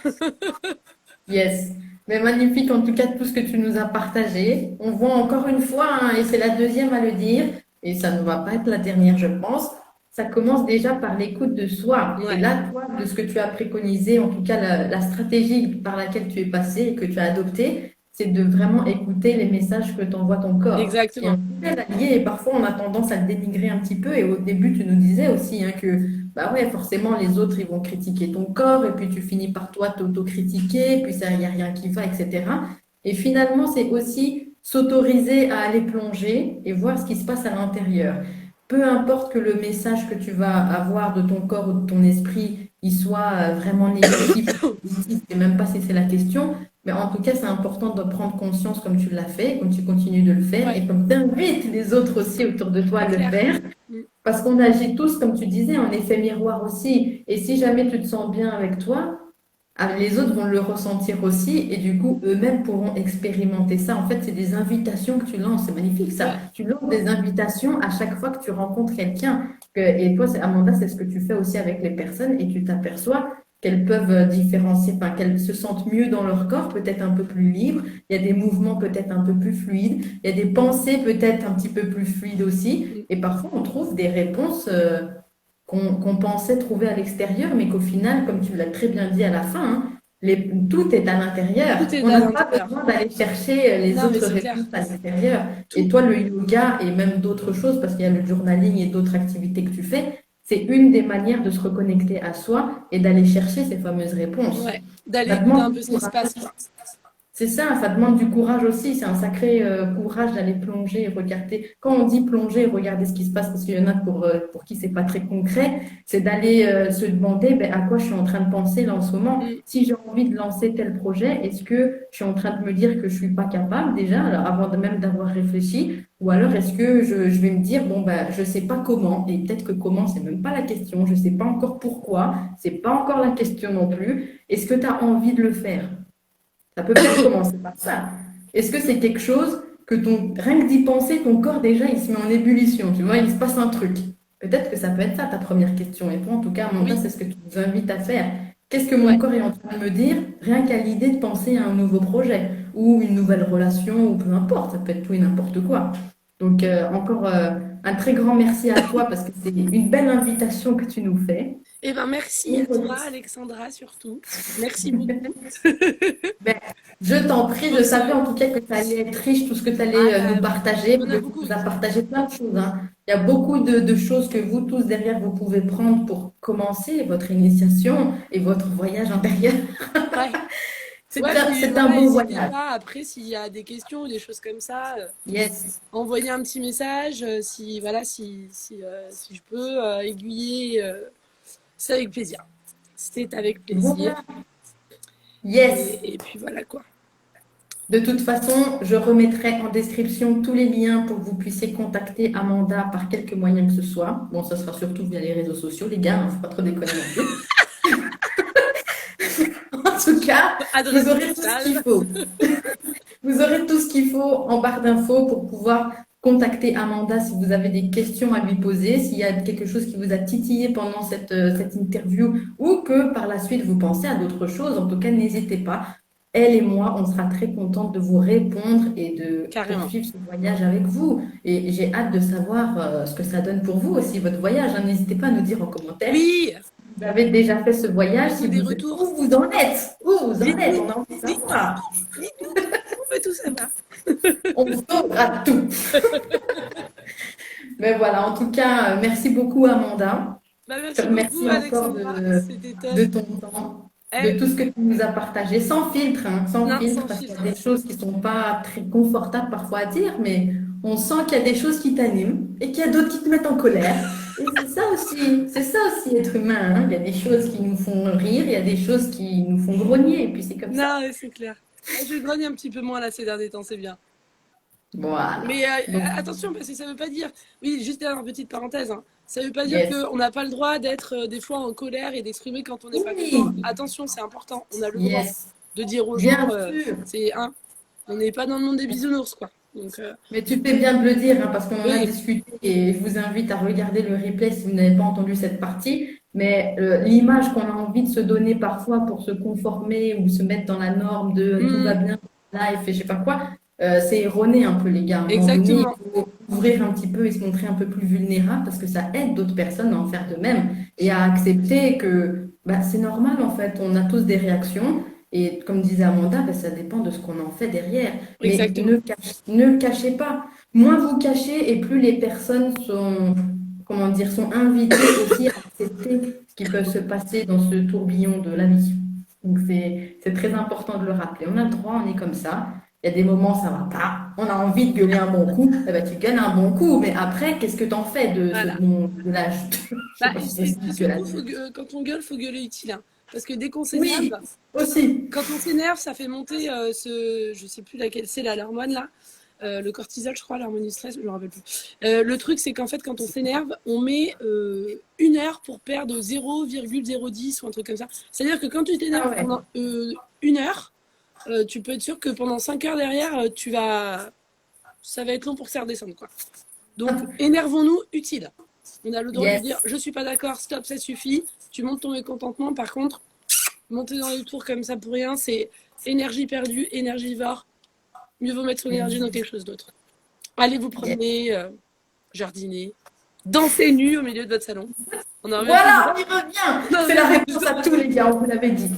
A: Yes. Mais magnifique en tout cas tout ce que tu nous as partagé. On voit encore une fois, hein, et c'est la deuxième à le dire, et ça ne va pas être la dernière, je pense. Ça commence déjà par l'écoute de soi. Et
B: Ouais,
A: là, toi, de ce que tu as préconisé, en tout cas la stratégie par laquelle tu es passé et que tu as adoptée, c'est de vraiment écouter les messages que t'envoie ton corps. Ce qui est un
B: exactement.
A: super allié, et parfois on a tendance à le dénigrer un petit peu. Et au début, tu nous disais aussi hein, que bah ouais, forcément, les autres, ils vont critiquer ton corps, et puis tu finis par toi t'auto-critiquer, puis ça, il n'y a rien qui va, etc. Et finalement, c'est aussi s'autoriser à aller plonger et voir ce qui se passe à l'intérieur. Peu importe que le message que tu vas avoir de ton corps ou de ton esprit, il soit vraiment négatif ou positif, je ne sais même pas si c'est la question, mais en tout cas, c'est important de prendre conscience comme tu l'as fait, comme tu continues de le faire,
B: Ouais,
A: et comme tu invites les autres aussi autour de toi
B: c'est
A: à le
B: clair.
A: faire.
B: Mm.
A: Parce qu'on agit tous, comme tu disais, en effet miroir aussi. Et si jamais tu te sens bien avec toi, les autres vont le ressentir aussi et du coup, eux-mêmes pourront expérimenter ça. En fait, c'est des invitations que tu lances. C'est magnifique ça.
B: Ouais,
A: Tu lances des invitations à chaque fois que tu rencontres quelqu'un. Et toi, Amanda, c'est ce que tu fais aussi avec les personnes et tu t'aperçois qu'elles peuvent différencier, enfin, qu'elles se sentent mieux dans leur corps, peut-être un peu plus libres. Il y a des mouvements peut-être un peu plus fluides. Il y a des pensées peut-être un petit peu plus fluides aussi.
B: mm.
A: Et parfois, on trouve des réponses qu'on pensait trouver à l'extérieur, mais qu'au final, comme tu l'as très bien dit à la fin, hein, tout est à l'intérieur.
B: Tout est
A: On
B: à
A: n'a pas
B: l'intérieur.
A: besoin d'aller chercher les
B: Non, mais
A: autres
B: c'est
A: réponses
B: clair.
A: à l'extérieur. Et
B: Tout.
A: toi, le yoga et même d'autres choses, parce qu'il y a le journaling et d'autres activités que tu fais, c'est une des manières de se reconnecter à soi et d'aller chercher ces fameuses réponses.
B: Ouais, d'aller
A: Ça
B: écouter
A: demande
B: un
A: du
B: peu ce qui se
A: courage.
B: passe, quoi.
A: C'est ça demande du courage aussi. C'est un sacré courage d'aller plonger et regarder. Quand on dit plonger et regarder ce qui se passe, parce qu'il y en a pour qui c'est pas très concret, c'est d'aller se demander ben, à quoi je suis en train de penser là en ce moment.
B: Mm.
A: Si j'ai envie de lancer tel projet, est-ce que je suis en train de me dire que je suis pas capable déjà, alors avant de même d'avoir réfléchi, ou alors est-ce que je vais me dire bon ben je sais pas comment, et peut-être que comment c'est même pas la question, je sais pas encore pourquoi, c'est pas encore la question non plus. Est-ce que tu as envie de le faire? Ça peut peut-être commencer par ça. Est-ce que c'est quelque chose que rien que d'y penser, ton corps déjà, il se met en ébullition, tu vois, il se passe un truc. Peut-être que ça peut être ça ta première question. Et toi, en tout cas, Amanda,
B: Oui,
A: c'est ce que tu nous invites à faire. Qu'est-ce que mon
B: ouais.
A: corps est en train de me dire, rien qu'à l'idée de penser à un nouveau projet ou une nouvelle relation ou peu importe, ça peut être tout et n'importe quoi. Donc, encore un très grand merci à toi parce que c'est une belle invitation que tu nous fais.
B: Eh ben, merci à toi, Alexandra, surtout. Merci beaucoup.
A: Ben, je t'en prie,
B: Pour
A: je savais
B: ce...
A: en tout cas que ça allait être riche, tout ce que tu
B: Ah,
A: allais nous partager,
B: on
A: parce
B: a
A: que tu
B: beaucoup
A: nous as
B: ri.
A: partagé plein de choses, hein. Il y a beaucoup de choses que vous tous derrière, vous pouvez prendre pour commencer votre initiation et votre voyage intérieur.
B: Ouais.
A: C'est
B: Ouais,
A: un,
B: puis
A: c'est un
B: voilà,
A: beau
B: n'hésitez
A: voyage.
B: pas, après, s'il y a des questions ou des choses comme ça,
A: Yes.
B: envoyez un petit message, si, voilà, si je peux aiguiller, c'est avec plaisir. C'est avec plaisir.
A: Voilà. Yes.
B: Et puis voilà, quoi.
A: De toute façon, je remettrai en description tous les liens pour que vous puissiez contacter Amanda par quelque moyen que ce soit. Bon, ça sera surtout via les réseaux sociaux, les gars, il ne faut pas trop déconner non plus. En tout cas,
B: Adresse
A: vous aurez tout ce qu'il faut. Vous aurez tout ce qu'il faut en barre d'infos pour pouvoir contacter Amanda si vous avez des questions à lui poser, s'il y a quelque chose qui vous a titillé pendant cette interview ou que par la suite vous pensez à d'autres choses. En tout cas, n'hésitez pas. Elle et moi, on sera très contentes de vous répondre et de
B: Carrément.
A: poursuivre ce voyage avec vous. Et j'ai hâte de savoir ce que ça donne pour vous aussi, votre voyage. Hein. N'hésitez pas à nous dire en commentaire.
B: Oui,
A: Vous avez déjà fait ce voyage, si
B: des
A: vous
B: retours.
A: où vous en êtes, où vous en
B: Dites-nous,
A: êtes, on a envie de savoir.
B: on veut tout savoir.
A: On saura tout. Mais voilà, en tout cas, merci beaucoup Amanda.
B: Bah,
A: Je
B: merci
A: te remercie
B: beaucoup,
A: encore
B: Alexandra. C'était top.
A: de ton temps,
B: Eh,
A: de tout ce que tu nous as partagé, sans filtre, hein, sans
B: non,
A: filtre,
B: sans
A: parce qu'il y
B: filtre.
A: a des choses qui ne sont pas très confortables parfois à dire, mais on sent qu'il y a des choses qui t'animent et qu'il y a d'autres qui te mettent en colère. Et c'est ça aussi être humain. Hein. Il y a des choses qui nous font rire, il y a des choses qui nous font grogner, et puis c'est comme ça.
B: Non, mais c'est clair. Je grogne un petit peu moins là ces derniers temps, c'est bien.
A: Voilà.
B: Mais
A: Donc,
B: attention, parce que ça veut pas dire. Oui, juste une petite parenthèse. Hein. Ça veut pas dire
A: yes.
B: qu'on n'a pas le droit d'être des fois en colère et d'exprimer quand on n'est pas
A: Oui.
B: content. Attention, c'est important. On a le droit
A: Yes.
B: de dire aux
A: Bien
B: gens,
A: sûr.
B: c'est un. On n'est pas dans le monde des bisounours, quoi. Donc,
A: Mais tu fais bien de le dire, hein, parce qu'on en a
B: oui,
A: discuté et je vous invite à regarder le replay si vous n'avez pas entendu cette partie. Mais l'image qu'on a envie de se donner parfois pour se conformer ou se mettre dans la norme de tout va bien, life et je sais pas quoi, c'est erroné un peu, les gars. À un moment donné,
B: exactement.
A: il faut ouvrir un petit peu et se montrer un peu plus vulnérable parce que ça aide d'autres personnes à en faire de même et à accepter que bah, c'est normal en fait. On a tous des réactions. Et comme disait Amanda, ben, ça dépend de ce qu'on en fait derrière. Mais
B: Exactement.
A: ne cachez pas. Moins vous cachez et plus les personnes sont, comment dire, sont invitées aussi à accepter ce qui peut se passer dans ce tourbillon de la vie. Donc c'est très important de le rappeler. On a le droit, on est comme ça. Il y a des moments, ça va pas. On a envie de gueuler un bon coup. Eh ben, tu gueules un bon coup. Mais après, qu'est-ce que tu en fais de
B: Voilà.
A: ce bon gueulage? Je sais
B: Bah,
A: pas
B: et,
A: si ça
B: et
A: se dit
B: puis
A: gueulage.
B: surtout, quand on gueule, faut gueuler utile. Hein. Parce que dès qu'on
A: Oui,
B: s'énerve,
A: aussi.
B: quand on s'énerve, ça fait monter je sais plus laquelle c'est, là, l'hormone là. Le cortisol, je crois, l'hormone du stress, je me rappelle plus. Le truc, c'est qu'en fait, quand on s'énerve, on met 1 heure pour perdre 0,010 ou un truc comme ça. C'est-à-dire que quand tu t'énerves
A: Ah ouais.
B: pendant 1 heure, tu peux être sûr que pendant 5 heures derrière, ça va être long pour que ça redescende, quoi. Donc, énervons-nous utile. On a le droit
A: Yes.
B: de dire, je suis pas d'accord, stop, ça suffit. Tu montes ton mécontentement. Par contre, monter dans les tours comme ça pour rien, c'est énergie perdue, énergivore. Mieux vaut mettre son énergie dans quelque chose d'autre. Allez vous promener, jardiner, danser nu au milieu de votre salon. On en revient
A: Voilà, on
B: toujours.
A: y revient.
B: Non,
A: C'est la réponse à tout, les gars, on vous l'avait dit.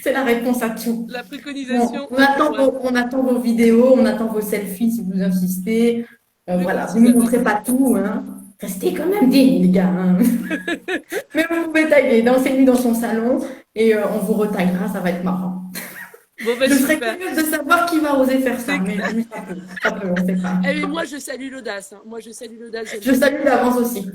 A: C'est la réponse à tout.
B: La
A: Bon,
B: préconisation.
A: on attend vos vidéos, on attend vos selfies si vous insistez.
B: Le
A: Voilà, vous ne
B: cortisol.
A: nous montrez pas tout. Hein. Restez quand même dignes, les gars. Hein. Mais vous pouvez taguer, dansez nu dans son salon et on vous retaguera, ça va être marrant.
B: Bon, bah,
A: Je serais
B: super.
A: curieuse de savoir qui va oser faire ça, mais ça peut, on ne sait pas.
B: Eh, mais moi, je salue l'audace. Hein. Moi, je salue l'audace.
A: Je salue l'avance aussi.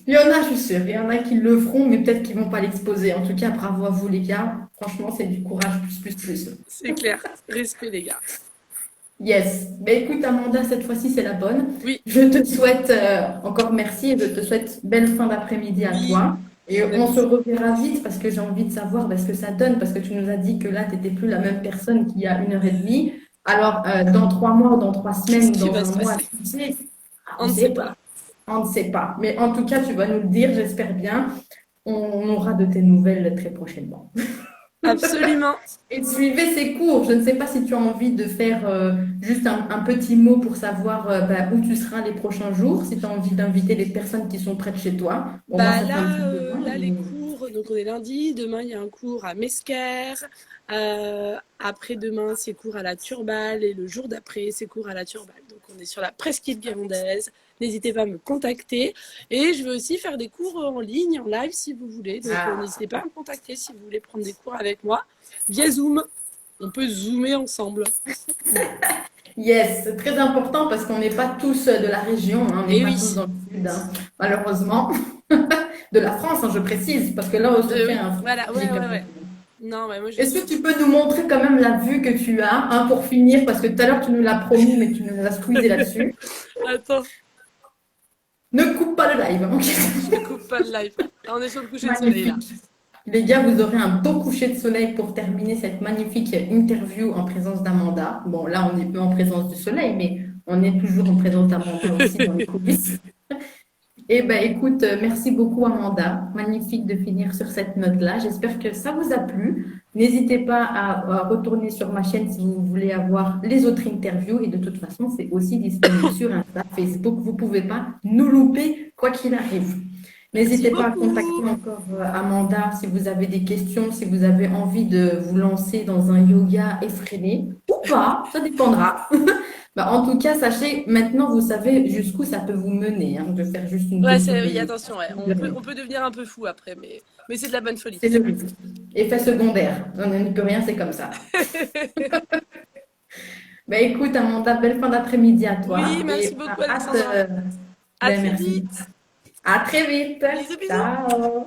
A: Il y en a, je suis sûre, il y en a qui le feront, mais peut-être qu'ils ne vont pas l'exposer. En tout cas, bravo à vous, les gars. Franchement, c'est du courage plus.
B: C'est clair. Respect, les gars.
A: Yes. Ben écoute, Amanda, cette fois-ci, c'est la bonne.
B: Oui.
A: Je te souhaite encore merci et je te souhaite belle fin d'après-midi à toi. Et on se reverra vite parce que j'ai envie de savoir ce que ça donne, parce que tu nous as dit que là, tu n'étais plus la même personne qu'il y a 1 heure et demie. Alors, dans 3 mois, dans 3 semaines,
B: Qu'est-ce qui
A: dans
B: va
A: un
B: se
A: mois,
B: passer?
A: tu sais,
B: On ne sait pas.
A: On ne sait pas. Mais en tout cas, tu vas nous le dire, j'espère bien. On aura de tes nouvelles très prochainement.
B: Absolument.
A: Et suivez ces cours. Je ne sais pas si tu as envie de faire juste un petit mot pour savoir où tu seras les prochains jours, si tu as envie d'inviter les personnes qui sont près de chez toi. Bon, moi,
B: Bah
A: ça fait un petit peu loin,
B: là, les
A: mais-
B: cours, donc on est lundi, demain il y a un cours à Mesquer, après-demain c'est cours à la Turballe et le jour d'après c'est cours à la Turballe. Donc on est sur la presqu'île guérondaise, n'hésitez pas à me contacter et je veux aussi faire des cours en ligne, en live si vous voulez. Donc n'hésitez pas à me contacter si vous voulez prendre des cours avec moi via Zoom. On peut zoomer ensemble.
A: Yes, c'est très important parce qu'on n'est pas tous de la région, hein, on n'est
B: Eh
A: pas
B: oui.
A: tous dans le sud, hein, malheureusement. De la France, hein, je précise, parce que là, on se fait
B: Oui,
A: un
B: voilà, ouais. Non, mais moi, je
A: Est-ce
B: suis.
A: que tu peux nous montrer quand même la vue que tu as, hein, pour finir, parce que tout à l'heure tu nous l'as promis, mais tu nous as squeezé là-dessus.
B: Attends,
A: Ne coupe pas le live, hein.
B: je coupe pas le live. Là, on est sur le coucher de soleil, là.
A: Magnifique. Les gars, vous aurez un beau coucher de soleil pour terminer cette magnifique interview en présence d'Amanda. Bon, là, on n'est plus en présence du soleil, mais on est toujours en présence d'Amanda aussi dans les coulisses. Eh ben, écoute, merci beaucoup Amanda. Magnifique de finir sur cette note-là. J'espère que ça vous a plu. N'hésitez pas à retourner sur ma chaîne si vous voulez avoir les autres interviews. Et de toute façon, c'est aussi disponible sur Insta, Facebook. Vous pouvez pas nous louper quoi qu'il arrive.
B: Merci
A: N'hésitez pas à
B: beaucoup.
A: contacter encore Amanda si vous avez des questions, si vous avez envie de vous lancer dans un yoga effréné ou pas, ça dépendra. Bah, en tout cas, sachez, maintenant, vous savez jusqu'où ça peut vous mener, hein, de faire juste une
B: Ouais,
A: posture de
B: oui,
A: yoga.
B: attention, ouais. On peut devenir un peu fou après, mais c'est de la bonne folie.
A: C'est le risque. Effet secondaire. On n'y peut rien, c'est comme ça. Bah, écoute, Amanda, belle fin d'après-midi à
B: Oui,
A: toi.
B: merci
A: Et
B: beaucoup,
A: hâte,
B: Alexandra. À
A: ben,
B: très
A: merci.
B: vite.
A: À très vite.
B: Bisous, bisous.
A: Ciao.